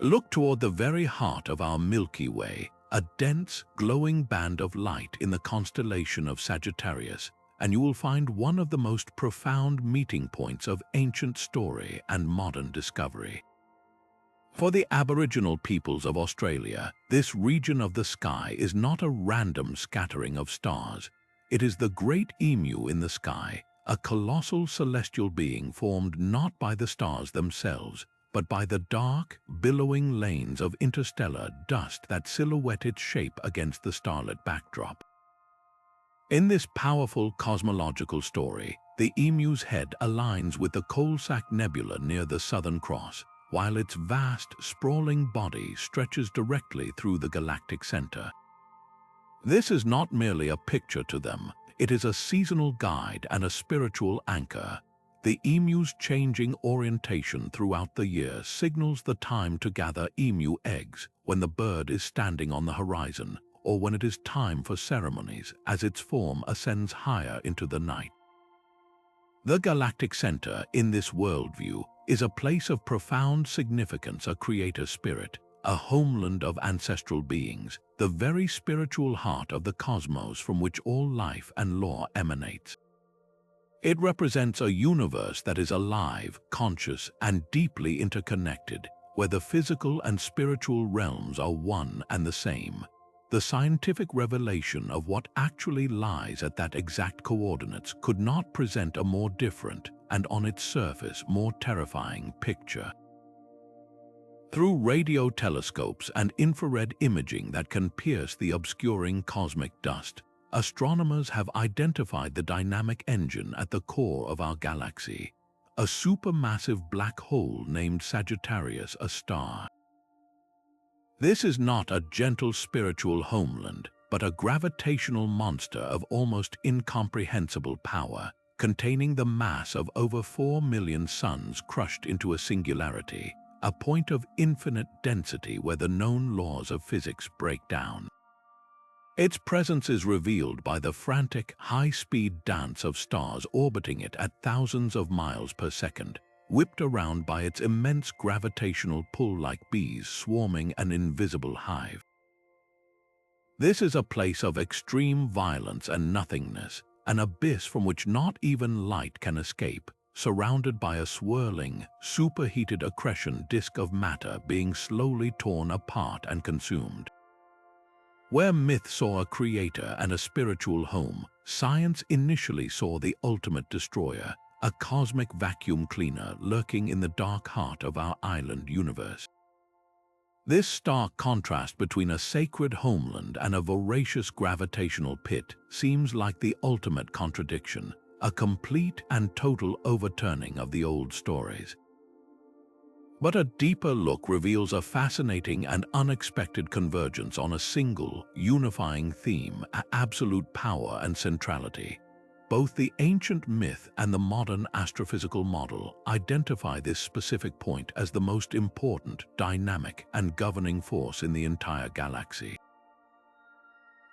A: Look toward the very heart of our Milky Way, a dense, glowing band of light in the constellation of Sagittarius, and you will find one of the most profound meeting points of ancient story and modern discovery. For the Aboriginal peoples of Australia, this region of the sky is not a random scattering of stars. It is the great emu in the sky, a colossal celestial being formed not by the stars themselves, but by the dark, billowing lanes of interstellar dust that silhouette its shape against the starlit backdrop. In this powerful cosmological story, the emu's head aligns with the Coalsack Nebula near the Southern Cross, while its vast, sprawling body stretches directly through the galactic center. This is not merely a picture to them, it is a seasonal guide and a spiritual anchor. The emu's changing orientation throughout the year signals the time to gather emu eggs, when the bird is standing on the horizon, or when it is time for ceremonies as its form ascends higher into the night. The galactic center in this worldview is a place of profound significance, a creator spirit, a homeland of ancestral beings, the very spiritual heart of the cosmos from which all life and law emanates. It represents a universe that is alive, conscious, and deeply interconnected, where the physical and spiritual realms are one and the same. The scientific revelation of what actually lies at that exact coordinates could not present a more different, and on its surface more terrifying picture. Through radio telescopes and infrared imaging that can pierce the obscuring cosmic dust, astronomers have identified the dynamic engine at the core of our galaxy, a supermassive black hole named Sagittarius, a star. This is not a gentle spiritual homeland, but a gravitational monster of almost incomprehensible power, containing the mass of over 4 million suns crushed into a singularity, a point of infinite density where the known laws of physics break down. Its presence is revealed by the frantic, high-speed dance of stars orbiting it at thousands of miles per second, whipped around by its immense gravitational pull like bees swarming an invisible hive. This is a place of extreme violence and nothingness, an abyss from which not even light can escape, surrounded by a swirling, superheated accretion disk of matter being slowly torn apart and consumed. Where myth saw a creator and a spiritual home, science initially saw the ultimate destroyer, a cosmic vacuum cleaner lurking in the dark heart of our island universe. This stark contrast between a sacred homeland and a voracious gravitational pit seems like the ultimate contradiction, a complete and total overturning of the old stories. But a deeper look reveals a fascinating and unexpected convergence on a single, unifying theme: absolute power and centrality. Both the ancient myth and the modern astrophysical model identify this specific point as the most important, dynamic, and governing force in the entire galaxy.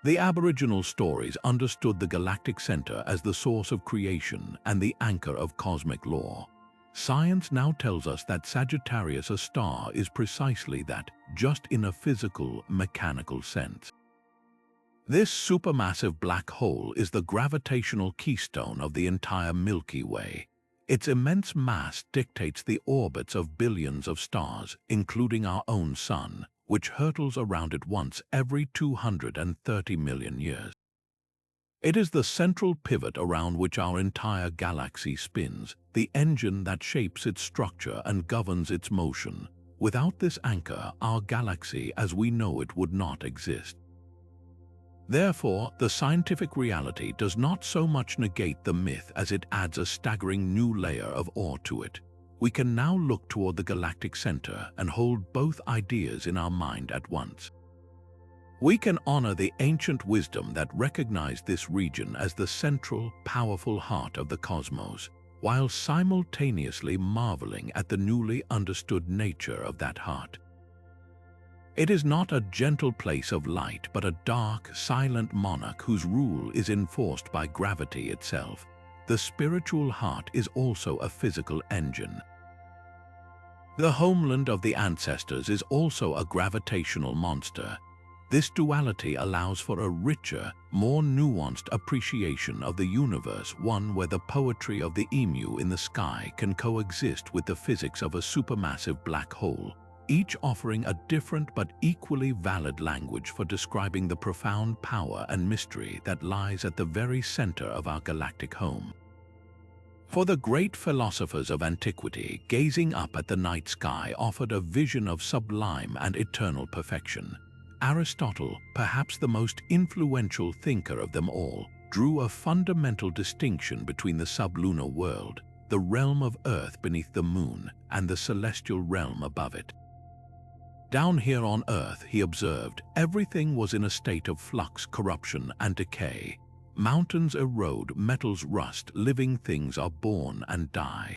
A: The Aboriginal stories understood the galactic center as the source of creation and the anchor of cosmic law. Science now tells us that Sagittarius, a star, is precisely that, just in a physical, mechanical sense. This supermassive black hole is the gravitational keystone of the entire Milky Way. Its immense mass dictates the orbits of billions of stars, including our own Sun, which hurtles around it once every 230 million years. It is the central pivot around which our entire galaxy spins, the engine that shapes its structure and governs its motion. Without this anchor, our galaxy as we know it would not exist. Therefore, the scientific reality does not so much negate the myth as it adds a staggering new layer of awe to it. We can now look toward the galactic center and hold both ideas in our mind at once. We can honor the ancient wisdom that recognized this region as the central, powerful heart of the cosmos, while simultaneously marveling at the newly understood nature of that heart. It is not a gentle place of light, but a dark, silent monarch whose rule is enforced by gravity itself. The spiritual heart is also a physical engine. The homeland of the ancestors is also a gravitational monster. This duality allows for a richer, more nuanced appreciation of the universe, one where the poetry of the emu in the sky can coexist with the physics of a supermassive black hole, each offering a different but equally valid language for describing the profound power and mystery that lies at the very center of our galactic home. For the great philosophers of antiquity, gazing up at the night sky offered a vision of sublime and eternal perfection. Aristotle, perhaps the most influential thinker of them all, drew a fundamental distinction between the sublunar world, the realm of Earth beneath the moon, and the celestial realm above it. Down here on Earth, he observed, everything was in a state of flux, corruption, and decay. Mountains erode, metals rust, living things are born and die.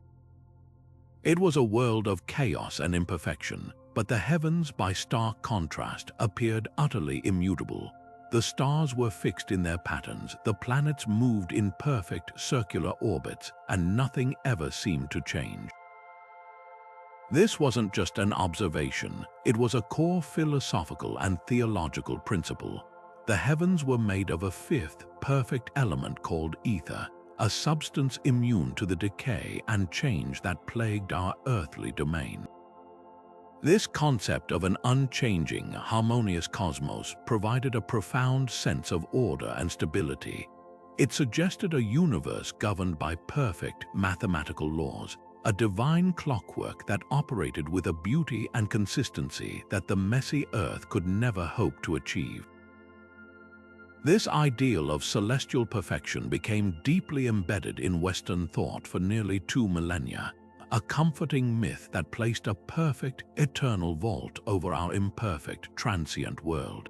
A: It was a world of chaos and imperfection, but the heavens, by stark contrast, appeared utterly immutable. The stars were fixed in their patterns, the planets moved in perfect circular orbits, and nothing ever seemed to change. This wasn't just an observation, it was a core philosophical and theological principle. The heavens were made of a fifth, perfect element called ether, a substance immune to the decay and change that plagued our earthly domain. This concept of an unchanging, harmonious cosmos provided a profound sense of order and stability. It suggested a universe governed by perfect mathematical laws, a divine clockwork that operated with a beauty and consistency that the messy Earth could never hope to achieve. This ideal of celestial perfection became deeply embedded in Western thought for nearly 2 millennia, a comforting myth that placed a perfect, eternal vault over our imperfect, transient world.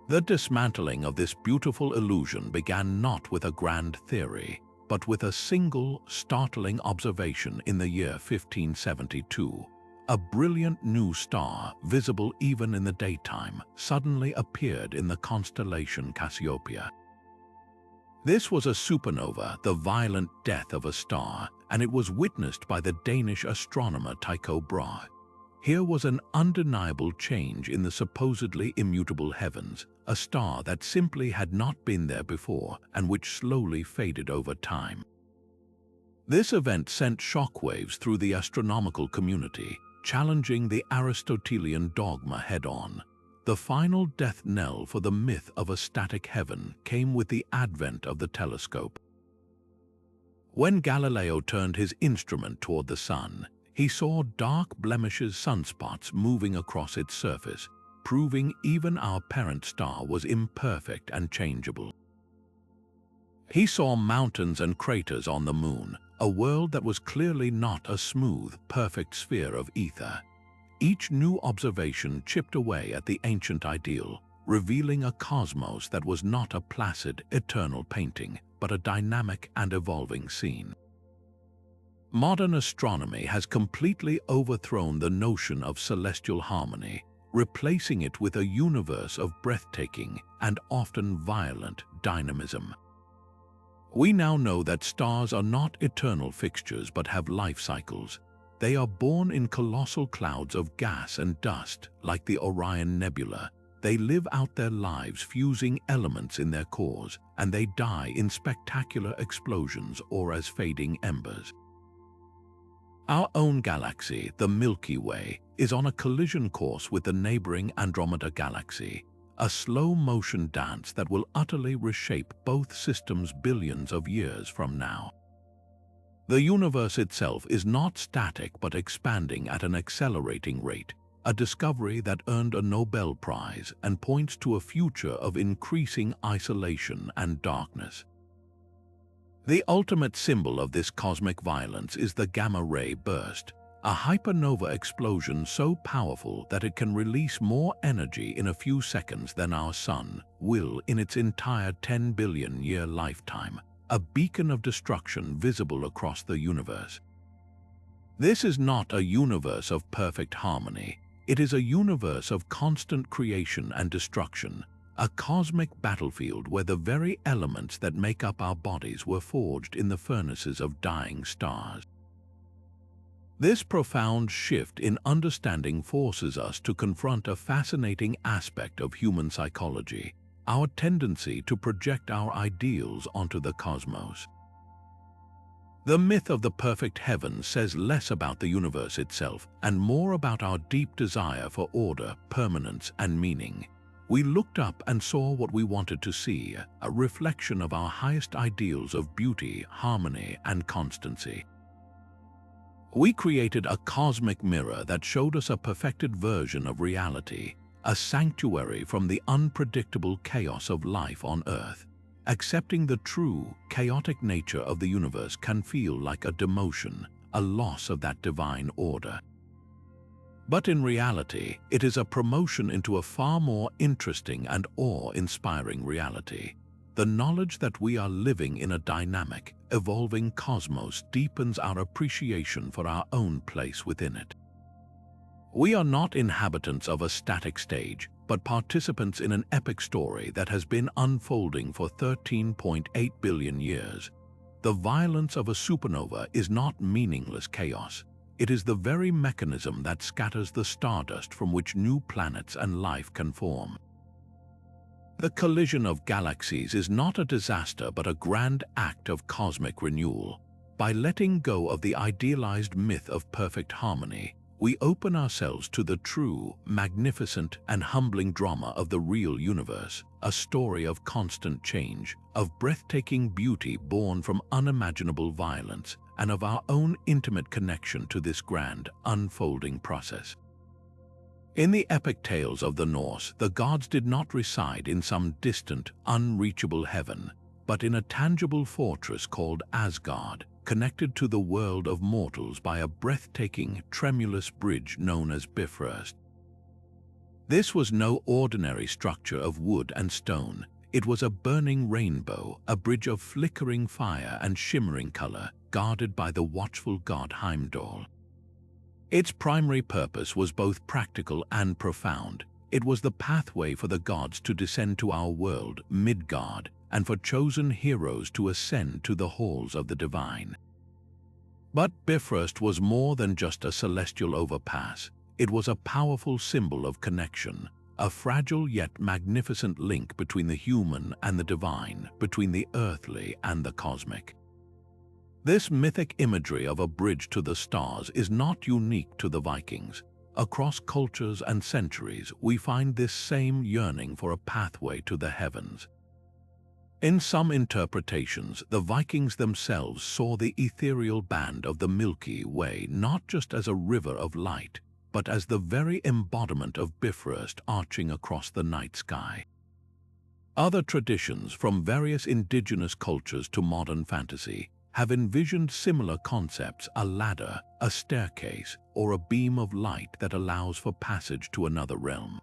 A: The dismantling of this beautiful illusion began not with a grand theory, but with a single, startling observation in the year 1572. A brilliant new star, visible even in the daytime, suddenly appeared in the constellation Cassiopeia. This was a supernova, the violent death of a star, and it was witnessed by the Danish astronomer Tycho Brahe. Here was an undeniable change in the supposedly immutable heavens, a star that simply had not been there before and which slowly faded over time. This event sent shockwaves through the astronomical community, challenging the Aristotelian dogma head-on. The final death knell for the myth of a static heaven came with the advent of the telescope. When Galileo turned his instrument toward the sun, he saw dark blemishes, sunspots moving across its surface, proving even our parent star was imperfect and changeable. He saw mountains and craters on the moon, a world that was clearly not a smooth, perfect sphere of ether. Each new observation chipped away at the ancient ideal, revealing a cosmos that was not a placid, eternal painting, but a dynamic and evolving scene. Modern astronomy has completely overthrown the notion of celestial harmony, replacing it with a universe of breathtaking and often violent dynamism. We now know that stars are not eternal fixtures but have life cycles. They are born in colossal clouds of gas and dust, like the Orion Nebula. They live out their lives fusing elements in their cores, and they die in spectacular explosions or as fading embers. Our own galaxy, the Milky Way, is on a collision course with the neighboring Andromeda galaxy, a slow-motion dance that will utterly reshape both systems billions of years from now. The universe itself is not static but expanding at an accelerating rate, a discovery that earned a Nobel Prize and points to a future of increasing isolation and darkness. The ultimate symbol of this cosmic violence is the gamma-ray burst, a hypernova explosion so powerful that it can release more energy in a few seconds than our Sun will in its entire 10 billion-year lifetime, a beacon of destruction visible across the universe. This is not a universe of perfect harmony. It is a universe of constant creation and destruction, a cosmic battlefield where the very elements that make up our bodies were forged in the furnaces of dying stars. This profound shift in understanding forces us to confront a fascinating aspect of human psychology, our tendency to project our ideals onto the cosmos. The myth of the perfect heaven says less about the universe itself and more about our deep desire for order, permanence, and meaning. We looked up and saw what we wanted to see, a reflection of our highest ideals of beauty, harmony, and constancy. We created a cosmic mirror that showed us a perfected version of reality, a sanctuary from the unpredictable chaos of life on Earth. Accepting the true, chaotic nature of the universe can feel like a demotion, a loss of that divine order. But in reality, it is a promotion into a far more interesting and awe-inspiring reality. The knowledge that we are living in a dynamic, evolving cosmos deepens our appreciation for our own place within it. We are not inhabitants of a static stage, but participants in an epic story that has been unfolding for 13.8 billion years. The violence of a supernova is not meaningless chaos. It is the very mechanism that scatters the stardust from which new planets and life can form. The collision of galaxies is not a disaster but a grand act of cosmic renewal. By letting go of the idealized myth of perfect harmony, we open ourselves to the true, magnificent, and humbling drama of the real universe, a story of constant change, of breathtaking beauty born from unimaginable violence, and of our own intimate connection to this grand, unfolding process. In the epic tales of the Norse, the gods did not reside in some distant, unreachable heaven, but in a tangible fortress called Asgard, connected to the world of mortals by a breathtaking, tremulous bridge known as Bifrost. This was no ordinary structure of wood and stone. It was a burning rainbow, a bridge of flickering fire and shimmering color, guarded by the watchful god Heimdall. Its primary purpose was both practical and profound. It was the pathway for the gods to descend to our world, Midgard, and for chosen heroes to ascend to the halls of the divine. But Bifrost was more than just a celestial overpass. It was a powerful symbol of connection, a fragile yet magnificent link between the human and the divine, between the earthly and the cosmic. This mythic imagery of a bridge to the stars is not unique to the Vikings. Across cultures and centuries, we find this same yearning for a pathway to the heavens. In some interpretations, the Vikings themselves saw the ethereal band of the Milky Way not just as a river of light, but as the very embodiment of Bifrost arching across the night sky. Other traditions, from various indigenous cultures to modern fantasy, have envisioned similar concepts: a ladder, a staircase, or a beam of light that allows for passage to another realm.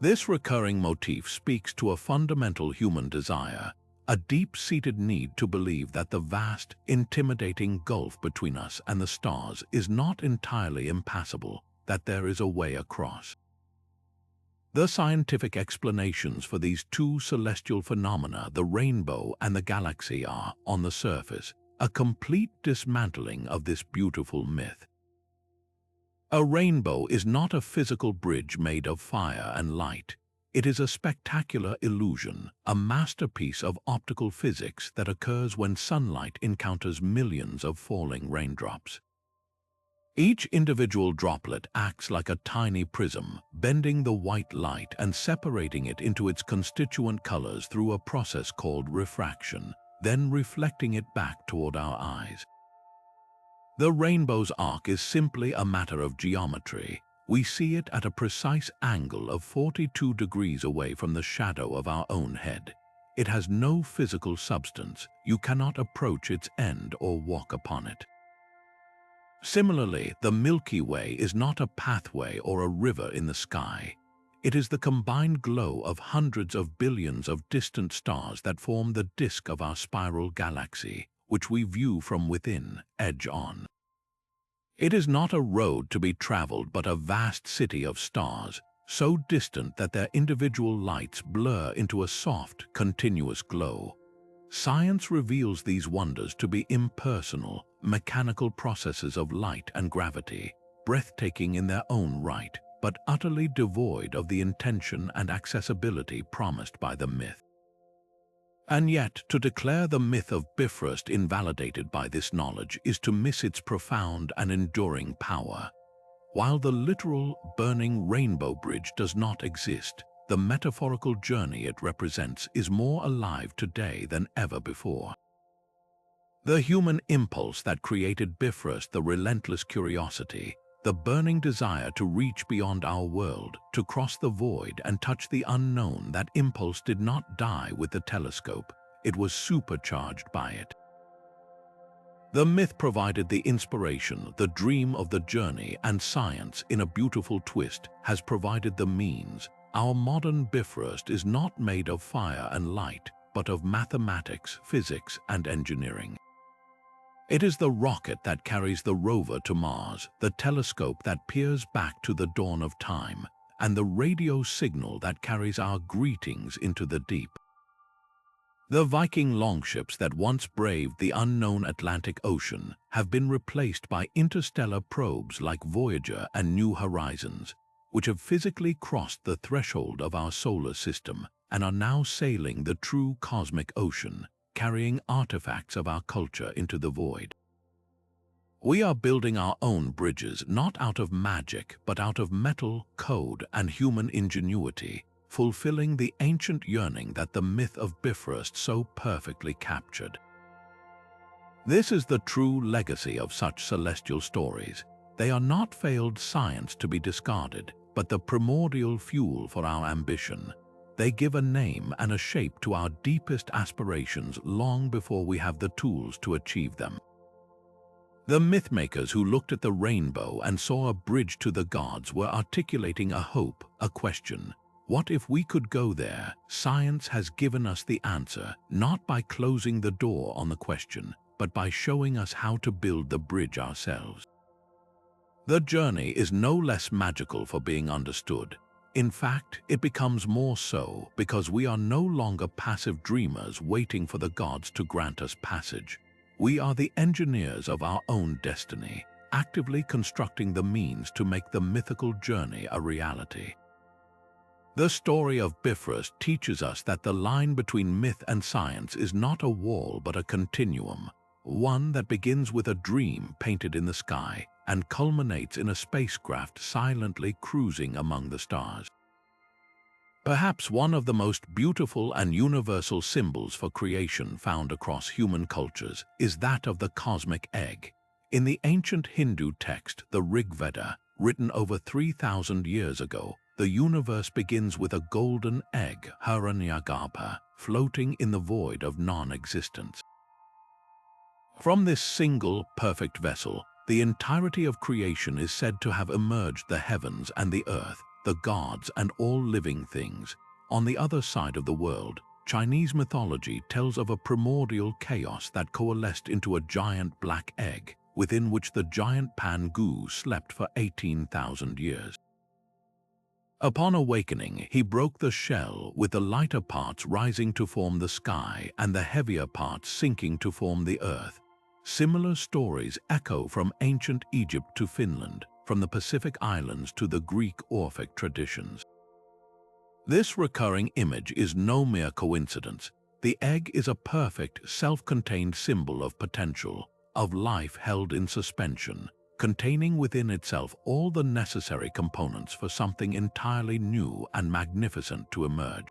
A: This recurring motif speaks to a fundamental human desire, a deep-seated need to believe that the vast, intimidating gulf between us and the stars is not entirely impassable, that there is a way across. The scientific explanations for these two celestial phenomena, the rainbow and the galaxy, are, on the surface, a complete dismantling of this beautiful myth. A rainbow is not a physical bridge made of fire and light. It is a spectacular illusion, a masterpiece of optical physics that occurs when sunlight encounters millions of falling raindrops. Each individual droplet acts like a tiny prism, bending the white light and separating it into its constituent colors through a process called refraction, then reflecting it back toward our eyes. The rainbow's arc is simply a matter of geometry. We see it at a precise angle of 42 degrees away from the shadow of our own head. It has no physical substance. You cannot approach its end or walk upon it. Similarly, the Milky Way is not a pathway or a river in the sky. It is the combined glow of hundreds of billions of distant stars that form the disk of our spiral galaxy, which we view from within, edge on. It is not a road to be traveled, but a vast city of stars, so distant that their individual lights blur into a soft, continuous glow. Science reveals these wonders to be impersonal, mechanical processes of light and gravity, breathtaking in their own right, but utterly devoid of the intention and accessibility promised by the myth. And yet, to declare the myth of Bifrost invalidated by this knowledge is to miss its profound and enduring power. While the literal, burning rainbow bridge does not exist, the metaphorical journey it represents is more alive today than ever before. The human impulse that created Bifrost, the relentless curiosity, the burning desire to reach beyond our world, to cross the void and touch the unknown, that impulse did not die with the telescope. It was supercharged by it. The myth provided the inspiration, the dream of the journey, and science, in a beautiful twist, has provided the means. Our modern Bifrost is not made of fire and light, but of mathematics, physics, and engineering. It is the rocket that carries the rover to Mars, the telescope that peers back to the dawn of time, and the radio signal that carries our greetings into the deep. The Viking longships that once braved the unknown Atlantic Ocean have been replaced by interstellar probes like Voyager and New Horizons, which have physically crossed the threshold of our solar system and are now sailing the true cosmic ocean, carrying artifacts of our culture into the void. We are building our own bridges, not out of magic, but out of metal, code, and human ingenuity, fulfilling the ancient yearning that the myth of Bifrost so perfectly captured. This is the true legacy of such celestial stories. They are not failed science to be discarded, but the primordial fuel for our ambition. They give a name and a shape to our deepest aspirations long before we have the tools to achieve them. The mythmakers who looked at the rainbow and saw a bridge to the gods were articulating a hope, a question. What if we could go there? Science has given us the answer, not by closing the door on the question, but by showing us how to build the bridge ourselves. The journey is no less magical for being understood. In fact, it becomes more so because we are no longer passive dreamers waiting for the gods to grant us passage. We are the engineers of our own destiny, actively constructing the means to make the mythical journey a reality. The story of Bifrost teaches us that the line between myth and science is not a wall but a continuum. one that begins with a dream painted in the sky and culminates in a spacecraft silently cruising among the stars. Perhaps one of the most beautiful and universal symbols for creation found across human cultures is that of the cosmic egg. In the ancient Hindu text, the Rig Veda, written over 3,000 years ago, the universe begins with a golden egg, Hiranyagarbha, floating in the void of non-existence. From this single, perfect vessel, the entirety of creation is said to have emerged: the heavens and the earth, the gods and all living things. On the other side of the world, Chinese mythology tells of a primordial chaos that coalesced into a giant black egg, within which the giant Pan-gu slept for 18,000 years. Upon awakening, he broke the shell, with the lighter parts rising to form the sky and the heavier parts sinking to form the earth. Similar stories echo from ancient Egypt to Finland, from the Pacific Islands to the Greek Orphic traditions. This recurring image is no mere coincidence. The egg is a perfect, self-contained symbol of potential, of life held in suspension, containing within itself all the necessary components for something entirely new and magnificent to emerge.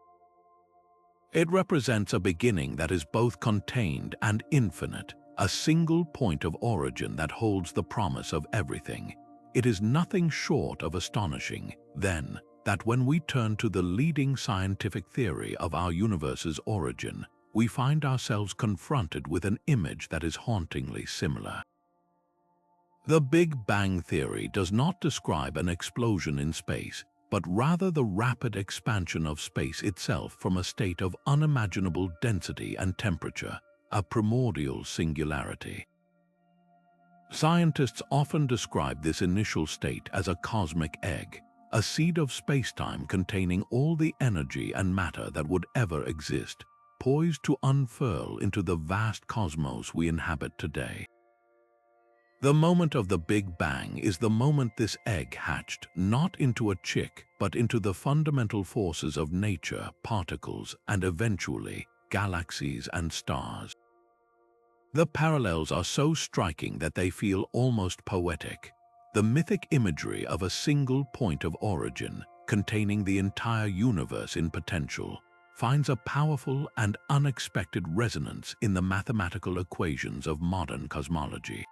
A: It represents a beginning that is both contained and infinite, a single point of origin that holds the promise of everything. It is nothing short of astonishing, then, that when we turn to the leading scientific theory of our universe's origin, we find ourselves confronted with an image that is hauntingly similar. The Big Bang Theory does not describe an explosion in space, but rather the rapid expansion of space itself from a state of unimaginable density and temperature, a primordial singularity. Scientists often describe this initial state as a cosmic egg, a seed of spacetime containing all the energy and matter that would ever exist, poised to unfurl into the vast cosmos we inhabit today. The moment of the Big Bang is the moment this egg hatched, not into a chick, but into the fundamental forces of nature, particles, and eventually, galaxies and stars. The parallels are so striking that they feel almost poetic. The mythic imagery of a single point of origin, containing the entire universe in potential, finds a powerful and unexpected resonance in the mathematical equations of modern cosmology.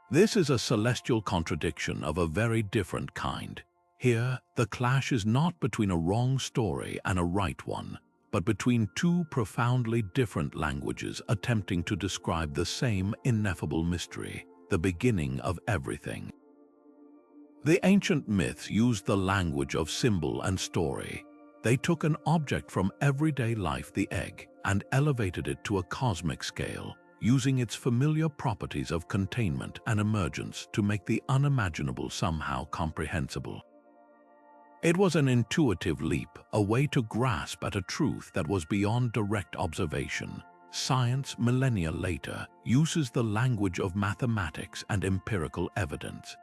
A: This is a celestial contradiction of a very different kind. Here, the clash is not between a wrong story and a right one, but between two profoundly different languages attempting to describe the same ineffable mystery, the beginning of everything. The ancient myths used the language of symbol and story. They took an object from everyday life, the egg, and elevated it to a cosmic scale, using its familiar properties of containment and emergence to make the unimaginable somehow comprehensible. It was an intuitive leap, a way to grasp at a truth that was beyond direct observation. Science, millennia later, uses the language of mathematics and empirical evidence.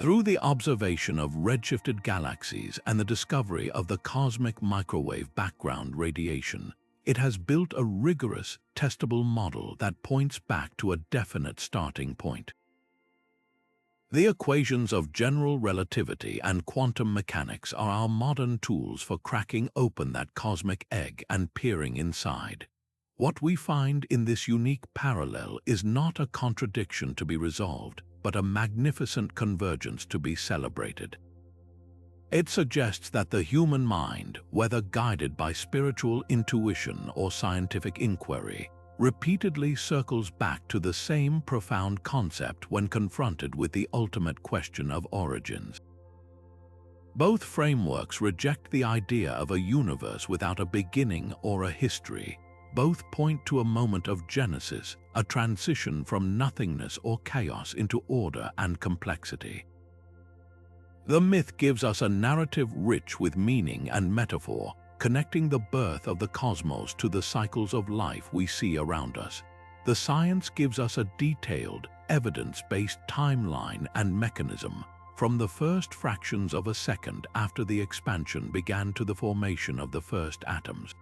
A: Through the observation of redshifted galaxies and the discovery of the cosmic microwave background radiation, it has built a rigorous, testable model that points back to a definite starting point. The equations of general relativity and quantum mechanics are our modern tools for cracking open that cosmic egg and peering inside. What we find in this unique parallel is not a contradiction to be resolved, but a magnificent convergence to be celebrated. It suggests that the human mind, whether guided by spiritual intuition or scientific inquiry, repeatedly circles back to the same profound concept when confronted with the ultimate question of origins. Both frameworks reject the idea of a universe without a beginning or a history. Both point to a moment of genesis, a transition from nothingness or chaos into order and complexity. The myth gives us a narrative rich with meaning and metaphor, connecting the birth of the cosmos to the cycles of life we see around us. The science gives us a detailed, evidence-based timeline and mechanism, from the first fractions of a second after the expansion began to the formation of the first atoms.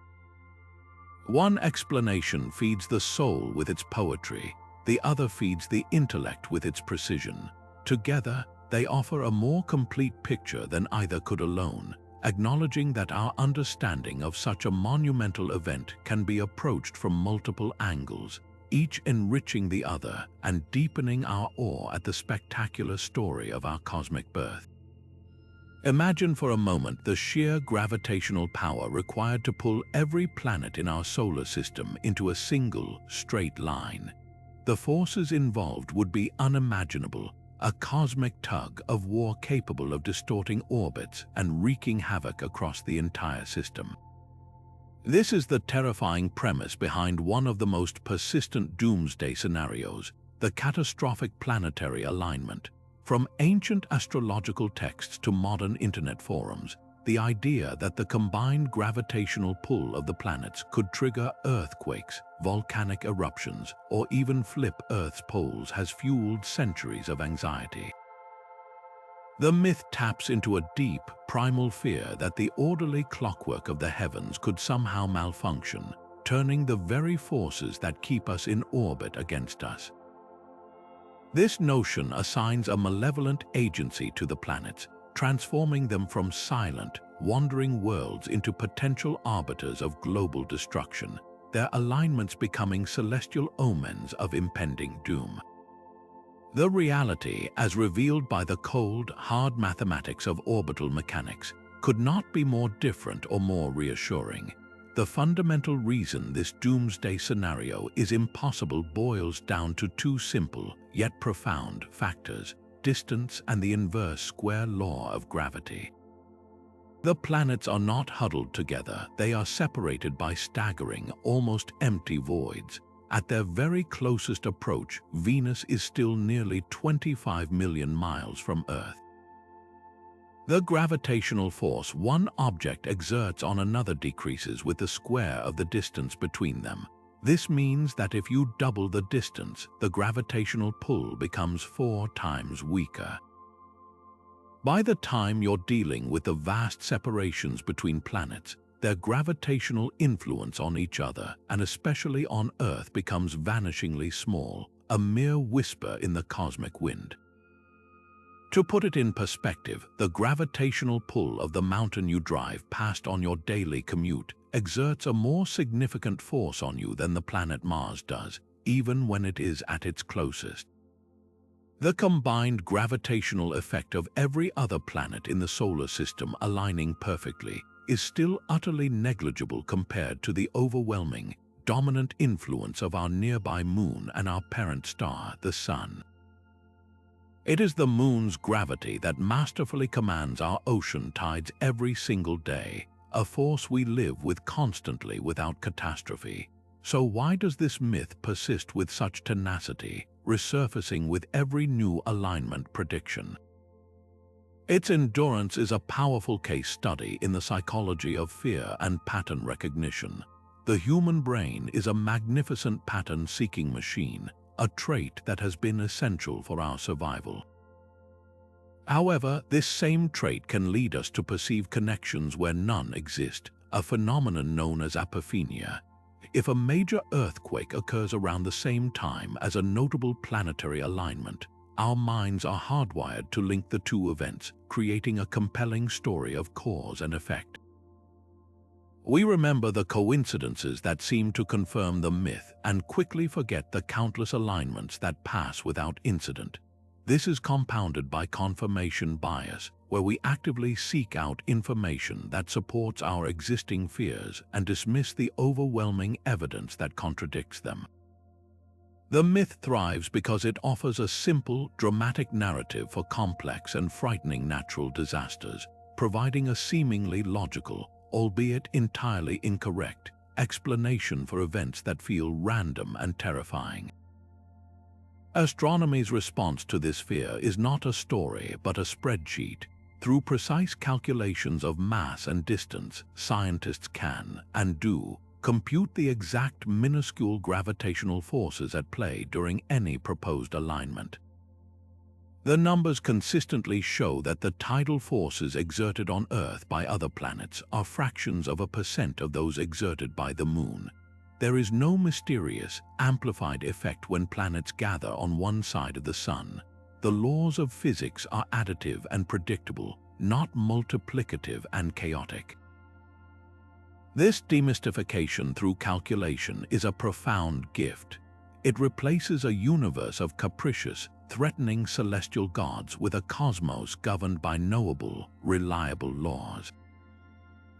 A: One explanation feeds the soul with its poetry, the other feeds the intellect with its precision. Together, they offer a more complete picture than either could alone, acknowledging that our understanding of such a monumental event can be approached from multiple angles, each enriching the other and deepening our awe at the spectacular story of our cosmic birth. Imagine for a moment the sheer gravitational power required to pull every planet in our solar system into a single, straight line. The forces involved would be unimaginable, a cosmic tug of war capable of distorting orbits and wreaking havoc across the entire system. This is the terrifying premise behind one of the most persistent doomsday scenarios, the catastrophic planetary alignment. From ancient astrological texts to modern internet forums, the idea that the combined gravitational pull of the planets could trigger earthquakes, volcanic eruptions, or even flip Earth's poles has fueled centuries of anxiety. The myth taps into a deep, primal fear that the orderly clockwork of the heavens could somehow malfunction, turning the very forces that keep us in orbit against us. This notion assigns a malevolent agency to the planets, transforming them from silent, wandering worlds into potential arbiters of global destruction, their alignments becoming celestial omens of impending doom. The reality, as revealed by the cold, hard mathematics of orbital mechanics, could not be more different or more reassuring. The fundamental reason this doomsday scenario is impossible boils down to two simple, yet profound, factors: distance and the inverse square law of gravity. The planets are not huddled together, they are separated by staggering, almost empty voids. At their very closest approach, Venus is still nearly 25 million miles from Earth. The gravitational force one object exerts on another decreases with the square of the distance between them. This means that if you double the distance, the gravitational pull becomes 4 times weaker. By the time you're dealing with the vast separations between planets, their gravitational influence on each other, and especially on Earth, becomes vanishingly small, a mere whisper in the cosmic wind. To put it in perspective, the gravitational pull of the mountain you drive past on your daily commute exerts a more significant force on you than the planet Mars does, even when it is at its closest. The combined gravitational effect of every other planet in the solar system aligning perfectly is still utterly negligible compared to the overwhelming, dominant influence of our nearby moon and our parent star, the Sun. It is the moon's gravity that masterfully commands our ocean tides every single day, a force we live with constantly without catastrophe. So why does this myth persist with such tenacity, resurfacing with every new alignment prediction? Its endurance is a powerful case study in the psychology of fear and pattern recognition. The human brain is a magnificent pattern-seeking machine, a trait that has been essential for our survival. However, this same trait can lead us to perceive connections where none exist, a phenomenon known as apophenia. If a major earthquake occurs around the same time as a notable planetary alignment, our minds are hardwired to link the two events, creating a compelling story of cause and effect. We remember the coincidences that seem to confirm the myth and quickly forget the countless alignments that pass without incident. This is compounded by confirmation bias, where we actively seek out information that supports our existing fears and dismiss the overwhelming evidence that contradicts them. The myth thrives because it offers a simple, dramatic narrative for complex and frightening natural disasters, providing a seemingly logical, albeit entirely incorrect, explanation for events that feel random and terrifying. Astronomy's response to this fear is not a story but a spreadsheet. Through precise calculations of mass and distance, scientists can, and do, compute the exact minuscule gravitational forces at play during any proposed alignment. The numbers consistently show that the tidal forces exerted on Earth by other planets are fractions of a percent of those exerted by the Moon. There is no mysterious, amplified effect when planets gather on one side of the Sun. The laws of physics are additive and predictable, not multiplicative and chaotic. This demystification through calculation is a profound gift. It replaces a universe of capricious, threatening celestial gods with a cosmos governed by knowable, reliable laws.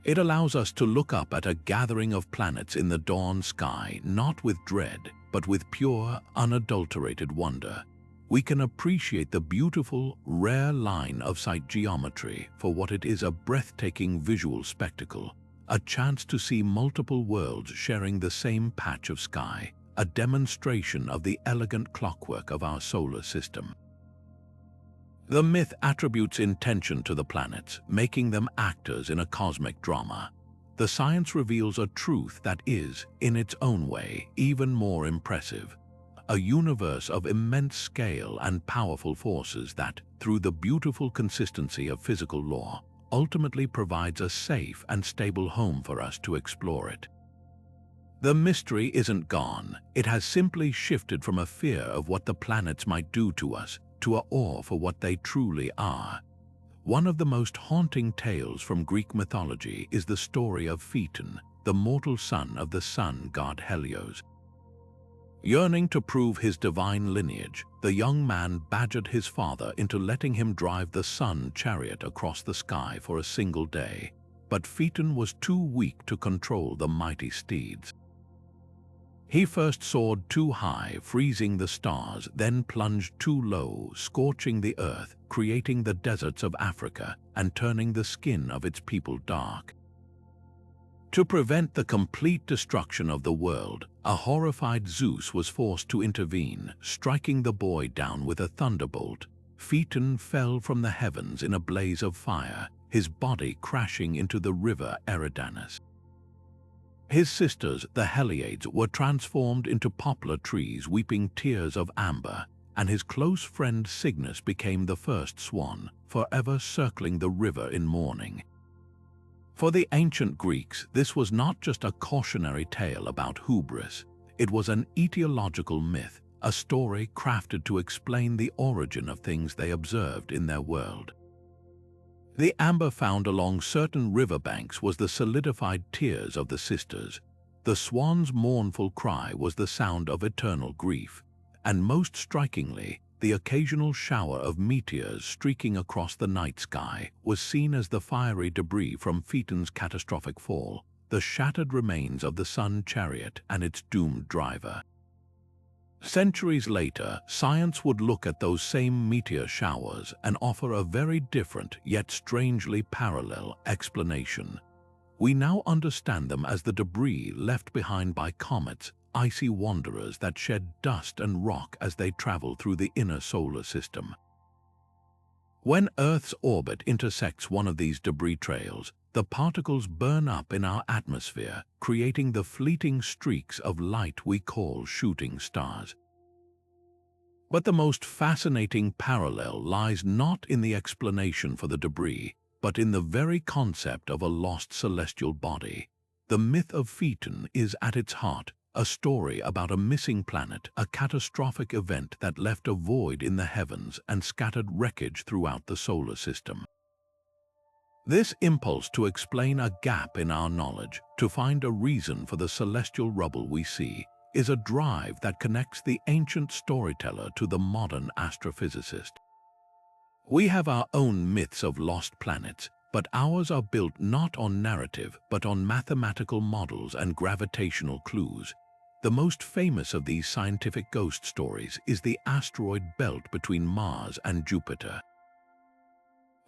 A: It allows us to look up at a gathering of planets in the dawn sky not with dread, but with pure, unadulterated wonder. We can appreciate the beautiful, rare line of sight geometry for what it is: a breathtaking visual spectacle, a chance to see multiple worlds sharing the same patch of sky, a demonstration of the elegant clockwork of our solar system. The myth attributes intention to the planets, making them actors in a cosmic drama. The science reveals a truth that is, in its own way, even more impressive. A universe of immense scale and powerful forces that, through the beautiful consistency of physical law, ultimately provides a safe and stable home for us to explore it. The mystery isn't gone. It has simply shifted from a fear of what the planets might do to us to an awe for what they truly are. One of the most haunting tales from Greek mythology is the story of Phaeton, the mortal son of the sun god Helios. Yearning to prove his divine lineage, the young man badgered his father into letting him drive the sun chariot across the sky for a single day, but Phaeton was too weak to control the mighty steeds. He first soared too high, freezing the stars, then plunged too low, scorching the earth, creating the deserts of Africa and turning the skin of its people dark. To prevent the complete destruction of the world, a horrified Zeus was forced to intervene, striking the boy down with a thunderbolt. Phaeton fell from the heavens in a blaze of fire, his body crashing into the river Eridanus. His sisters, the Pleiades, were transformed into poplar trees weeping tears of amber, and his close friend Cygnus became the first swan, forever circling the river in mourning. For the ancient Greeks, this was not just a cautionary tale about hubris. It was an etiological myth, a story crafted to explain the origin of things they observed in their world. The amber found along certain riverbanks was the solidified tears of the sisters. The swan's mournful cry was the sound of eternal grief, and most strikingly, the occasional shower of meteors streaking across the night sky was seen as the fiery debris from Phaeton's catastrophic fall, the shattered remains of the sun chariot and its doomed driver. Centuries later, science would look at those same meteor showers and offer a very different, yet strangely parallel, explanation. We now understand them as the debris left behind by comets, icy wanderers that shed dust and rock as they travel through the inner solar system. When Earth's orbit intersects one of these debris trails, the particles burn up in our atmosphere, creating the fleeting streaks of light we call shooting stars. But the most fascinating parallel lies not in the explanation for the debris, but in the very concept of a lost celestial body. The myth of Phaeton is at its heart a story about a missing planet, a catastrophic event that left a void in the heavens and scattered wreckage throughout the solar system. This impulse to explain a gap in our knowledge, to find a reason for the celestial rubble we see, is a drive that connects the ancient storyteller to the modern astrophysicist. We have our own myths of lost planets, but ours are built not on narrative but on mathematical models and gravitational clues. The most famous of these scientific ghost stories is the asteroid belt between Mars and Jupiter.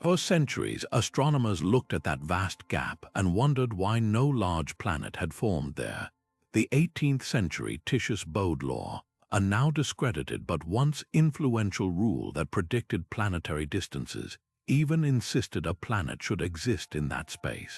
A: For centuries, astronomers looked at that vast gap and wondered why no large planet had formed there. The 18th century Titius Bode law, a now discredited but once influential rule that predicted planetary distances, even insisted a planet should exist in that space.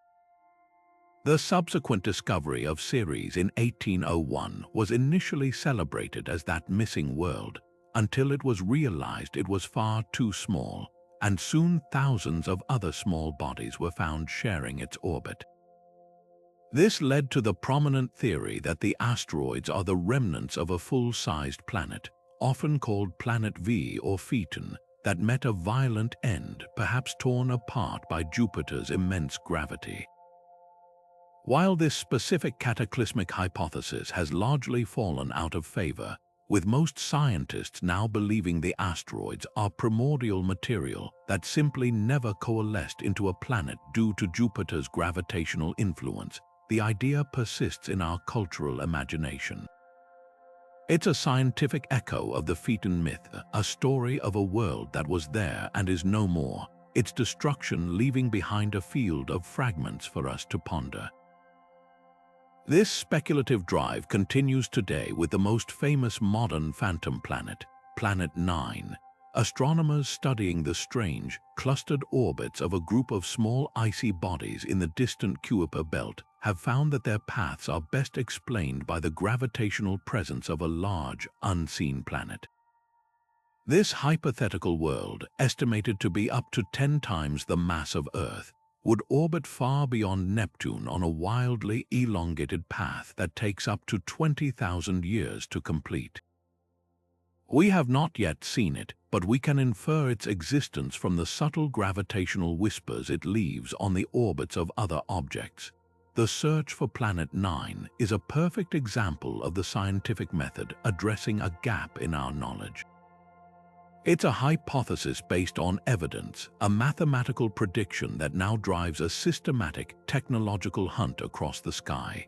A: The subsequent discovery of Ceres in 1801 was initially celebrated as that missing world, until it was realized it was far too small, and soon thousands of other small bodies were found sharing its orbit. This led to the prominent theory that the asteroids are the remnants of a full-sized planet, often called Planet V or Phaeton, that met a violent end, perhaps torn apart by Jupiter's immense gravity. While this specific cataclysmic hypothesis has largely fallen out of favor, with most scientists now believing the asteroids are primordial material that simply never coalesced into a planet due to Jupiter's gravitational influence, the idea persists in our cultural imagination. It's a scientific echo of the Phaeton myth, a story of a world that was there and is no more, its destruction leaving behind a field of fragments for us to ponder. This speculative drive continues today with the most famous modern phantom planet, Planet 9. Astronomers studying the strange, clustered orbits of a group of small icy bodies in the distant Kuiper belt have found that their paths are best explained by the gravitational presence of a large, unseen planet. This hypothetical world, estimated to be up to 10 times the mass of Earth, would orbit far beyond Neptune on a wildly elongated path that takes up to 20,000 years to complete. We have not yet seen it, but we can infer its existence from the subtle gravitational whispers it leaves on the orbits of other objects. The search for Planet 9 is a perfect example of the scientific method addressing a gap in our knowledge. It's a hypothesis based on evidence, a mathematical prediction that now drives a systematic, technological hunt across the sky.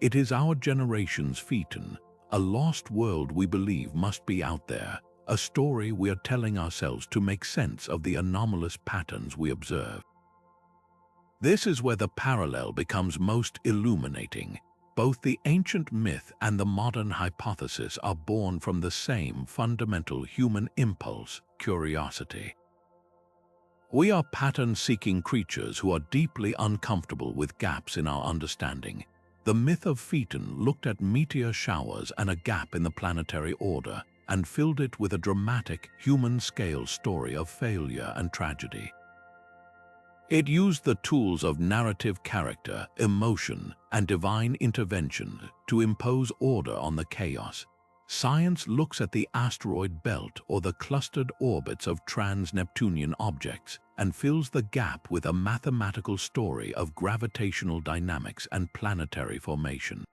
A: It is our generation's Phaeton, a lost world we believe must be out there, a story we are telling ourselves to make sense of the anomalous patterns we observe. This is where the parallel becomes most illuminating. Both the ancient myth and the modern hypothesis are born from the same fundamental human impulse, curiosity. We are pattern-seeking creatures who are deeply uncomfortable with gaps in our understanding. The myth of Phaeton looked at meteor showers and a gap in the planetary order and filled it with a dramatic, human-scale story of failure and tragedy. It used the tools of narrative character, emotion, and divine intervention to impose order on the chaos. Science looks at the asteroid belt or the clustered orbits of trans-Neptunian objects and fills the gap with a mathematical story of gravitational dynamics and planetary formation.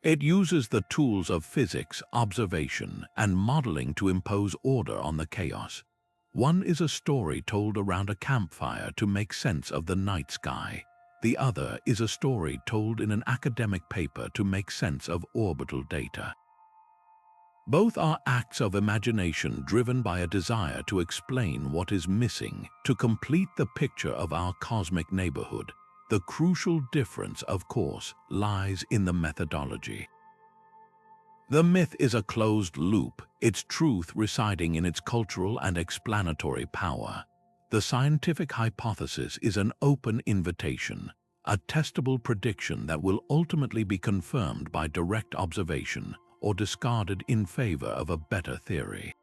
A: It uses the tools of physics, observation, and modeling to impose order on the chaos. One is a story told around a campfire to make sense of the night sky. The other is a story told in an academic paper to make sense of orbital data. Both are acts of imagination driven by a desire to explain what is missing, to complete the picture of our cosmic neighborhood. The crucial difference, of course, lies in the methodology. The myth is a closed loop, its truth residing in its cultural and explanatory power. The scientific hypothesis is an open invitation, a testable prediction that will ultimately be confirmed by direct observation or discarded in favor of a better theory.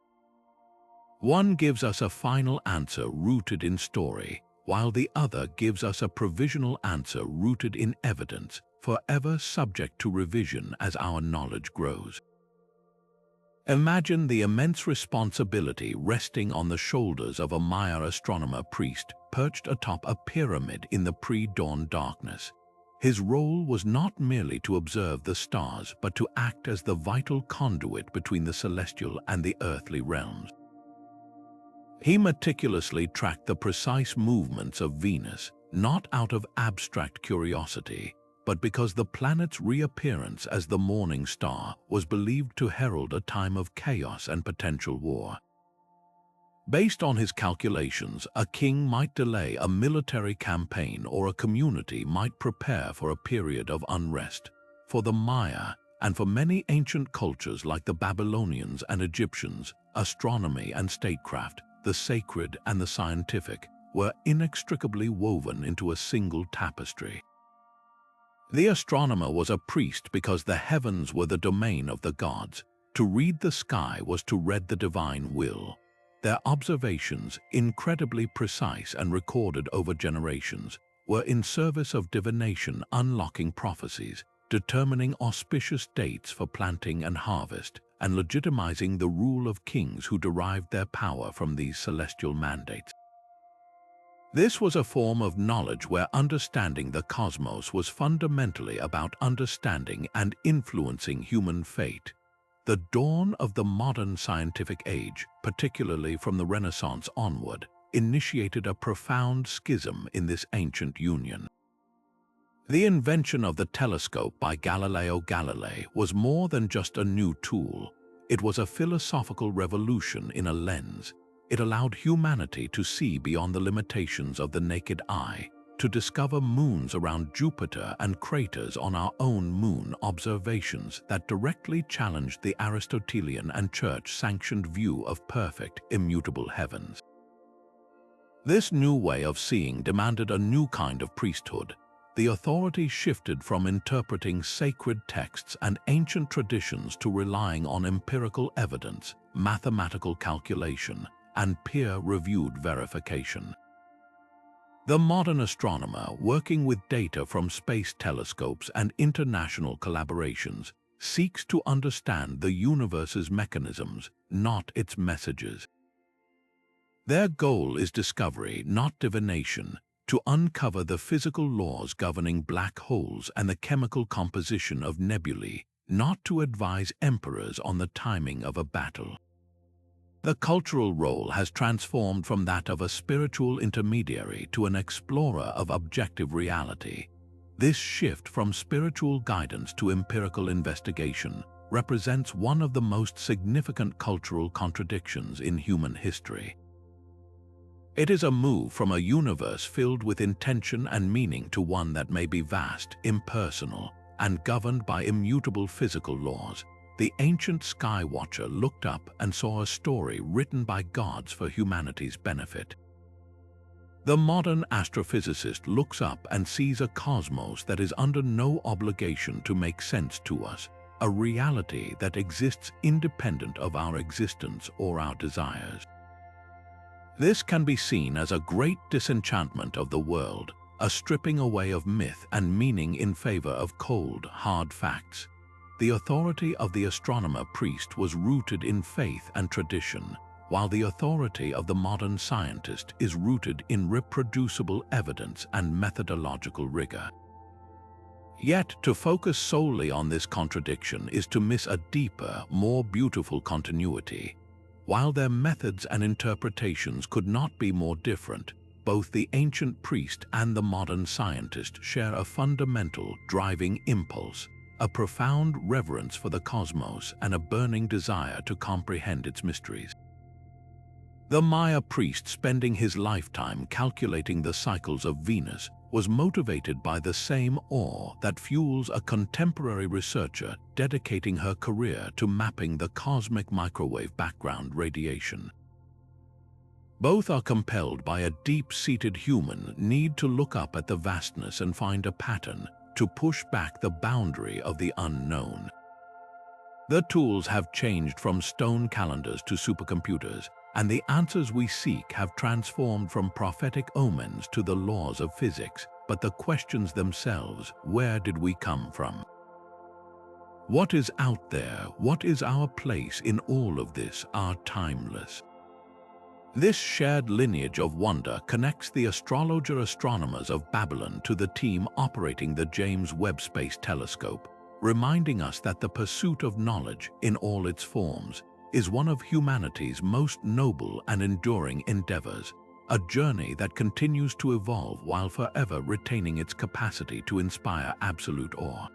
A: One gives us a final answer rooted in story, while the other gives us a provisional answer rooted in evidence, forever subject to revision as our knowledge grows. Imagine the immense responsibility resting on the shoulders of a Maya astronomer priest perched atop a pyramid in the pre-dawn darkness. His role was not merely to observe the stars, but to act as the vital conduit between the celestial and the earthly realms. He meticulously tracked the precise movements of Venus, not out of abstract curiosity, but because the planet's reappearance as the morning star was believed to herald a time of chaos and potential war. Based on his calculations, a king might delay a military campaign or a community might prepare for a period of unrest. For the Maya, and for many ancient cultures like the Babylonians and Egyptians, astronomy and statecraft, the sacred and the scientific, were inextricably woven into a single tapestry. The astronomer was a priest because the heavens were the domain of the gods. To read the sky was to read the divine will. Their observations, incredibly precise and recorded over generations, were in service of divination, unlocking prophecies, determining auspicious dates for planting and harvest, and legitimizing the rule of kings who derived their power from these celestial mandates. This was a form of knowledge where understanding the cosmos was fundamentally about understanding and influencing human fate. The dawn of the modern scientific age, particularly from the Renaissance onward, initiated a profound schism in this ancient union. The invention of the telescope by Galileo Galilei was more than just a new tool. It was a philosophical revolution in a lens. It allowed humanity to see beyond the limitations of the naked eye, to discover moons around Jupiter and craters on our own moon, observations that directly challenged the Aristotelian and church-sanctioned view of perfect, immutable heavens. This new way of seeing demanded a new kind of priesthood. The authority shifted from interpreting sacred texts and ancient traditions to relying on empirical evidence, mathematical calculation, and peer-reviewed verification. The modern astronomer, working with data from space telescopes and international collaborations, seeks to understand the universe's mechanisms, not its messages. Their goal is discovery, not divination, to uncover the physical laws governing black holes and the chemical composition of nebulae, not to advise emperors on the timing of a battle. The cultural role has transformed from that of a spiritual intermediary to an explorer of objective reality. This shift from spiritual guidance to empirical investigation represents one of the most significant cultural contradictions in human history. It is a move from a universe filled with intention and meaning to one that may be vast, impersonal, and governed by immutable physical laws. The ancient sky watcher looked up and saw a story written by gods for humanity's benefit. The modern astrophysicist looks up and sees a cosmos that is under no obligation to make sense to us, a reality that exists independent of our existence or our desires. This can be seen as a great disenchantment of the world, a stripping away of myth and meaning in favor of cold, hard facts. The authority of the astronomer priest was rooted in faith and tradition, while the authority of the modern scientist is rooted in reproducible evidence and methodological rigor. Yet, to focus solely on this contradiction is to miss a deeper, more beautiful continuity. While their methods and interpretations could not be more different, both the ancient priest and the modern scientist share a fundamental driving impulse, a profound reverence for the cosmos and a burning desire to comprehend its mysteries. The Maya priest, spending his lifetime calculating the cycles of Venus, was motivated by the same awe that fuels a contemporary researcher dedicating her career to mapping the cosmic microwave background radiation. Both are compelled by a deep-seated human need to look up at the vastness and find a pattern, to push back the boundary of the unknown. The tools have changed from stone calendars to supercomputers, and the answers we seek have transformed from prophetic omens to the laws of physics, but the questions themselves, where did we come from? What is out there? What is our place in all of this? Are timeless. This shared lineage of wonder connects the astrologer-astronomers of Babylon to the team operating the James Webb Space Telescope, reminding us that the pursuit of knowledge, in all its forms, is one of humanity's most noble and enduring endeavors, a journey that continues to evolve while forever retaining its capacity to inspire absolute awe.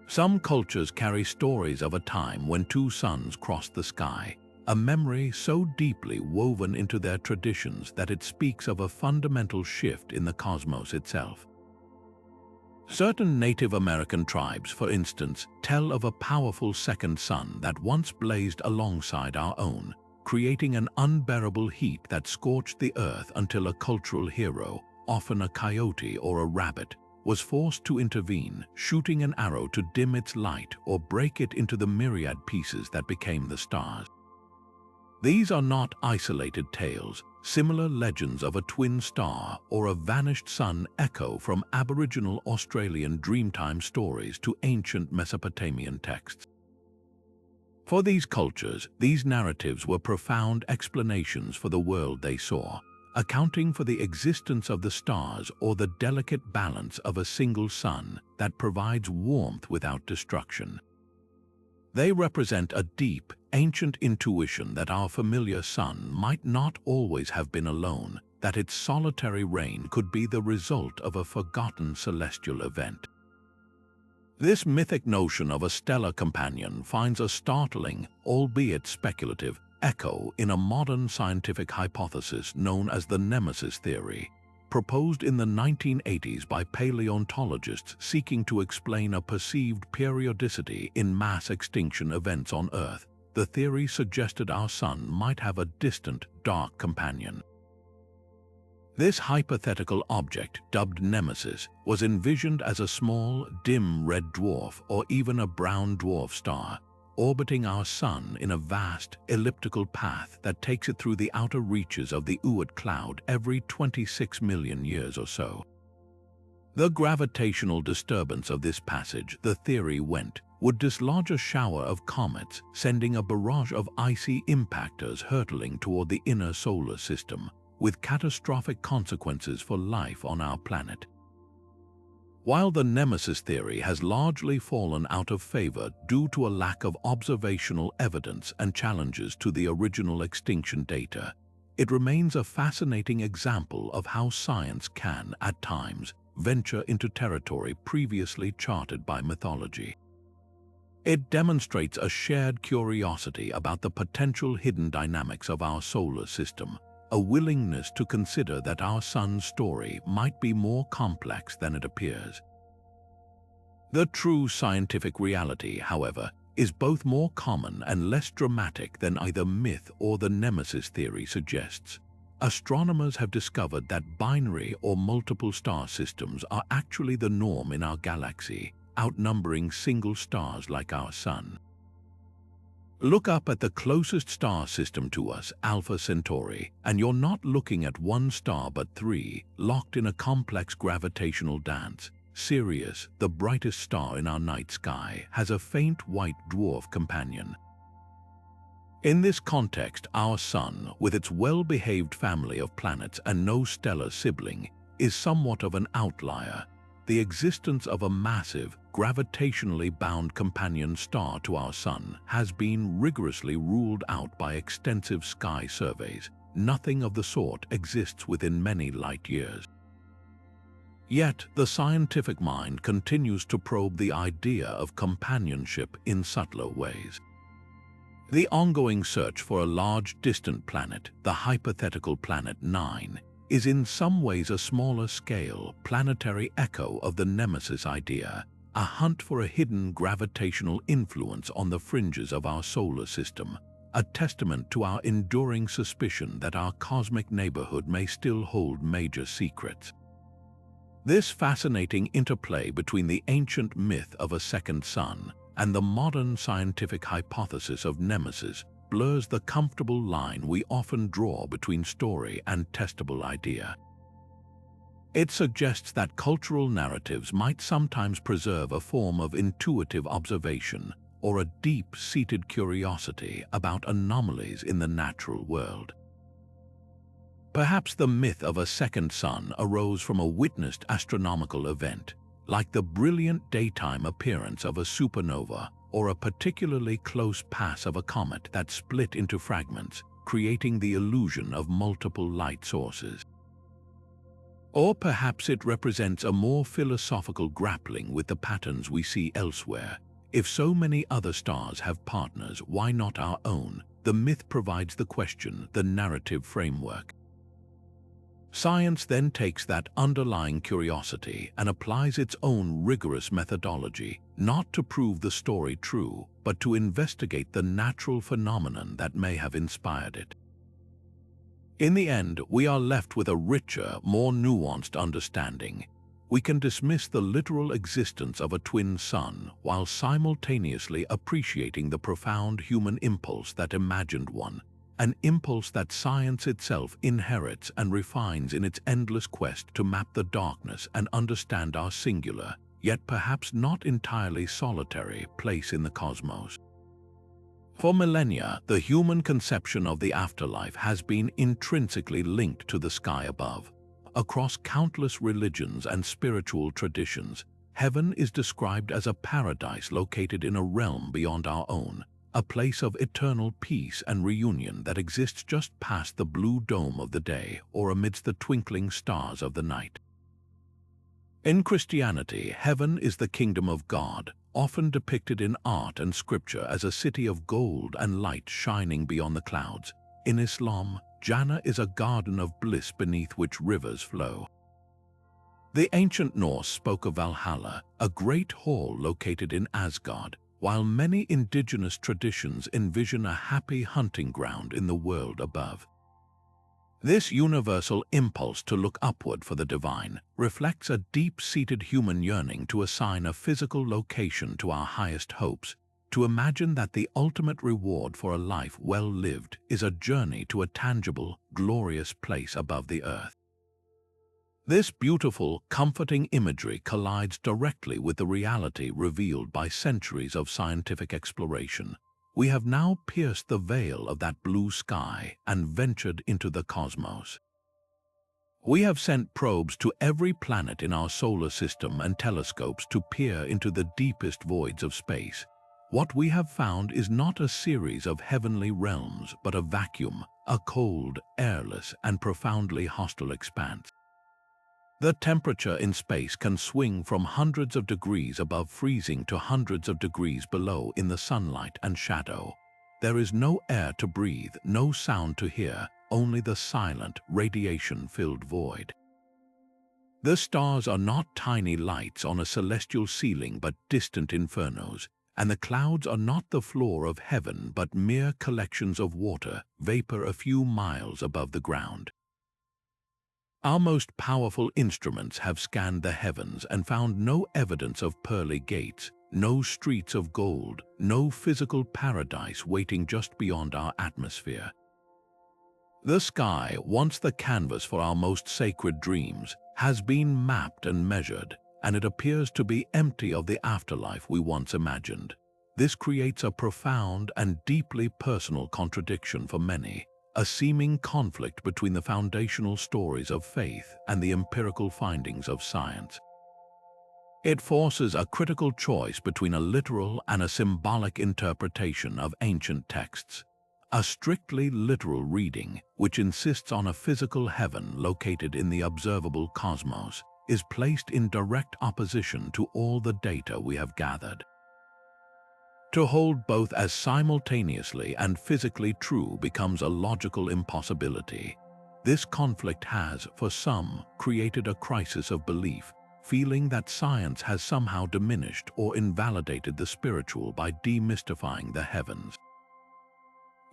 A: Some cultures carry stories of a time when two suns crossed the sky, a memory so deeply woven into their traditions that it speaks of a fundamental shift in the cosmos itself. Certain Native American tribes, for instance, tell of a powerful second sun that once blazed alongside our own, creating an unbearable heat that scorched the earth until a cultural hero, often a coyote or a rabbit, was forced to intervene, shooting an arrow to dim its light or break it into the myriad pieces that became the stars. These are not isolated tales. similar legends of a twin star or a vanished sun echo from Aboriginal Australian Dreamtime stories to ancient Mesopotamian texts. For these cultures, these narratives were profound explanations for the world they saw, accounting for the existence of the stars or the delicate balance of a single sun that provides warmth without destruction. They represent a deep, ancient intuition that our familiar sun might not always have been alone, that its solitary reign could be the result of a forgotten celestial event. This mythic notion of a stellar companion finds a startling, albeit speculative, echo in a modern scientific hypothesis known as the nemesis theory, proposed in the 1980s by paleontologists seeking to explain a perceived periodicity in mass extinction events on Earth. The theory suggested our sun might have a distant, dark companion. This hypothetical object, dubbed Nemesis, was envisioned as a small, dim red dwarf or even a brown dwarf star, orbiting our sun in a vast, elliptical path that takes it through the outer reaches of the Oort cloud every 26 million years or so. The gravitational disturbance of this passage, the theory went, would dislodge a shower of comets, sending a barrage of icy impactors hurtling toward the inner solar system, with catastrophic consequences for life on our planet. While the nemesis theory has largely fallen out of favor due to a lack of observational evidence and challenges to the original extinction data, it remains a fascinating example of how science can, at times, venture into territory previously charted by mythology. It demonstrates a shared curiosity about the potential hidden dynamics of our solar system, a willingness to consider that our sun's story might be more complex than it appears. The true scientific reality, however, is both more common and less dramatic than either myth or the nemesis theory suggests. Astronomers have discovered that binary or multiple star systems are actually the norm in our galaxy, outnumbering single stars like our sun. Look up at the closest star system to us, Alpha Centauri, and you're not looking at one star but three, locked in a complex gravitational dance. Sirius, the brightest star in our night sky, has a faint white dwarf companion. In this context, our sun, with its well-behaved family of planets and no stellar sibling, is somewhat of an outlier. The existence of a massive, gravitationally bound companion star to our sun has been rigorously ruled out by extensive sky surveys. Nothing of the sort exists within many light years. Yet, the scientific mind continues to probe the idea of companionship in subtler ways. The ongoing search for a large distant planet, the hypothetical Planet 9, is in some ways a smaller-scale, planetary echo of the nemesis idea, a hunt for a hidden gravitational influence on the fringes of our solar system, a testament to our enduring suspicion that our cosmic neighborhood may still hold major secrets. This fascinating interplay between the ancient myth of a second sun and the modern scientific hypothesis of nemesis blurs the comfortable line we often draw between story and testable idea. It suggests that cultural narratives might sometimes preserve a form of intuitive observation or a deep-seated curiosity about anomalies in the natural world. Perhaps the myth of a second sun arose from a witnessed astronomical event, like the brilliant daytime appearance of a supernova or a particularly close pass of a comet that split into fragments, creating the illusion of multiple light sources. Or perhaps it represents a more philosophical grappling with the patterns we see elsewhere. If so many other stars have partners, why not our own? The myth provides the question, the narrative framework. Science then takes that underlying curiosity and applies its own rigorous methodology, not to prove the story true, but to investigate the natural phenomenon that may have inspired it. In the end, we are left with a richer, more nuanced understanding. We can dismiss the literal existence of a twin sun while simultaneously appreciating the profound human impulse that imagined one, an impulse that science itself inherits and refines in its endless quest to map the darkness and understand our singular, yet perhaps not entirely solitary, place in the cosmos. For millennia, the human conception of the afterlife has been intrinsically linked to the sky above. Across countless religions and spiritual traditions, heaven is described as a paradise located in a realm beyond our own, a place of eternal peace and reunion that exists just past the blue dome of the day or amidst the twinkling stars of the night. In Christianity, heaven is the kingdom of God, often depicted in art and scripture as a city of gold and light shining beyond the clouds. In Islam, Jannah is a garden of bliss beneath which rivers flow. The ancient Norse spoke of Valhalla, a great hall located in Asgard, while many indigenous traditions envision a happy hunting ground in the world above. This universal impulse to look upward for the divine reflects a deep-seated human yearning to assign a physical location to our highest hopes, to imagine that the ultimate reward for a life well lived is a journey to a tangible, glorious place above the earth. This beautiful, comforting imagery collides directly with the reality revealed by centuries of scientific exploration. We have now pierced the veil of that blue sky and ventured into the cosmos. We have sent probes to every planet in our solar system and telescopes to peer into the deepest voids of space. What we have found is not a series of heavenly realms, but a vacuum, a cold, airless, and profoundly hostile expanse. The temperature in space can swing from hundreds of degrees above freezing to hundreds of degrees below in the sunlight and shadow. There is no air to breathe, no sound to hear, only the silent, radiation-filled void. The stars are not tiny lights on a celestial ceiling but distant infernos, and the clouds are not the floor of heaven but mere collections of water, vapor a few miles above the ground. Our most powerful instruments have scanned the heavens and found no evidence of pearly gates, no streets of gold, no physical paradise waiting just beyond our atmosphere. The sky, once the canvas for our most sacred dreams, has been mapped and measured, and it appears to be empty of the afterlife we once imagined. This creates a profound and deeply personal contradiction for many, a seeming conflict between the foundational stories of faith and the empirical findings of science. It forces a critical choice between a literal and a symbolic interpretation of ancient texts. A strictly literal reading, which insists on a physical heaven located in the observable cosmos, is placed in direct opposition to all the data we have gathered. To hold both as simultaneously and physically true becomes a logical impossibility. This conflict has, for some, created a crisis of belief, feeling that science has somehow diminished or invalidated the spiritual by demystifying the heavens.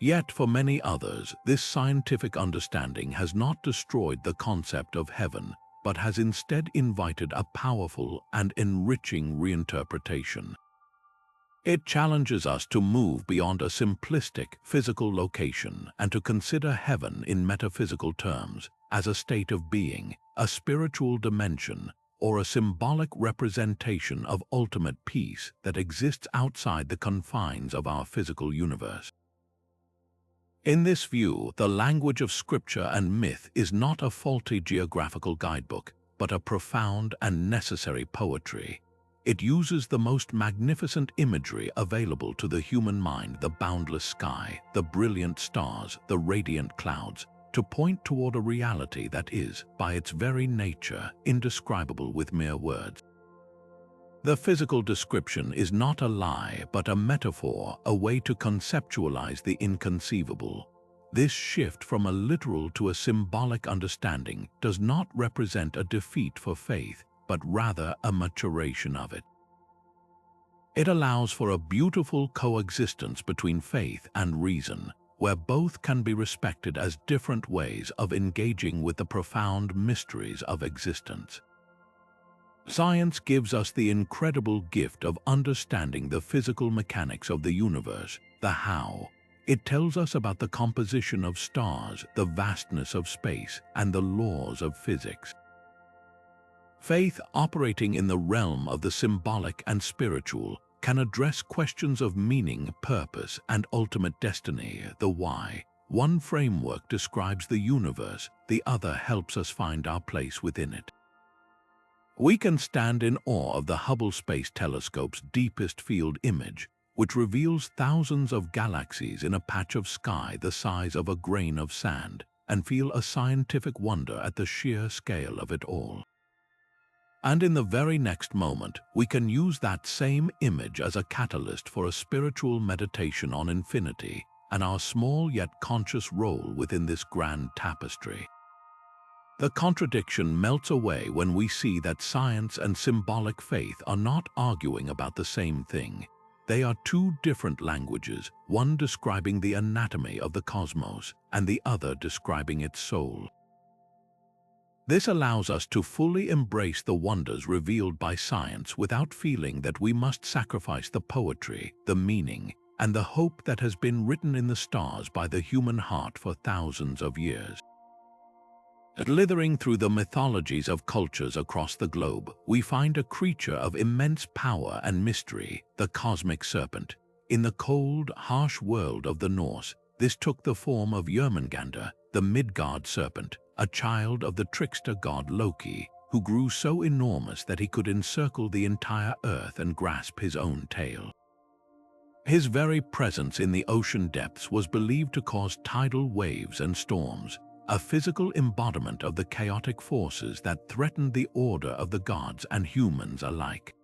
A: Yet for many others, this scientific understanding has not destroyed the concept of heaven, but has instead invited a powerful and enriching reinterpretation. It challenges us to move beyond a simplistic physical location and to consider heaven in metaphysical terms as a state of being, a spiritual dimension, or a symbolic representation of ultimate peace that exists outside the confines of our physical universe. In this view, the language of scripture and myth is not a faulty geographical guidebook, but a profound and necessary poetry. It uses the most magnificent imagery available to the human mind, the boundless sky, the brilliant stars, the radiant clouds, to point toward a reality that is, by its very nature, indescribable with mere words. The physical description is not a lie, but a metaphor, a way to conceptualize the inconceivable. This shift from a literal to a symbolic understanding does not represent a defeat for faith, but rather a maturation of it. It allows for a beautiful coexistence between faith and reason, where both can be respected as different ways of engaging with the profound mysteries of existence. Science gives us the incredible gift of understanding the physical mechanics of the universe, the how. It tells us about the composition of stars, the vastness of space, and the laws of physics. Faith, operating in the realm of the symbolic and spiritual, can address questions of meaning, purpose, and ultimate destiny, the why. One framework describes the universe, the other helps us find our place within it. We can stand in awe of the Hubble Space Telescope's deepest field image, which reveals thousands of galaxies in a patch of sky the size of a grain of sand, and feel a scientific wonder at the sheer scale of it all. And in the very next moment, we can use that same image as a catalyst for a spiritual meditation on infinity and our small yet conscious role within this grand tapestry. The contradiction melts away when we see that science and symbolic faith are not arguing about the same thing. They are two different languages, one describing the anatomy of the cosmos and the other describing its soul. This allows us to fully embrace the wonders revealed by science without feeling that we must sacrifice the poetry, the meaning, and the hope that has been written in the stars by the human heart for thousands of years. Slithering through the mythologies of cultures across the globe, we find a creature of immense power and mystery, the cosmic serpent. In the cold, harsh world of the Norse, this took the form of Jörmungandr, the Midgard serpent, a child of the trickster god Loki, who grew so enormous that he could encircle the entire earth and grasp his own tail. His very presence in the ocean depths was believed to cause tidal waves and storms, a physical embodiment of the chaotic forces that threatened the order of the gods and humans alike.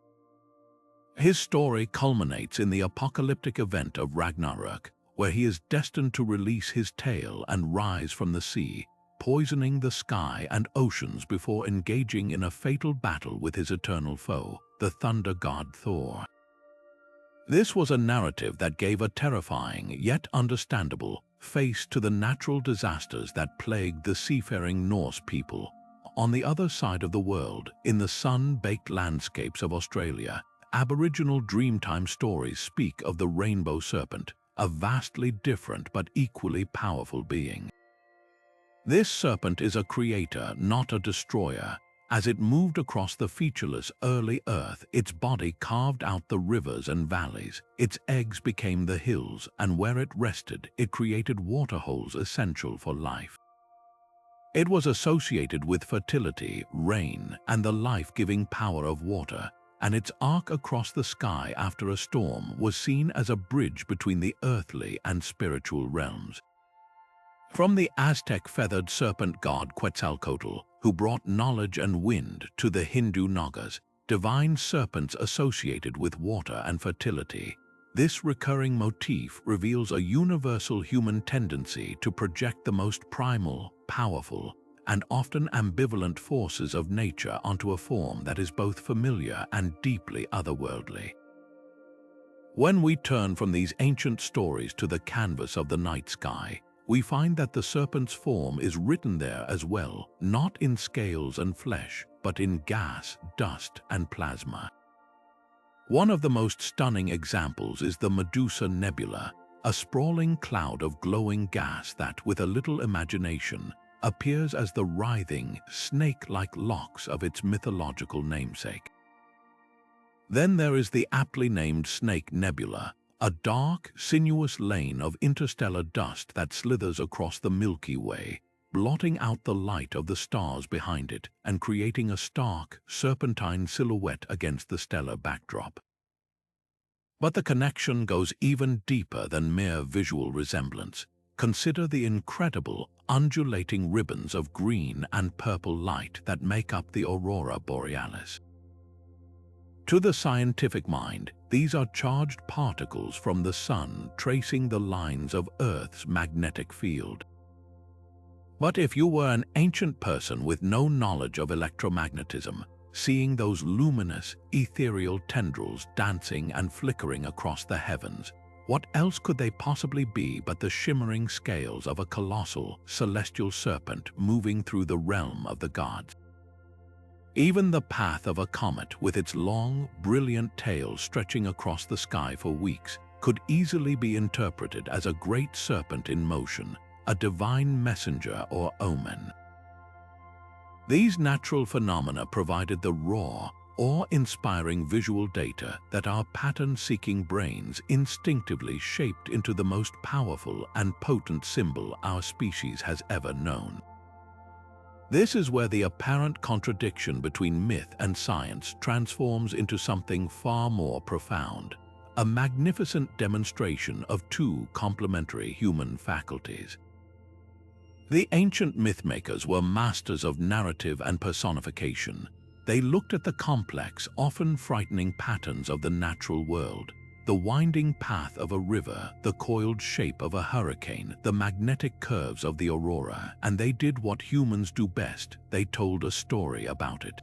A: His story culminates in the apocalyptic event of Ragnarök, where he is destined to release his tail and rise from the sea, poisoning the sky and oceans before engaging in a fatal battle with his eternal foe, the thunder god Thor. This was a narrative that gave a terrifying, yet understandable, face to the natural disasters that plagued the seafaring Norse people. On the other side of the world, in the sun-baked landscapes of Australia, Aboriginal Dreamtime stories speak of the rainbow serpent, a vastly different but equally powerful being. This serpent is a creator, not a destroyer. As it moved across the featureless early Earth, its body carved out the rivers and valleys, its eggs became the hills, and where it rested, it created waterholes essential for life. It was associated with fertility, rain, and the life-giving power of water, and its arc across the sky after a storm was seen as a bridge between the earthly and spiritual realms. From the Aztec feathered serpent god Quetzalcoatl, who brought knowledge and wind, to the Hindu Nagas, divine serpents associated with water and fertility, this recurring motif reveals a universal human tendency to project the most primal, powerful, and often ambivalent forces of nature onto a form that is both familiar and deeply otherworldly. When we turn from these ancient stories to the canvas of the night sky, we find that the serpent's form is written there as well, not in scales and flesh, but in gas, dust, and plasma. One of the most stunning examples is the Medusa Nebula, a sprawling cloud of glowing gas that, with a little imagination, appears as the writhing, snake-like locks of its mythological namesake. Then there is the aptly named Snake Nebula, a dark, sinuous lane of interstellar dust that slithers across the Milky Way, blotting out the light of the stars behind it and creating a stark, serpentine silhouette against the stellar backdrop. But the connection goes even deeper than mere visual resemblance. Consider the incredible, undulating ribbons of green and purple light that make up the aurora borealis. To the scientific mind, these are charged particles from the sun tracing the lines of Earth's magnetic field. But if you were an ancient person with no knowledge of electromagnetism, seeing those luminous, ethereal tendrils dancing and flickering across the heavens, what else could they possibly be but the shimmering scales of a colossal, celestial serpent moving through the realm of the gods? Even the path of a comet with its long, brilliant tail stretching across the sky for weeks could easily be interpreted as a great serpent in motion, a divine messenger or omen. These natural phenomena provided the raw, awe-inspiring visual data that our pattern-seeking brains instinctively shaped into the most powerful and potent symbol our species has ever known. This is where the apparent contradiction between myth and science transforms into something far more profound, a magnificent demonstration of two complementary human faculties. The ancient mythmakers were masters of narrative and personification. They looked at the complex, often frightening patterns of the natural world, the winding path of a river, the coiled shape of a hurricane, the magnetic curves of the aurora, and they did what humans do best: they told a story about it.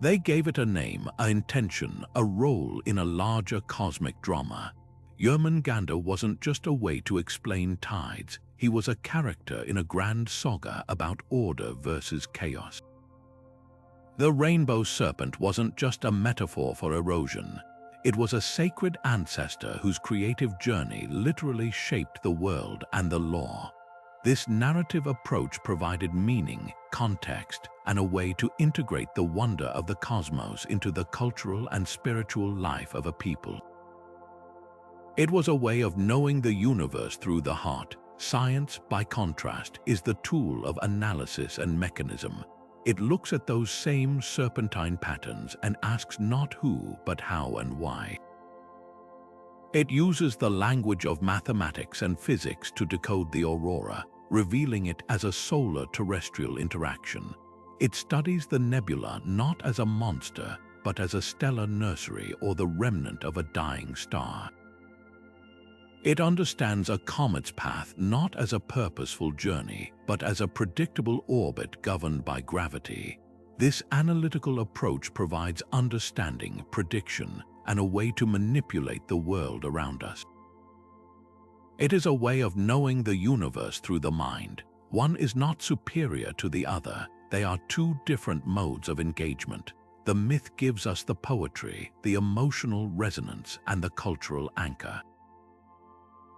A: They gave it a name, an intention, a role in a larger cosmic drama. Yermungandr wasn't just a way to explain tides, he was a character in a grand saga about order versus chaos. The rainbow serpent wasn't just a metaphor for erosion. It was a sacred ancestor whose creative journey literally shaped the world and the law. This narrative approach provided meaning, context, and a way to integrate the wonder of the cosmos into the cultural and spiritual life of a people. It was a way of knowing the universe through the heart. Science, by contrast, is the tool of analysis and mechanism. It looks at those same serpentine patterns and asks not who, but how and why. It uses the language of mathematics and physics to decode the aurora, revealing it as a solar-terrestrial interaction. It studies the nebula not as a monster, but as a stellar nursery or the remnant of a dying star. It understands a comet's path not as a purposeful journey, but as a predictable orbit governed by gravity. This analytical approach provides understanding, prediction, and a way to manipulate the world around us. It is a way of knowing the universe through the mind. One is not superior to the other. They are two different modes of engagement. The myth gives us the poetry, the emotional resonance, and the cultural anchor.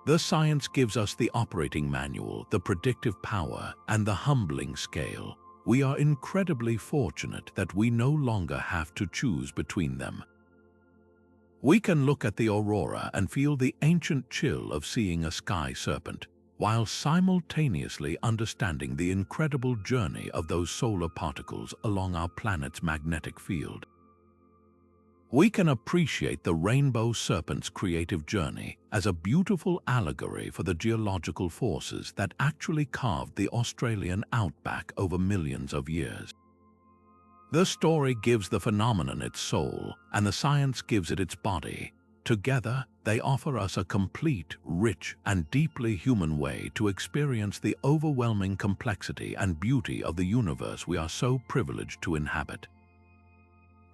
A: The science gives us the operating manual, the predictive power, and the humbling scale. We are incredibly fortunate that we no longer have to choose between them. We can look at the aurora and feel the ancient chill of seeing a sky serpent, while simultaneously understanding the incredible journey of those solar particles along our planet's magnetic field. We can appreciate the rainbow serpent's creative journey as a beautiful allegory for the geological forces that actually carved the Australian outback over millions of years. The story gives the phenomenon its soul, and the science gives it its body. Together, they offer us a complete, rich, and deeply human way to experience the overwhelming complexity and beauty of the universe we are so privileged to inhabit.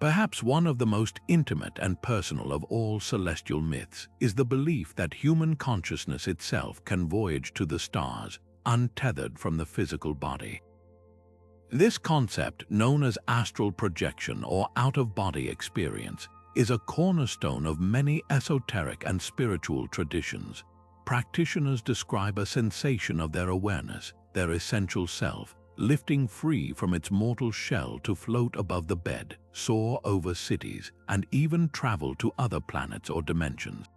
A: Perhaps one of the most intimate and personal of all celestial myths is the belief that human consciousness itself can voyage to the stars, untethered from the physical body. This concept, known as astral projection or out-of-body experience, is a cornerstone of many esoteric and spiritual traditions. Practitioners describe a sensation of their awareness, their essential self, lifting free from its mortal shell to float above the bed, soar over cities, and even travel to other planets or dimensions.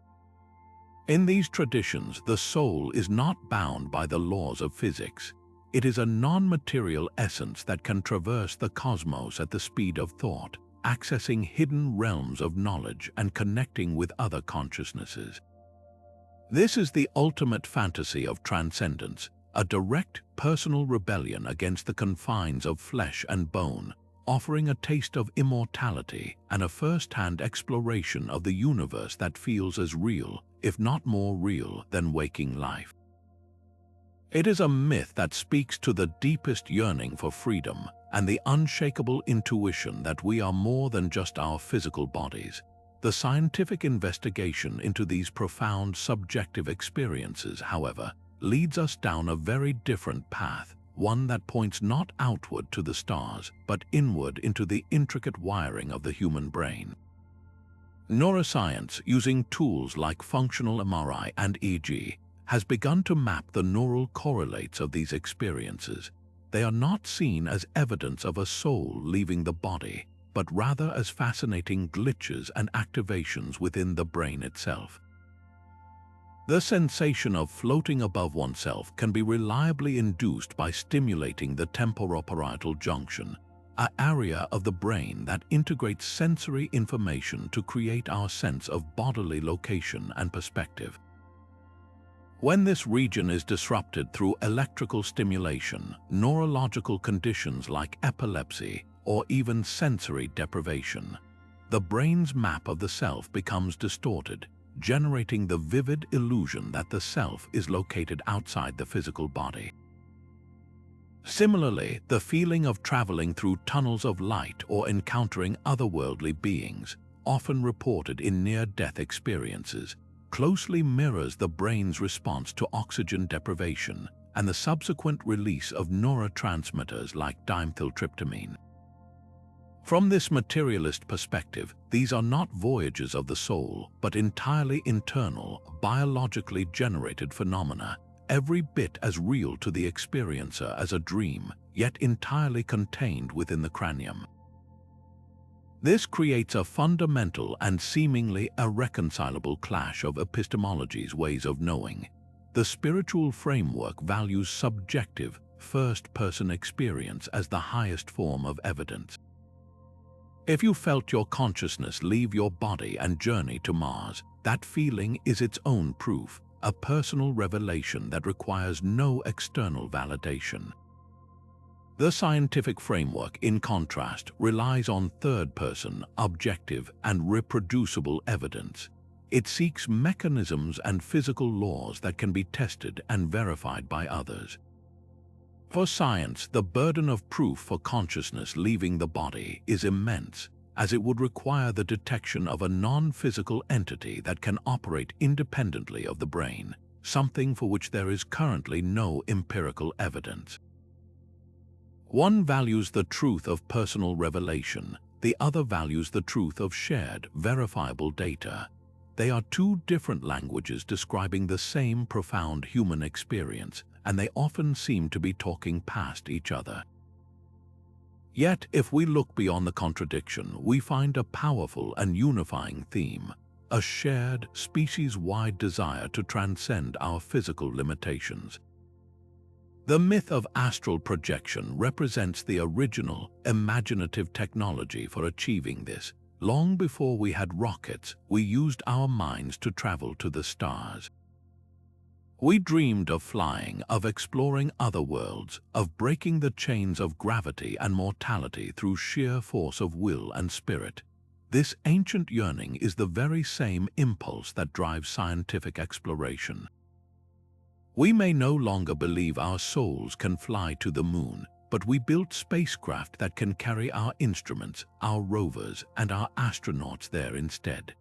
A: In these traditions, the soul is not bound by the laws of physics. It is a non-material essence that can traverse the cosmos at the speed of thought, accessing hidden realms of knowledge and connecting with other consciousnesses. This is the ultimate fantasy of transcendence, a direct, personal rebellion against the confines of flesh and bone, offering a taste of immortality and a first-hand exploration of the universe that feels as real, if not more real, than waking life. It is a myth that speaks to the deepest yearning for freedom and the unshakable intuition that we are more than just our physical bodies. The scientific investigation into these profound subjective experiences, however, leads us down a very different path, one that points not outward to the stars, but inward into the intricate wiring of the human brain. Neuroscience, using tools like functional MRI and EEG, has begun to map the neural correlates of these experiences. They are not seen as evidence of a soul leaving the body, but rather as fascinating glitches and activations within the brain itself. The sensation of floating above oneself can be reliably induced by stimulating the temporoparietal junction, an area of the brain that integrates sensory information to create our sense of bodily location and perspective. When this region is disrupted through electrical stimulation, neurological conditions like epilepsy, or even sensory deprivation, the brain's map of the self becomes distorted, generating the vivid illusion that the self is located outside the physical body. Similarly, the feeling of traveling through tunnels of light or encountering otherworldly beings, often reported in near-death experiences, closely mirrors the brain's response to oxygen deprivation and the subsequent release of neurotransmitters like dimethyltryptamine. From this materialist perspective, these are not voyages of the soul, but entirely internal, biologically generated phenomena, every bit as real to the experiencer as a dream, yet entirely contained within the cranium. This creates a fundamental and seemingly irreconcilable clash of epistemology's ways of knowing. The spiritual framework values subjective, first-person experience as the highest form of evidence. If you felt your consciousness leave your body and journey to Mars, that feeling is its own proof, a personal revelation that requires no external validation. The scientific framework, in contrast, relies on third-person, objective, and reproducible evidence. It seeks mechanisms and physical laws that can be tested and verified by others. For science, the burden of proof for consciousness leaving the body is immense, as it would require the detection of a non-physical entity that can operate independently of the brain, something for which there is currently no empirical evidence. One values the truth of personal revelation, the other values the truth of shared, verifiable data. They are two different languages describing the same profound human experience, and they often seem to be talking past each other. Yet, if we look beyond the contradiction, we find a powerful and unifying theme, a shared, species-wide desire to transcend our physical limitations. The myth of astral projection represents the original, imaginative technology for achieving this. Long before we had rockets, we used our minds to travel to the stars. We dreamed of flying, of exploring other worlds, of breaking the chains of gravity and mortality through sheer force of will and spirit. This ancient yearning is the very same impulse that drives scientific exploration. We may no longer believe our souls can fly to the moon, but we built spacecraft that can carry our instruments, our rovers, and our astronauts there instead.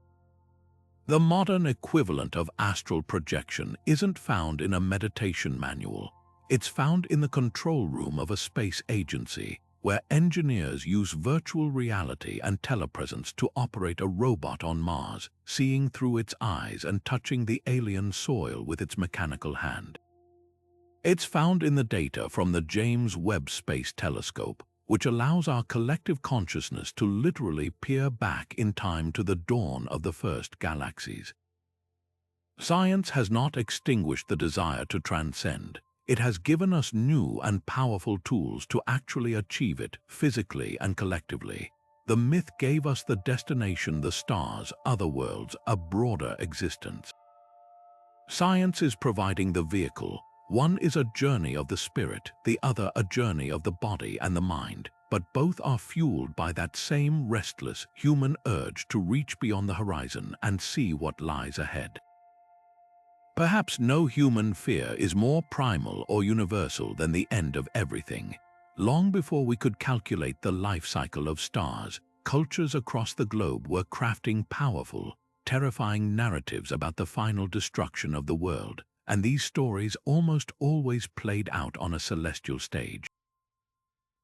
A: The modern equivalent of astral projection isn't found in a meditation manual. It's found in the control room of a space agency, where engineers use virtual reality and telepresence to operate a robot on Mars, seeing through its eyes and touching the alien soil with its mechanical hand. It's found in the data from the James Webb Space Telescope, which allows our collective consciousness to literally peer back in time to the dawn of the first galaxies. Science has not extinguished the desire to transcend. It has given us new and powerful tools to actually achieve it, physically and collectively. The myth gave us the destination, the stars, other worlds, a broader existence. Science is providing the vehicle. One is a journey of the spirit, the other a journey of the body and the mind, but both are fueled by that same restless, human urge to reach beyond the horizon and see what lies ahead. Perhaps no human fear is more primal or universal than the end of everything. Long before we could calculate the life cycle of stars, cultures across the globe were crafting powerful, terrifying narratives about the final destruction of the world, and these stories almost always played out on a celestial stage.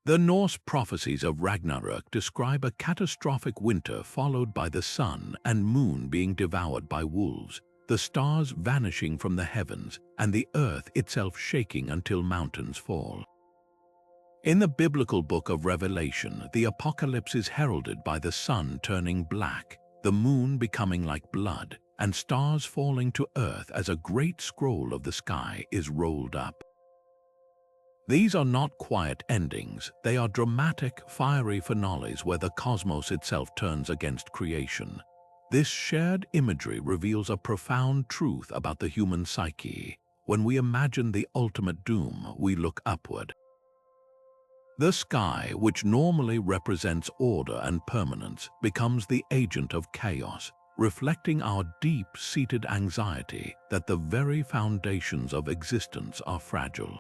A: The Norse prophecies of Ragnarök describe a catastrophic winter followed by the sun and moon being devoured by wolves, the stars vanishing from the heavens, and the earth itself shaking until mountains fall. In the biblical book of Revelation, the apocalypse is heralded by the sun turning black, the moon becoming like blood, and stars falling to earth as a great scroll of the sky is rolled up. These are not quiet endings, they are dramatic, fiery finales where the cosmos itself turns against creation. This shared imagery reveals a profound truth about the human psyche. When we imagine the ultimate doom, we look upward. The sky, which normally represents order and permanence, becomes the agent of chaos, reflecting our deep-seated anxiety that the very foundations of existence are fragile.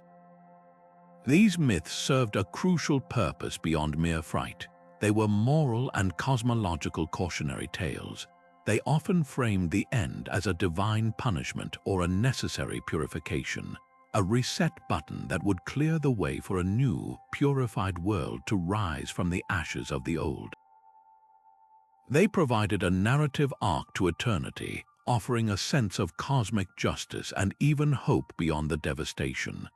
A: These myths served a crucial purpose beyond mere fright. They were moral and cosmological cautionary tales. They often framed the end as a divine punishment or a necessary purification, a reset button that would clear the way for a new, purified world to rise from the ashes of the old. They provided a narrative arc to eternity, offering a sense of cosmic justice and even hope beyond the devastation.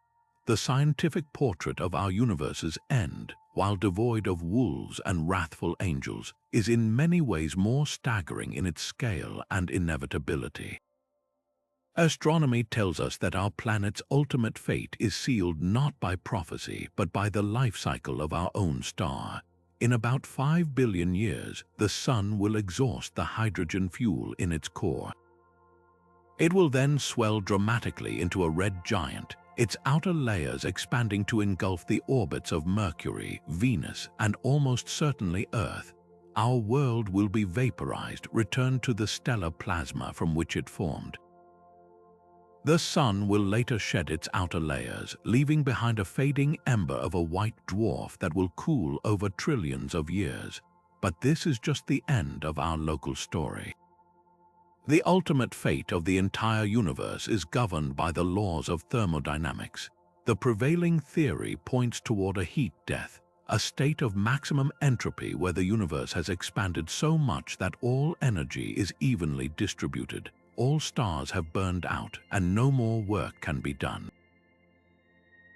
A: The scientific portrait of our universe's end, while devoid of wolves and wrathful angels, is in many ways more staggering in its scale and inevitability. Astronomy tells us that our planet's ultimate fate is sealed not by prophecy but by the life cycle of our own star. In about 5 billion years, the Sun will exhaust the hydrogen fuel in its core. It will then swell dramatically into a red giant, its outer layers expanding to engulf the orbits of Mercury, Venus, and almost certainly Earth. Our world will be vaporized, returned to the stellar plasma from which it formed. The Sun will later shed its outer layers, leaving behind a fading ember of a white dwarf that will cool over trillions of years. But this is just the end of our local story. The ultimate fate of the entire universe is governed by the laws of thermodynamics. The prevailing theory points toward a heat death, a state of maximum entropy where the universe has expanded so much that all energy is evenly distributed, all stars have burned out, and no more work can be done.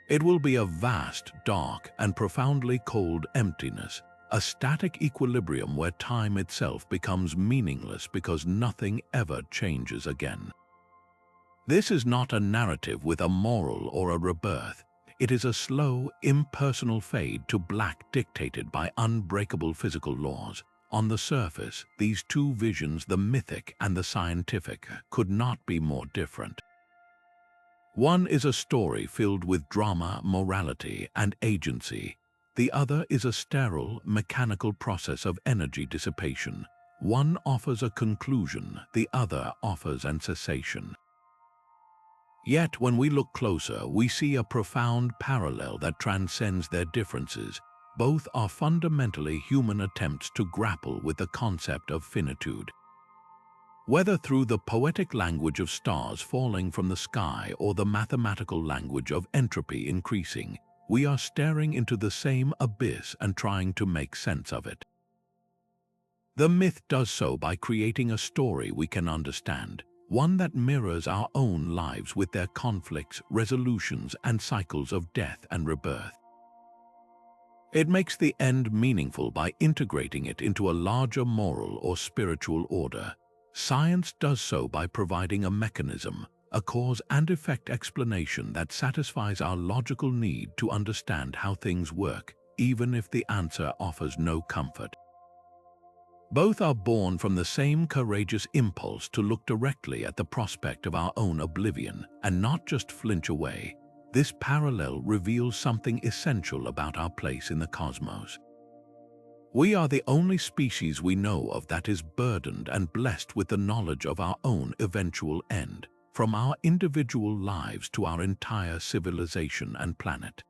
A: It will be a vast, dark, and profoundly cold emptiness, a static equilibrium where time itself becomes meaningless because nothing ever changes again. This is not a narrative with a moral or a rebirth. It is a slow, impersonal fade to black dictated by unbreakable physical laws. On the surface, these two visions, the mythic and the scientific, could not be more different. One is a story filled with drama, morality, and agency. The other is a sterile, mechanical process of energy dissipation. One offers a conclusion, the other offers an cessation. Yet, when we look closer, we see a profound parallel that transcends their differences. Both are fundamentally human attempts to grapple with the concept of finitude. Whether through the poetic language of stars falling from the sky or the mathematical language of entropy increasing, we are staring into the same abyss and trying to make sense of it. The myth does so by creating a story we can understand, one that mirrors our own lives with their conflicts, resolutions, and cycles of death and rebirth. It makes the end meaningful by integrating it into a larger moral or spiritual order. Science does so by providing a mechanism, a cause and effect explanation that satisfies our logical need to understand how things work, even if the answer offers no comfort. Both are born from the same courageous impulse to look directly at the prospect of our own oblivion and not just flinch away. This parallel reveals something essential about our place in the cosmos. We are the only species we know of that is burdened and blessed with the knowledge of our own eventual end, from our individual lives to our entire civilization and planet.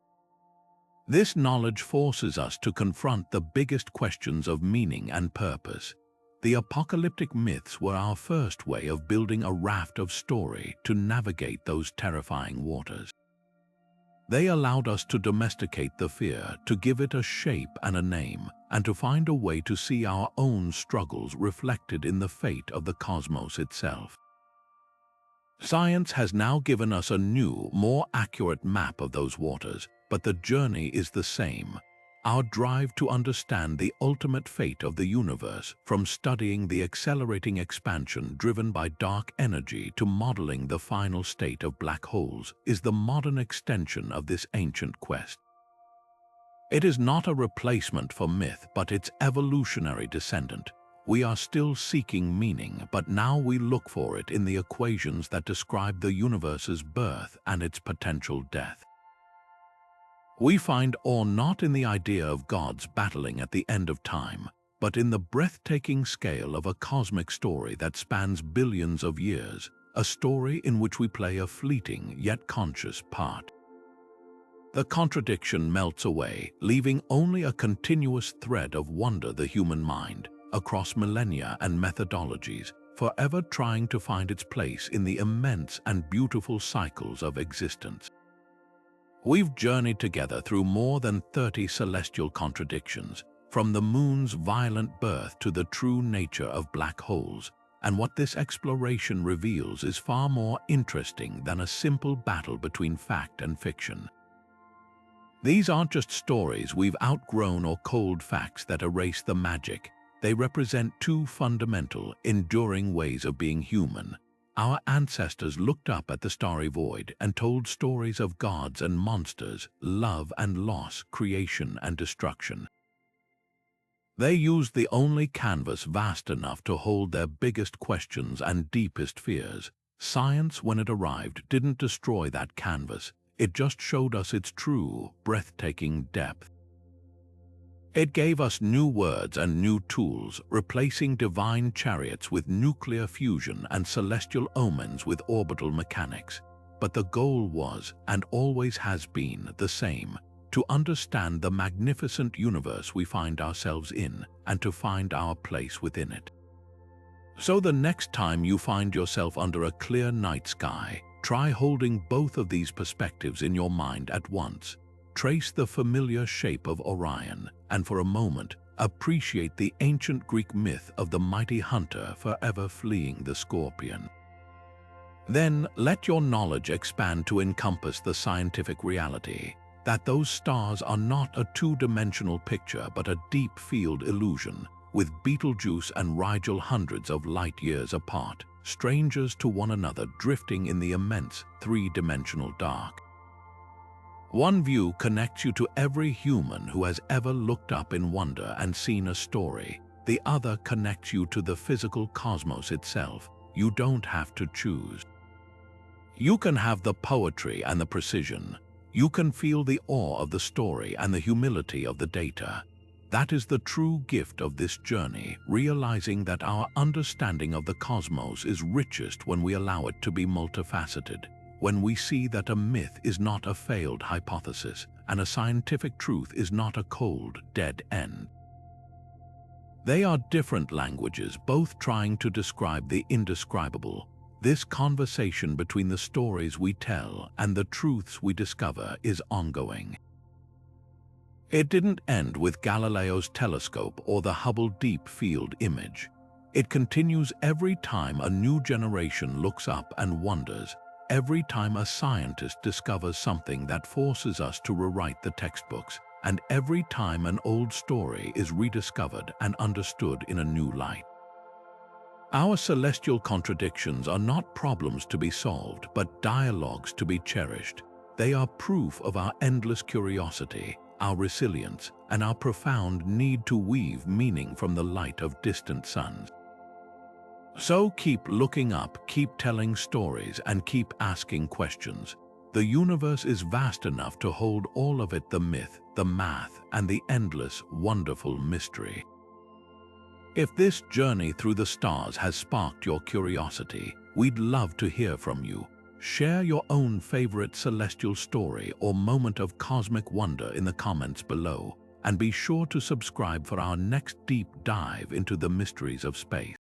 A: This knowledge forces us to confront the biggest questions of meaning and purpose. The apocalyptic myths were our first way of building a raft of story to navigate those terrifying waters. They allowed us to domesticate the fear, to give it a shape and a name, and to find a way to see our own struggles reflected in the fate of the cosmos itself. Science has now given us a new, more accurate map of those waters, but the journey is the same. Our drive to understand the ultimate fate of the universe, from studying the accelerating expansion driven by dark energy to modeling the final state of black holes, is the modern extension of this ancient quest. It is not a replacement for myth, but its evolutionary descendant. We are still seeking meaning, but now we look for it in the equations that describe the universe's birth and its potential death. We find awe not in the idea of gods battling at the end of time, but in the breathtaking scale of a cosmic story that spans billions of years, a story in which we play a fleeting yet conscious part. The contradiction melts away, leaving only a continuous thread of wonder, the human mind, across millennia and methodologies, forever trying to find its place in the immense and beautiful cycles of existence. We've journeyed together through more than 30 celestial contradictions, from the moon's violent birth to the true nature of black holes, and what this exploration reveals is far more interesting than a simple battle between fact and fiction. These aren't just stories we've outgrown or cold facts that erase the magic. They represent two fundamental, enduring ways of being human. Our ancestors looked up at the starry void and told stories of gods and monsters, love and loss, creation and destruction. They used the only canvas vast enough to hold their biggest questions and deepest fears. Science, when it arrived, didn't destroy that canvas. It just showed us its true, breathtaking depth. It gave us new words and new tools, replacing divine chariots with nuclear fusion and celestial omens with orbital mechanics. But the goal was, and always has been, the same: to understand the magnificent universe we find ourselves in, and to find our place within it. So the next time you find yourself under a clear night sky, try holding both of these perspectives in your mind at once. Trace the familiar shape of Orion, and for a moment, appreciate the ancient Greek myth of the mighty hunter forever fleeing the scorpion. Then let your knowledge expand to encompass the scientific reality that those stars are not a two-dimensional picture but a deep field illusion, with Betelgeuse and Rigel hundreds of light years apart, strangers to one another drifting in the immense three-dimensional dark. One view connects you to every human who has ever looked up in wonder and seen a story. The other connects you to the physical cosmos itself. You don't have to choose. You can have the poetry and the precision. You can feel the awe of the story and the humility of the data. That is the true gift of this journey, realizing that our understanding of the cosmos is richest when we allow it to be multifaceted. When we see that a myth is not a failed hypothesis, and a scientific truth is not a cold, dead end. They are different languages, both trying to describe the indescribable. This conversation between the stories we tell and the truths we discover is ongoing. It didn't end with Galileo's telescope or the Hubble Deep Field image. It continues every time a new generation looks up and wonders. Every time a scientist discovers something that forces us to rewrite the textbooks, and every time an old story is rediscovered and understood in a new light. Our celestial contradictions are not problems to be solved, but dialogues to be cherished. They are proof of our endless curiosity, our resilience, and our profound need to weave meaning from the light of distant suns. So keep looking up, keep telling stories, and keep asking questions. The universe is vast enough to hold all of it: the myth, the math, and the endless, wonderful mystery. If this journey through the stars has sparked your curiosity, we'd love to hear from you. Share your own favorite celestial story or moment of cosmic wonder in the comments below, and be sure to subscribe for our next deep dive into the mysteries of space.